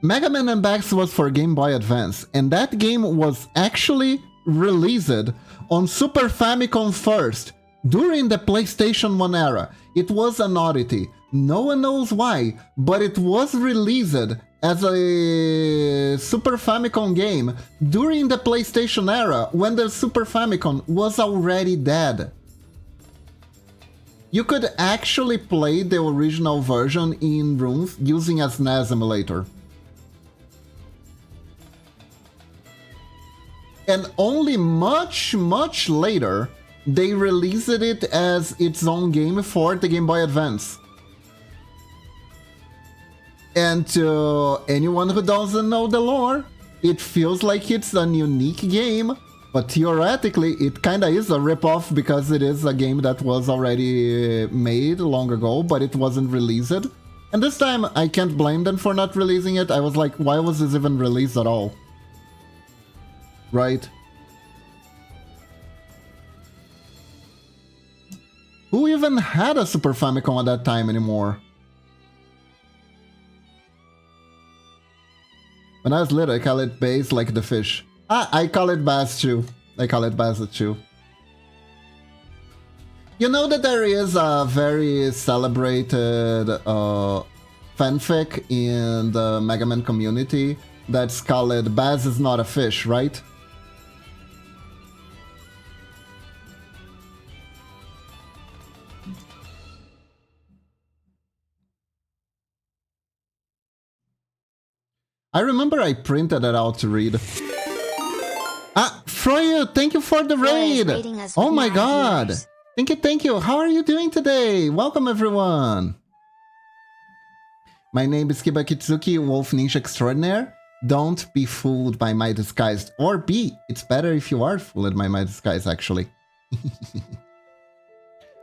Mega Man X was for Game Boy Advance, and that game was actually released on Super Famicom first, during the PlayStation 1 era. It was an oddity. No one knows why, but it was released as a Super Famicom game during the PlayStation era when the Super Famicom was already dead. You could actually play the original version in rooms using a SNES emulator. And only much later, they released it as its own game for the Game Boy Advance. And to anyone who doesn't know the lore, it feels like it's a unique game But theoretically, it kinda is a ripoff because it is a game that was already made long ago, but it wasn't released. And this time, I can't blame them for not releasing it. I was like, why was this even released at all? Right? Who even had a Super Famicom at that time anymore? When I was little, I call it bass like the fish. Ah, I call it bass too. I call it bass too. You know that there is a very celebrated fanfic in the Mega Man community that's called Baz is not a fish, right? I remember I printed it out to read. Ah, Froyo, thank you for the raid! Oh my god! Thank you! How are you doing today? Welcome everyone! My name is Kiba Kitsuki, Wolf Ninja Extraordinaire. Don't be fooled by my disguise. Or be. It's better if you are fooled by my disguise, actually.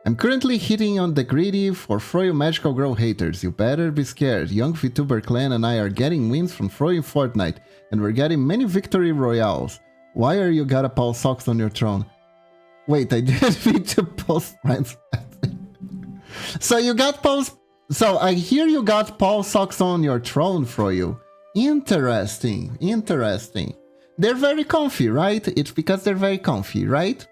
I'm currently hitting on the greedy for Froyo Magical Girl haters. You better be scared. Young VTuber Clan and I are getting wins from Froyo Fortnite, and we're getting many victory royales. Why are you got a Paul Socks on your throne? Wait, I didn't mean to post friends. So you got Paul... So I hear you got Paul Socks on your throne, Froyo. Interesting, interesting. They're very comfy, right? It's because they're very comfy, right?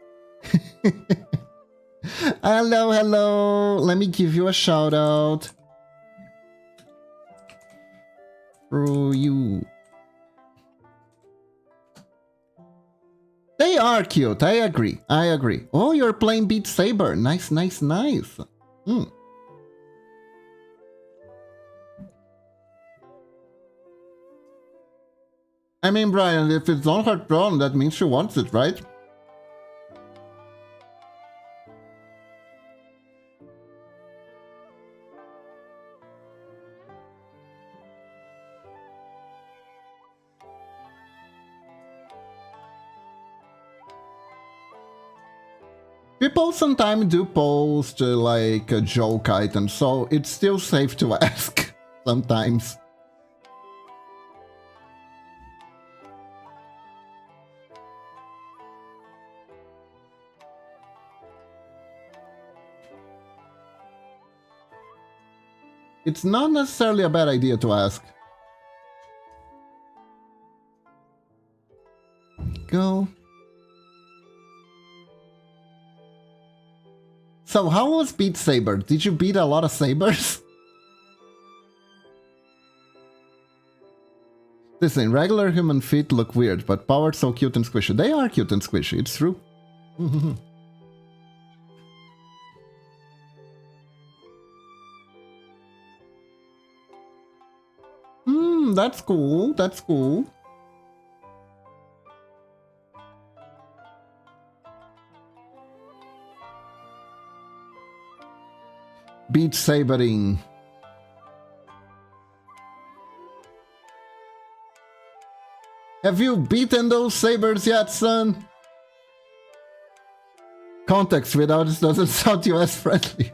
Hello, hello. Let me give you a shout out. For you. They are cute. I agree. I agree. Oh, you're playing Beat Saber. Nice, nice, nice. I mean, Brian, if it's on her throne, that means she wants it, right? People sometimes do post like a joke item, so it's still safe to ask sometimes. It's not necessarily a bad idea to ask. Go. So how was Beat Saber? Did you beat a lot of sabers? Listen, regular human feet look weird, but powered so cute and squishy. They are cute and squishy, it's true. That's cool, that's cool. Beat Sabering. Have you beaten those sabers yet, son? Context without this doesn't sound US friendly.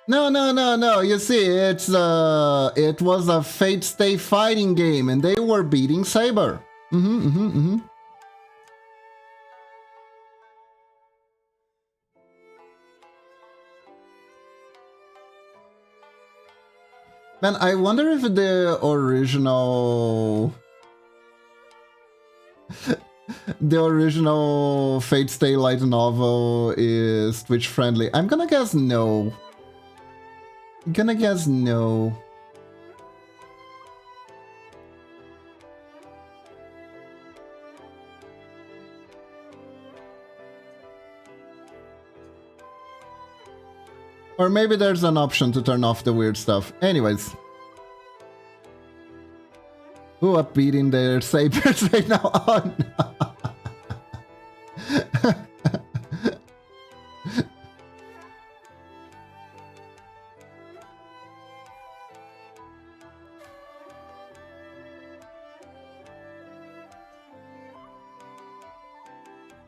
No. You see, it was a Fate Stay fighting game, and they were beating Saber. Man, I wonder if the original... the original Fate Stay light novel is Twitch friendly. I'm gonna guess no. No. Or maybe there's an option to turn off the weird stuff. Anyways. Who are beating their sabers right now? Oh no.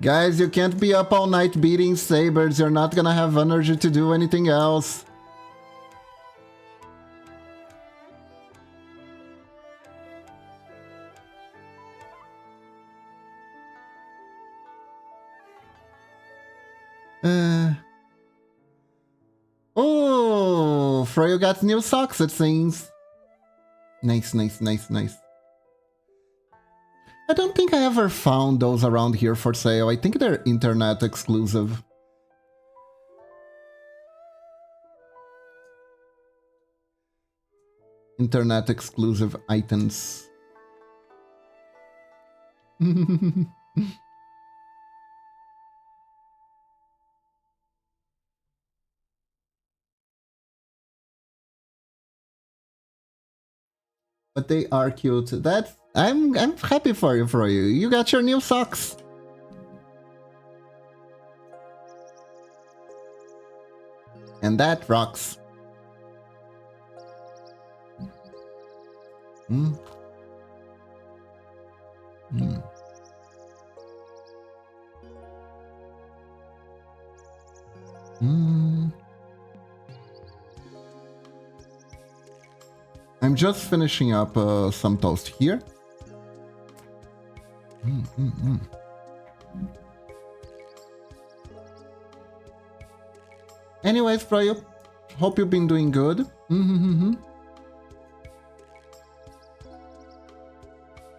Guys, you can't be up all night beating sabers. You're not gonna have energy to do anything else. Oh, Froyo got new socks, it seems. Nice, nice, nice, nice. I don't think I ever found those around here for sale. I think they're internet exclusive. Internet exclusive items. But they are cute. That's I'm happy for you. You got your new socks. And that rocks. Hmm. Hmm. Hmm. I'm just finishing up some toast here. Anyways, Froyo, hope you've been doing good.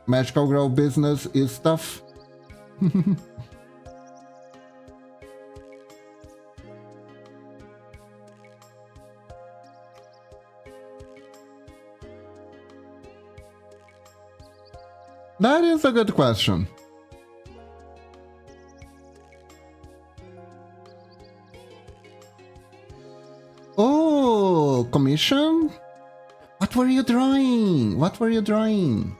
Magical Grow business is tough. That is a good question. Oh, commission? What were you drawing? What were you drawing?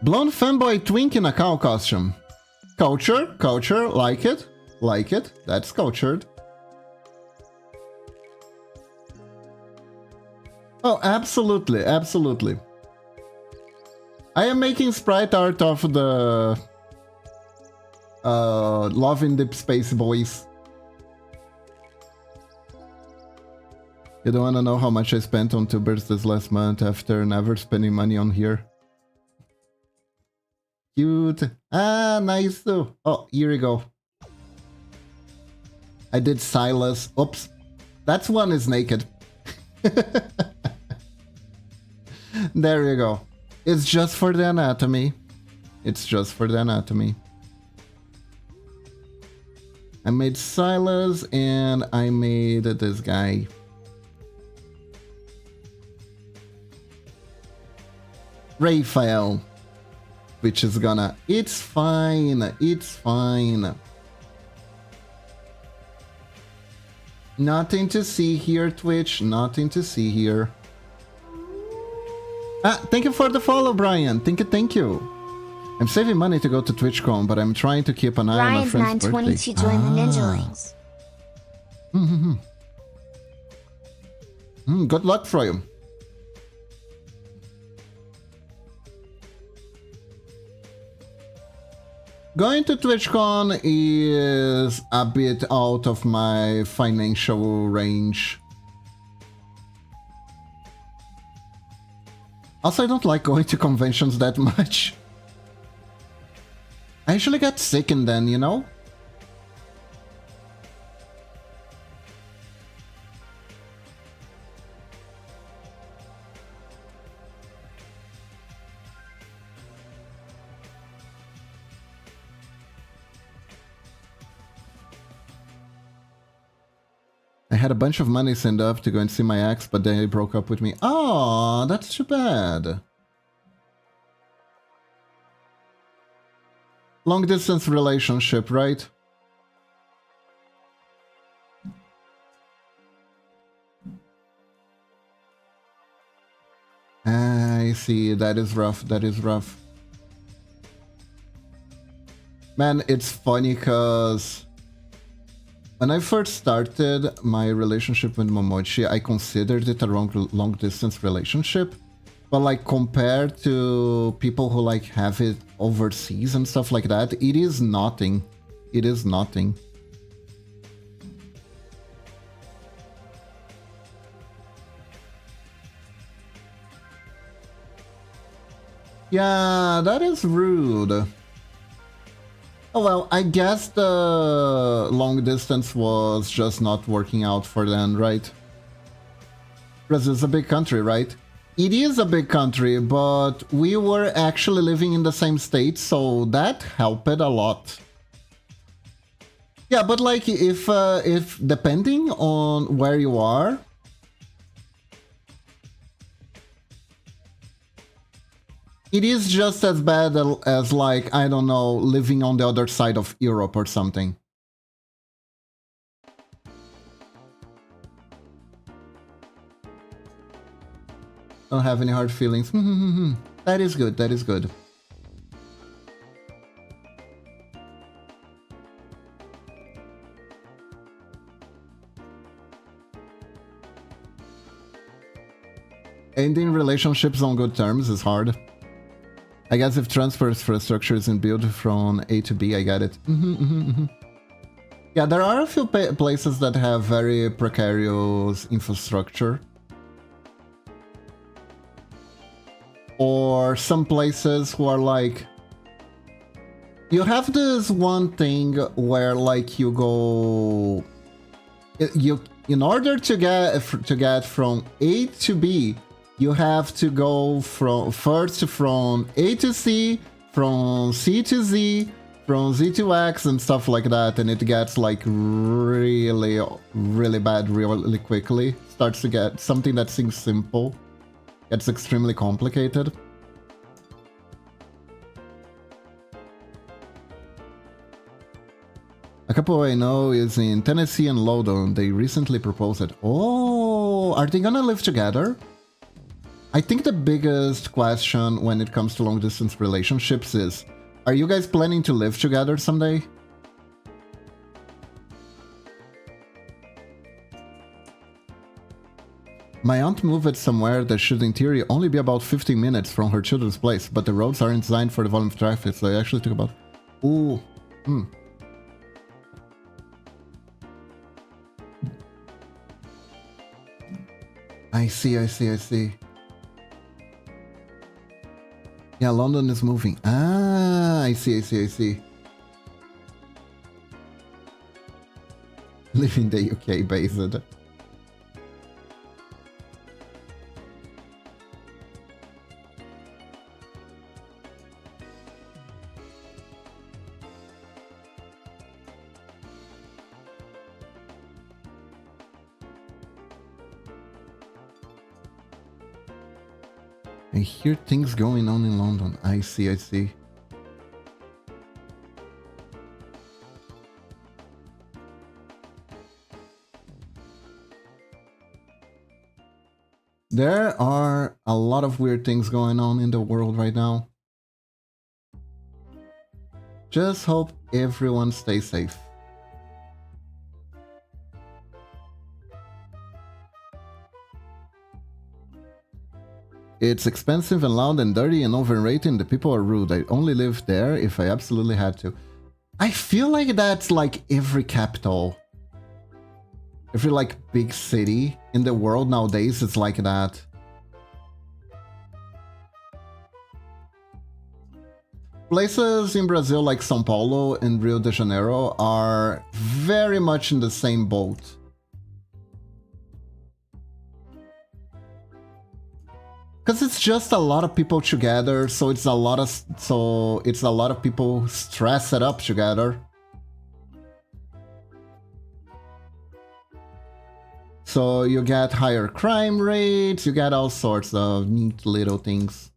Blonde fanboy twink in a cow costume. Culture, like it, that's cultured. Oh, absolutely. I am making sprite art of the Love in Deep Space boys. You don't wanna know how much I spent on tubers this last month after never spending money on here. Cute. Ah, nice too. Oh, here we go. I did Silas. Oops. That's one is naked. There you go. It's just for the anatomy. I made Silas and I made this guy. Raphael. Which is gonna... It's fine. Nothing to see here, Twitch. Nothing to see here. Ah, thank you for the follow, Brian. Thank you. I'm saving money to go to TwitchCon, but I'm trying to keep an eye on my friend's birthday. Ryan922 joined the Ninjalings. Good luck for you. Going to TwitchCon is a bit out of my financial range. Also, I don't like going to conventions that much. I actually got sick in then, you know? I had a bunch of money sent up to go and see my ex, but they broke up with me. Oh, that's too bad. Long distance relationship, right? I see, that is rough. Man, it's funny cause When I first started my relationship with Momochi, I considered it a long distance relationship. But like compared to people who like have it overseas and stuff like that, it is nothing. It is nothing. Yeah, that is rude. Oh well, I guess the long distance was just not working out for them, right? Brazil's a big country, right? It is a big country, but we were actually living in the same state, so that helped a lot. Yeah, but like if depending on where you are, it is just as bad as like I don't know, living on the other side of Europe or something. Don't have any hard feelings. That is good. That is good. Ending relationships on good terms is hard. I guess if transfer infrastructure isn't built from A to B, I get it. Yeah, there are a few places that have very precarious infrastructure. Or some places who are like... You have this one thing where like you go... In order to get from A to B, you have to go from A to C, from C to Z, from Z to X and stuff like that, and it gets like really bad really quickly. Starts to get something that seems simple, gets extremely complicated. A couple I know is in Tennessee and Loudoun. They recently proposed it. Oh, are they gonna live together? I think the biggest question when it comes to long distance relationships is, are you guys planning to live together someday? My aunt moved somewhere that should in theory only be about 15 minutes from her children's place, but the roads aren't designed for the volume of traffic, so they actually took about... Ooh. I see. Yeah, London is moving. Ah, I see. Live in the UK, based. I hear things going on in London. I see. There are a lot of weird things going on in the world right now. Just hope everyone stays safe. It's expensive and loud and dirty and overrated. The people are rude. I'd only live there if I absolutely had to. I feel like that's like every capital. Every like big city in the world nowadays, it's like that. Places in Brazil like São Paulo and Rio de Janeiro are very much in the same boat. Because it's just a lot of people together, so it's a lot of people stressed up together. So you get higher crime rates, you get all sorts of neat little things.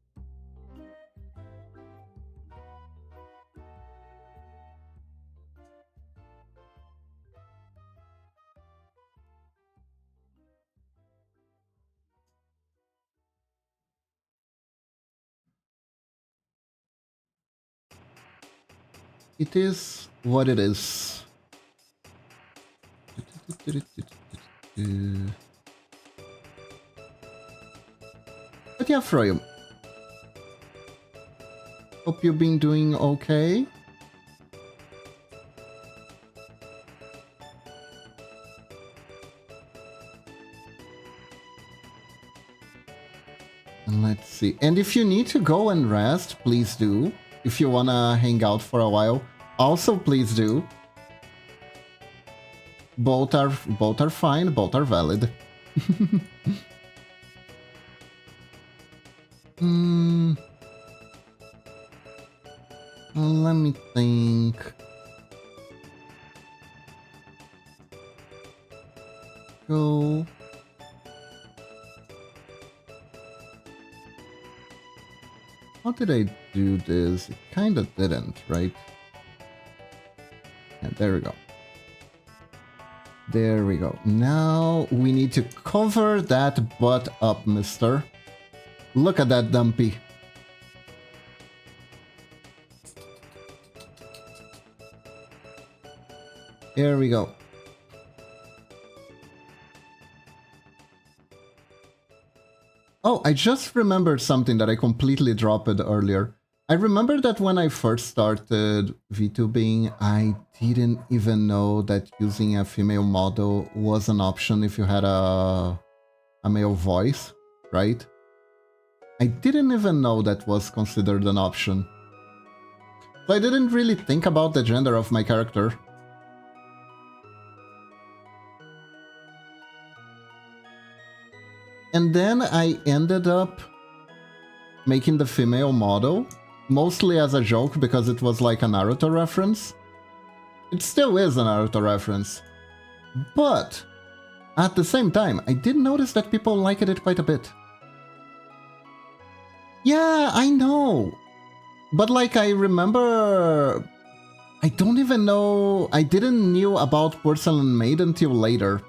It is what it is. But yeah, Froyo. Hope you've been doing okay. And let's see. And if you need to go and rest, please do. If you wanna hang out for a while, also please do. Both are fine, both are valid. Let me think. Go. How did I do this? It kinda didn't, right? Yeah, there we go. There we go. Now we need to cover that butt up, mister. Look at that dumpy. Here we go. Oh, I just remembered something that I completely dropped earlier. I remember that when I first started VTubing, I didn't even know that using a female model was an option if you had a male voice, right? I didn't even know that was considered an option. So I didn't really think about the gender of my character. And then I ended up making the female model, mostly as a joke because it was like a Naruto reference. It still is a Naruto reference. But at the same time, I did notice that people liked it quite a bit. Yeah, I know. But like I remember, I don't even know, I didn't knew about Porcelain Maid until later.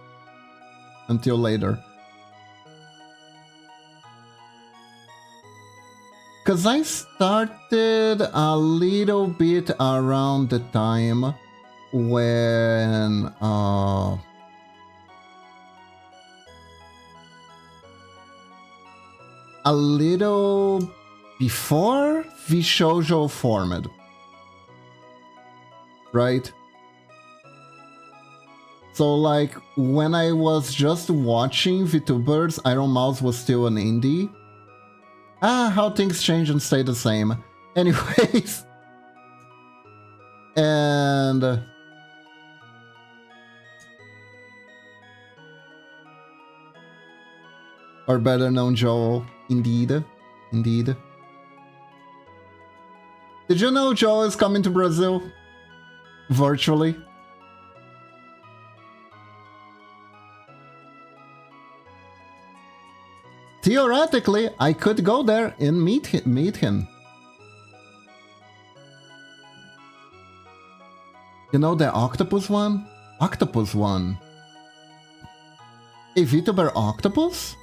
Because I started a little bit around the time when a little before VShojo formed, right? So like when I was just watching VTubers, Iron Mouse was still an indie. How things change and stay the same. Anyways. And or better known Joel. Indeed. Indeed. Did you know Joel is coming to Brazil? Virtually. Theoretically, I could go there and meet him. You know the octopus one? Octopus one. A VTuber octopus?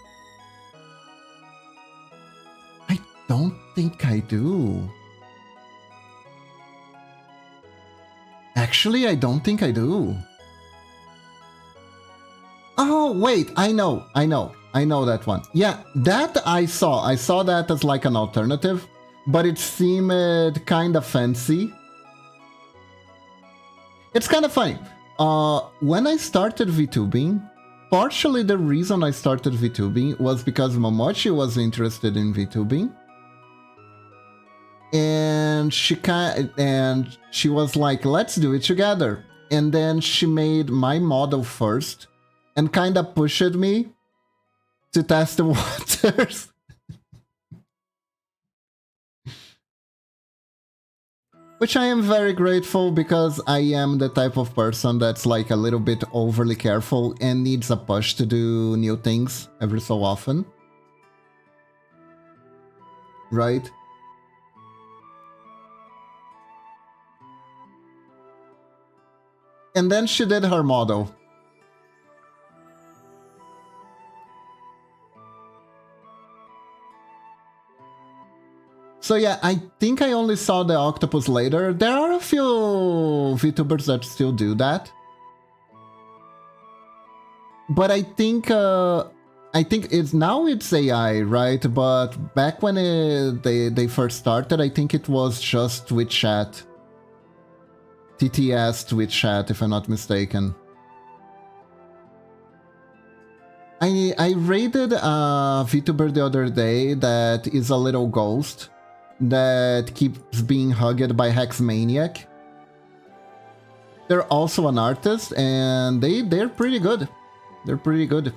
I don't think I do. Actually, I don't think I do. Oh, wait, I know that one. Yeah, that I saw. I saw that as like an alternative, but it seemed kind of fancy. It's kind of funny. When I started VTubing, partially the reason I started VTubing was because Momochi was interested in VTubing. And she was like, let's do it together. And then she made my model first and kind of pushed me to test the waters. Which I am very grateful because I am the type of person that's like a little bit overly careful and needs a push to do new things every so often. Right? And then she did her model. So yeah, I think I only saw the octopus later. There are a few VTubers that still do that. But I think it's now it's AI, right? But back when they first started, I think it was just Twitch chat, TTS Twitch chat, if I'm not mistaken. I raided a VTuber the other day that is a little ghost that keeps being hugged by Hexmaniac. They're also an artist, and they're pretty good. They're pretty good.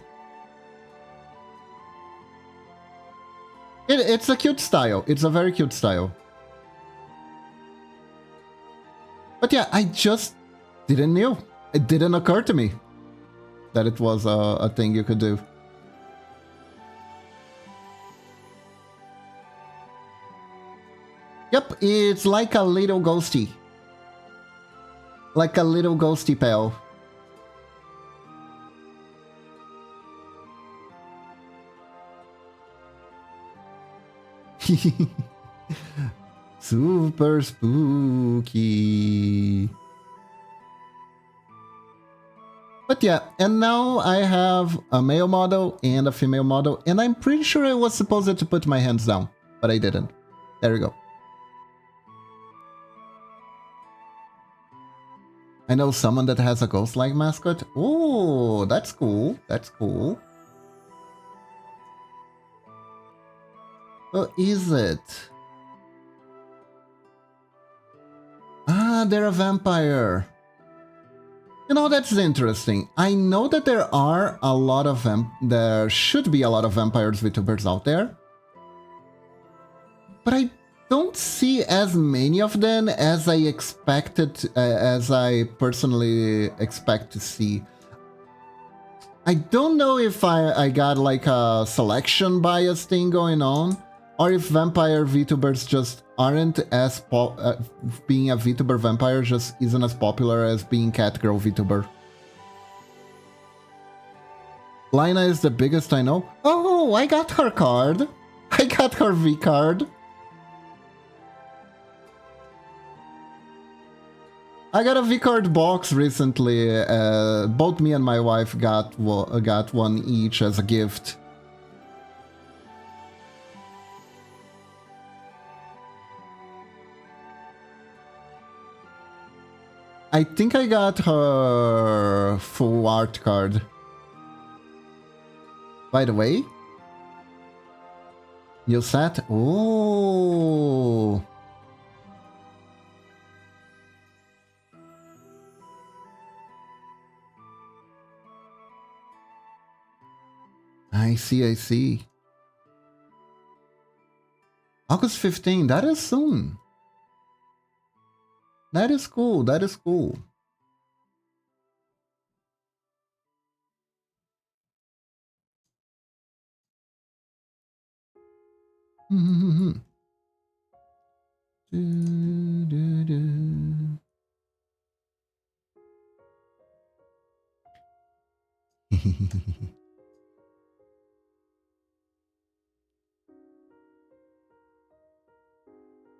It's a cute style. It's a very cute style. But yeah, I just didn't know. It didn't occur to me that it was a thing you could do. Yep, it's like a little ghosty. Like a little ghosty pal. Super spooky. But yeah, and now I have a male model and a female model, and I'm pretty sure I was supposed to put my hands down, but I didn't. There we go. I know someone that has a ghost-like mascot. Oh, that's cool. That's cool. Oh, is it? Ah, they're a vampire. You know, that's interesting. I know that there are a lot of there should be a lot of vampires VTubers out there, but I don't see as many of them as I expected, as I personally expect to see. I don't know if I got like a selection bias thing going on, or if vampire VTubers just aren't as being a VTuber vampire just isn't as popular as being catgirl VTuber. Lina is the biggest I know. Oh, I got her card. I got her V card. I got a V card box recently. Both me and my wife got one each as a gift. I think I got her full art card. By the way, new set. Oh. I see, I see. August 15, that is soon. That is cool, that is cool.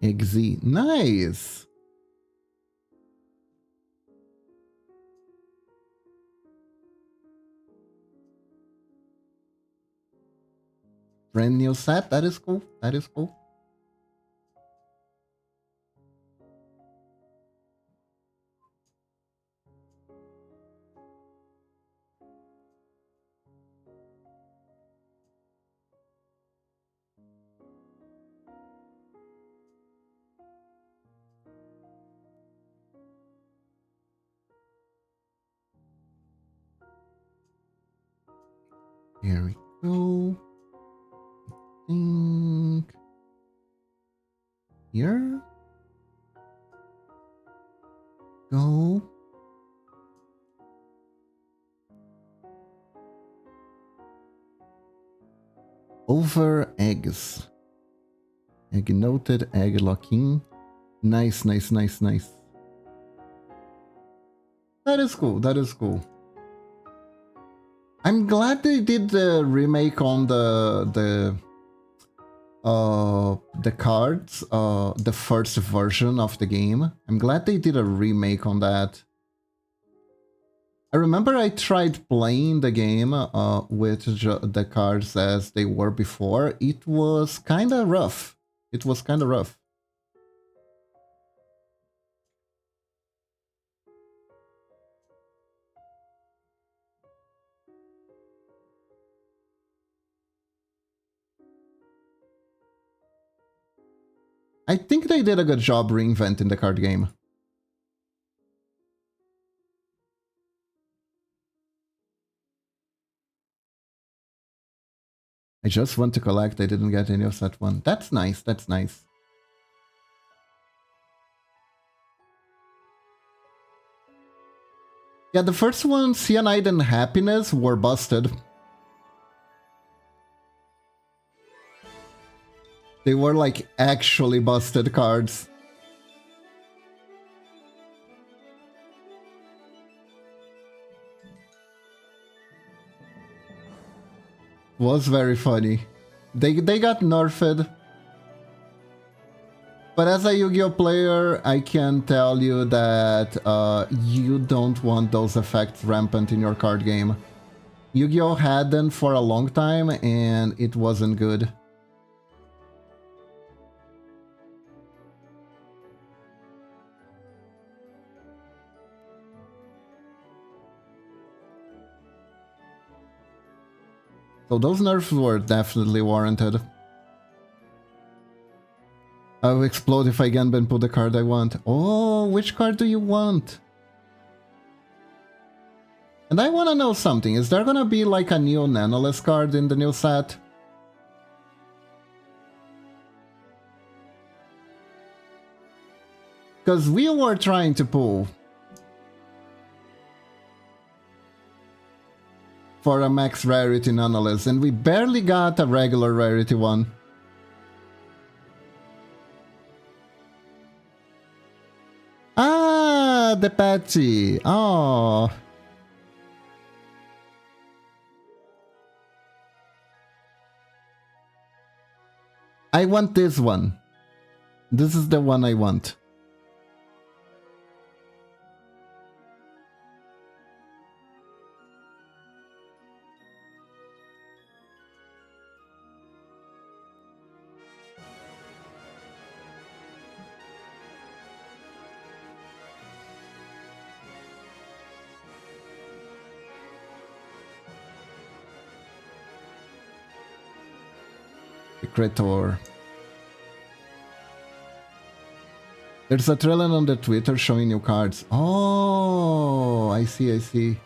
XZ, nice. Brand new set, that is cool, that is cool. Here we go. I think here. Go. Over eggs. Egg noted, egg locking. Nice, nice, nice, nice. That is cool, that is cool. I'm glad they did the remake on the cards, the first version of the game. I'm glad they did a remake on that. I remember I tried playing the game with the cards as they were before. It was kind of rough. It was kind of rough. I think they did a good job reinventing the card game. I just want to collect. I didn't get any of that one. That's nice. That's nice. Yeah, the first one, Cyanide and Happiness, were busted. They were like actually busted cards. Was very funny. They got nerfed. But as a Yu-Gi-Oh player, I can tell you that you don't want those effects rampant in your card game. Yu-Gi-Oh had them for a long time and it wasn't good. So those nerfs were definitely warranted. I will explode if I can put the card I want. Oh, which card do you want? And I want to know something. Is there gonna be like a new Nanoless card in the new set? Because we were trying to pull for a max rarity Nanoless, and we barely got a regular rarity one. Ah, the patchy. Oh. I want this one. This is the one I want. Creator. There's a trailer on the Twitter showing new cards. Oh, I see, I see.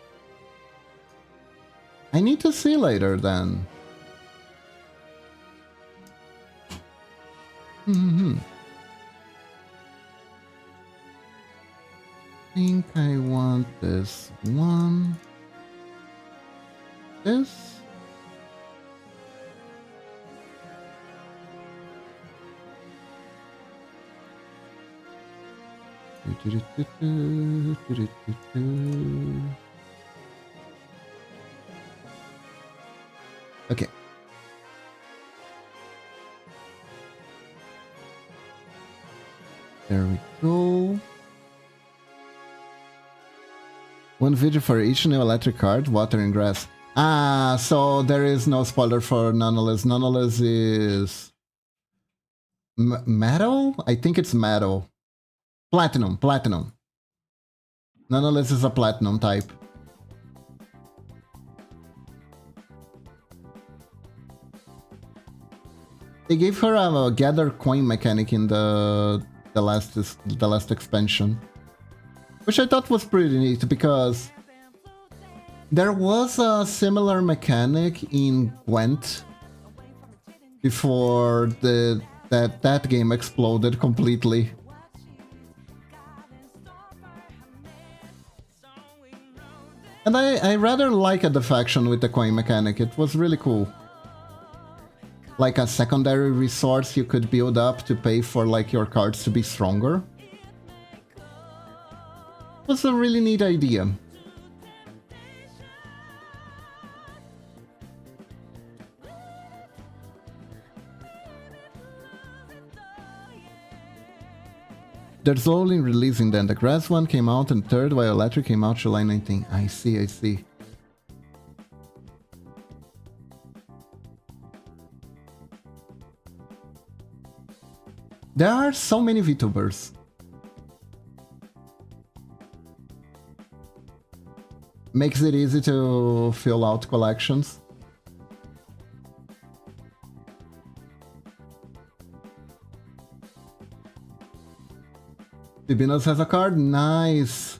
I need to see later then. I think I want this one. This. Okay. There we go. One video for each new electric card, water and grass. Ah, so there is no spoiler for Nanoless. Nanoless is... metal? I think it's metal. Platinum, platinum. Nanoless is a platinum type. They gave her a gather coin mechanic in the last expansion, which I thought was pretty neat because there was a similar mechanic in Gwent before that game exploded completely. And I rather liked the faction with the coin mechanic. It was really cool. Like a secondary resource you could build up to pay for like your cards to be stronger. It was a really neat idea. they're slowly releasing them. The grass one came out on 3rd, while electric came out July 19th. I see, I see. There are so many VTubers. Makes it easy to fill out collections. Bibinos has a card? Nice!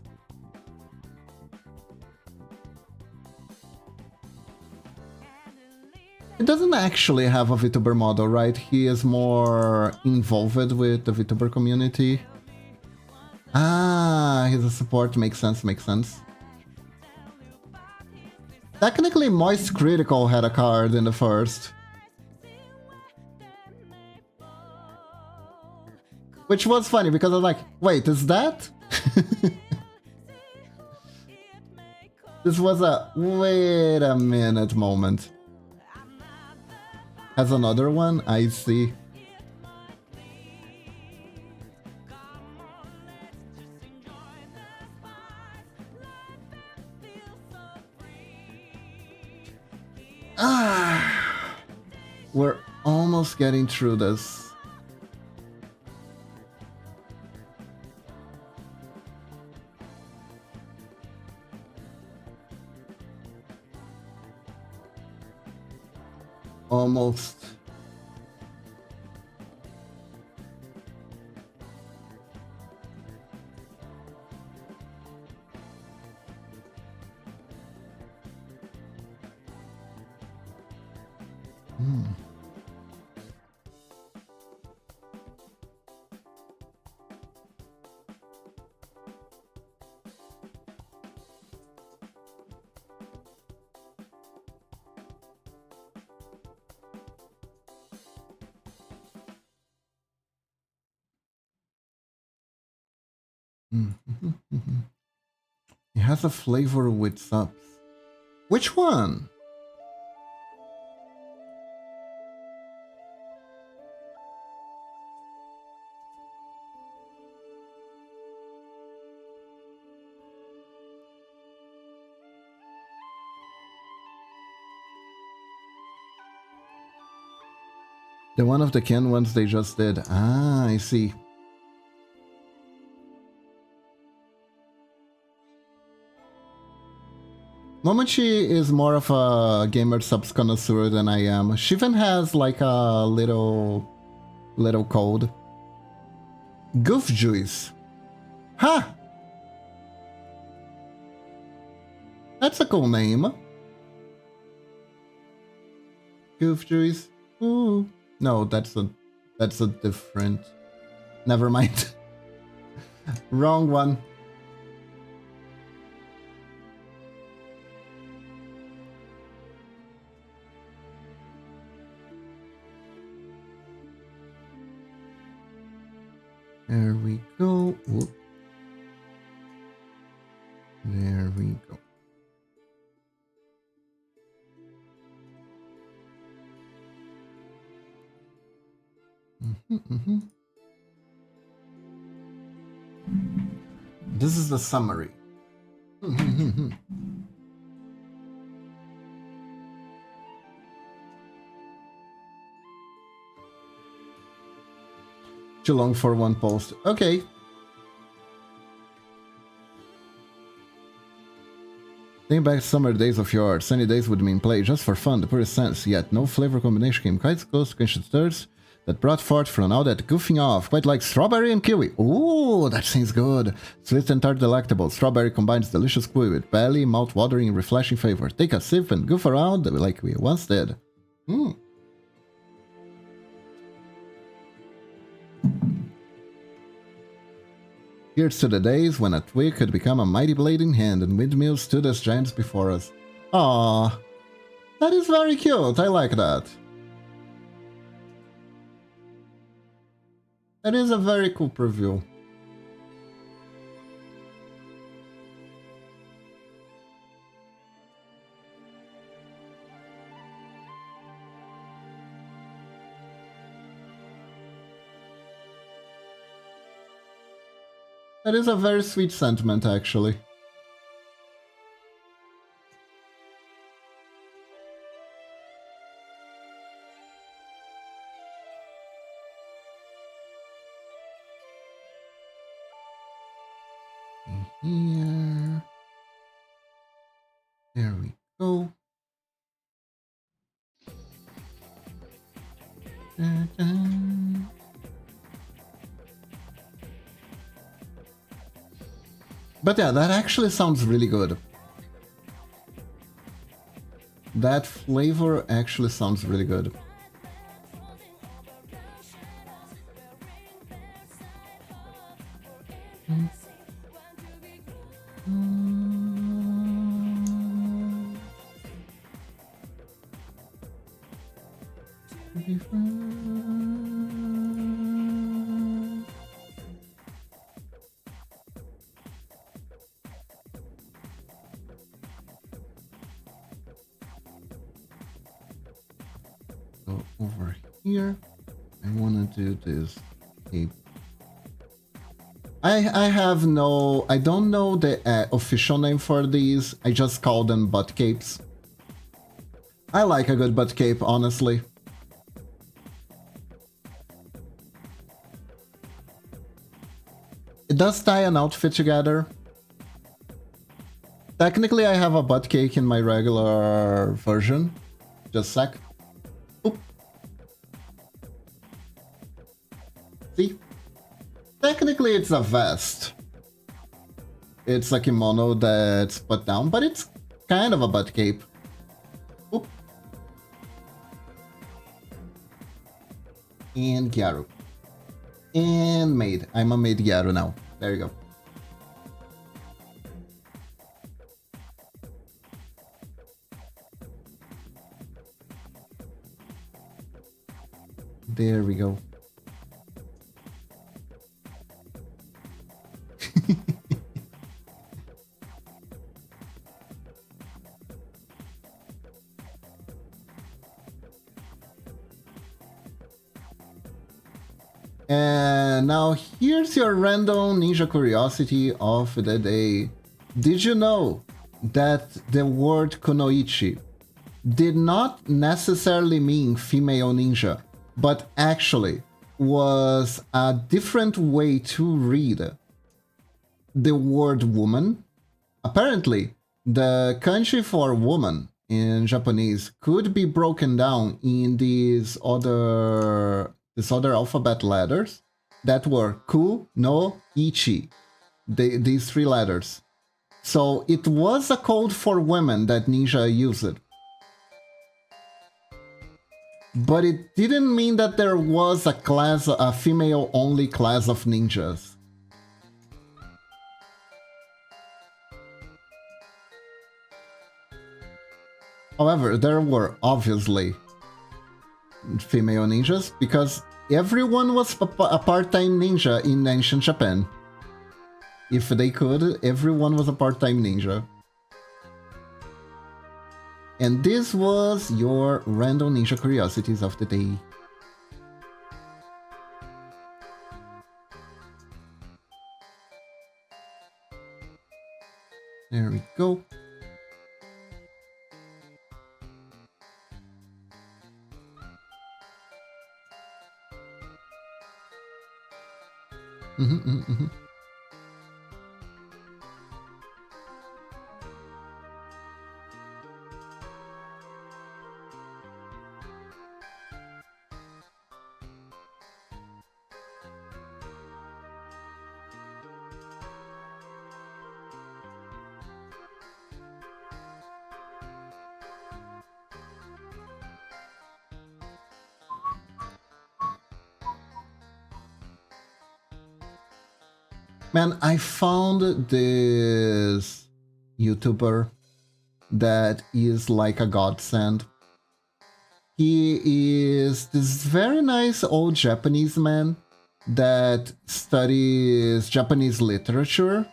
He doesn't actually have a VTuber model, right? He is more involved with the VTuber community. Ah, he's a support. Makes sense, makes sense. Technically, Moist Critical had a card in the first. Which was funny, because I was like, wait, is that? This was a wait a minute moment. Has another one? I see. Ah, we're almost getting through this. Almost. It has a flavor with subs. Which one? The one of the Ken ones they just did. Ah, I see. Momochi is more of a gamer subs connoisseur than I am. She even has like a little code. Goof Juice. Ha! That's a cool name. Goof Juice. Ooh. No, that's a different. Never mind. Wrong one. There we go. Whoop. There we go. This is the summary. Too long for one post. Okay. Think back summer days of yore. Sunny days would mean play just for fun, the purest sense, yet no flavor combination came quite close to quench the thirst that brought forth from all that goofing off, quite like strawberry and kiwi. Ooh, that seems good. Sweet and tart delectable. Strawberry combines delicious kiwi with belly, mouth-watering, refreshing flavor. Take a sip and goof around like we once did. Here's to the days when a twig could become a mighty blade in hand and windmills stood as giants before us. Aww. That is very cute. I like that. That is a very cool preview. That is a very sweet sentiment, actually. Here. There we go. Da-da. But yeah, that actually sounds really good. That flavor actually sounds really good. Go over here. I want to do this tape. I have no... I don't know the official name for these. I just call them butt capes. I like a good butt cape, honestly. It does tie an outfit together. Technically, I have a butt cake in my regular version. Just a sec. Oop. See? Technically, it's a vest. It's a kimono that's put down, but it's kind of a butt cape. Oop. And Gyaru. And maid. I'm a maid Gyaru now. There you go. There we go. And now here's your random ninja curiosity of the day. Did you know that the word kunoichi did not necessarily mean female ninja, but actually was a different way to read the word woman? Apparently, the kanji for woman in Japanese could be broken down in these other alphabet letters that were ku no ichi, these three letters. So it was a code for women that ninja used. But it didn't mean that there was a female-only class of ninjas. However, there were obviously female ninjas because everyone was a part-time ninja in ancient Japan. If they could, everyone was a part-time ninja. And this was your random ninja curiosities of the day. There we go. Man, I found this YouTuber that is like a godsend. He is this very nice old Japanese man that studies Japanese literature.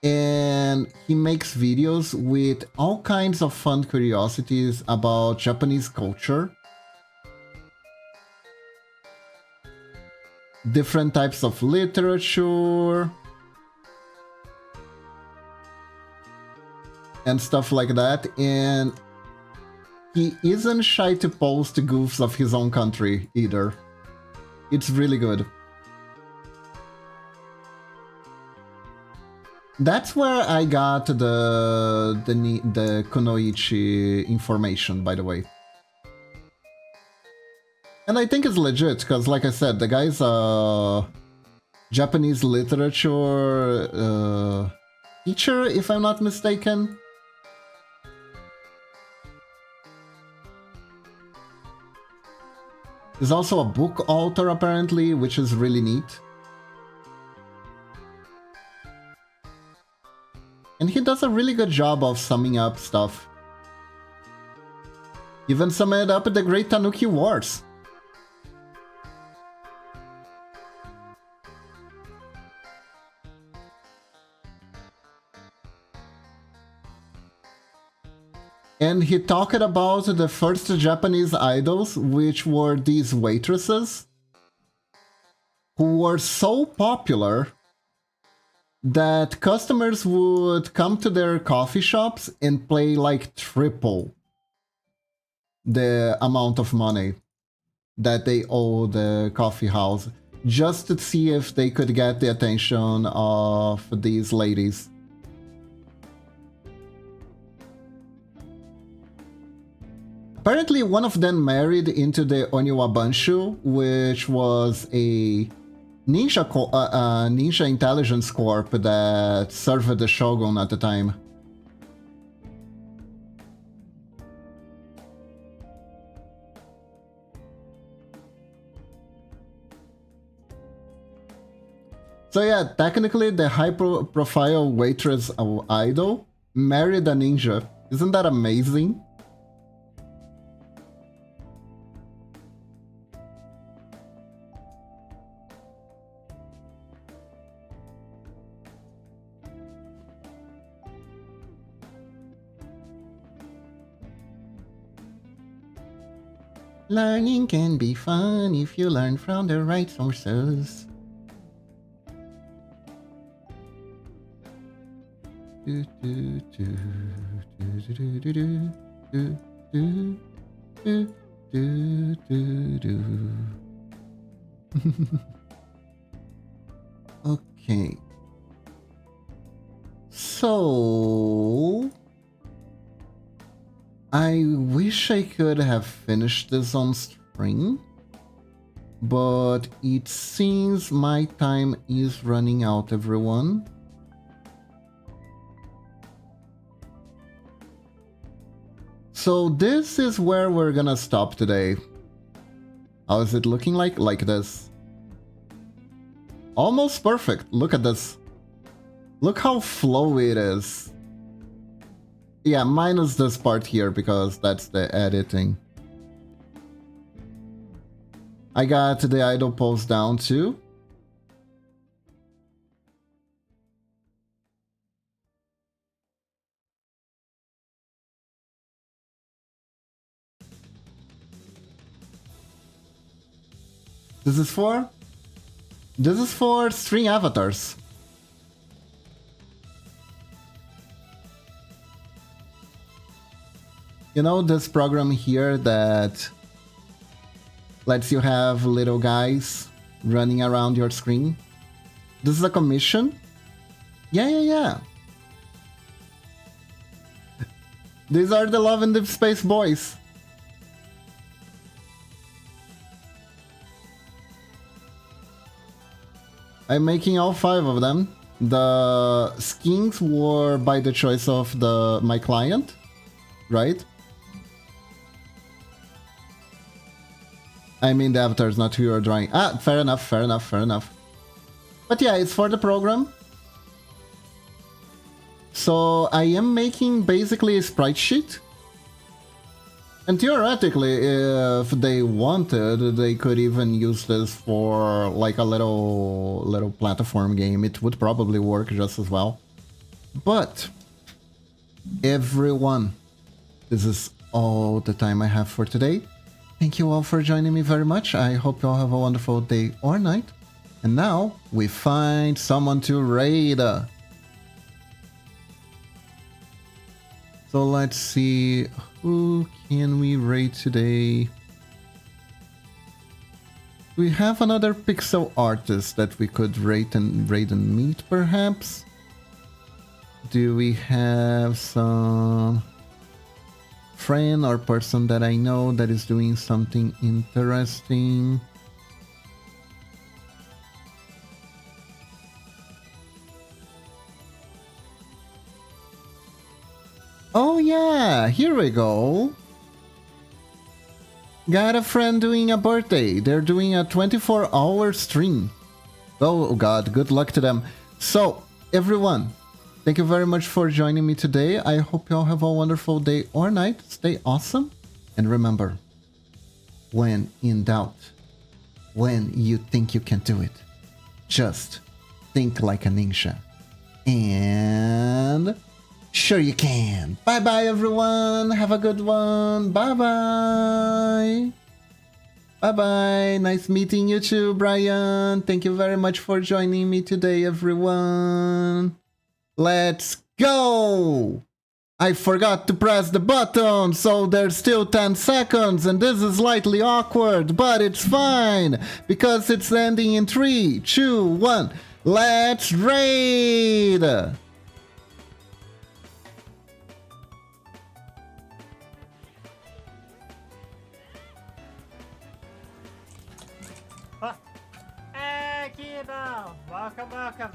And he makes videos with all kinds of fun curiosities about Japanese culture. different types of literature and stuff like that, and he isn't shy to post goofs of his own country either. It's really good. That's where I got the Kunoichi information, by the way. And I think it's legit, because like I said, the guy's a Japanese literature teacher, if I'm not mistaken. He's also a book author, apparently, which is really neat. And he does a really good job of summing up stuff. Even summed up the Great Tanuki Wars. And he talked about the first Japanese idols, which were these waitresses, who were so popular that customers would come to their coffee shops and pay like triple the amount of money that they owe the coffee house just to see if they could get the attention of these ladies. Apparently, one of them married into the Oniwa Banshu, which was a ninja intelligence corp that served the shogun at the time. So yeah, technically the high-profile waitress idol married a ninja. Isn't that amazing? Learning can be fun if you learn from the right sources. Okay. So I wish I could have finished this on stream, but it seems my time is running out, everyone. So this is where we're gonna stop today. How is it looking like? Like this. Almost perfect. Look at this. Look how flowy it is. Yeah, minus this part here because that's the editing. I got the idle pose down too. This is for string avatars. You know this program here that lets you have little guys running around your screen? This is a commission? Yeah. These are the Love and Deep Space boys. I'm making all 5 of them. The skins were by the choice of my client, right? I mean the avatars, not who you're drawing. Ah, fair enough. But yeah, it's for the program. So I am making basically a sprite sheet. And theoretically, if they wanted, they could even use this for like a little platform game. It would probably work just as well. But everyone, this is all the time I have for today. Thank you all for joining me very much. I hope you all have a wonderful day or night. And now we find someone to raid. So let's see, who can we raid today? We have another pixel artist that we could raid and meet, perhaps. Do we have some friend or person that I know that is doing something interesting? Oh yeah, here we go. Got a friend doing a birthday. They're doing a 24-hour stream. Oh god, good luck to them. So, everyone, thank you very much for joining me today. I hope you all have a wonderful day or night. Stay awesome. And remember, when in doubt, when you think you can do it, just think like a ninja. And sure you can. Bye bye everyone. Have a good one. Bye bye. Bye bye. Nice meeting you too, Brian. Thank you very much for joining me today, everyone. Let's go. I forgot to press the button, so there's still 10 seconds, and this is slightly awkward, but it's fine, because it's ending in 3, 2, 1. Let's raid! Hey, Kido! Welcome, welcome.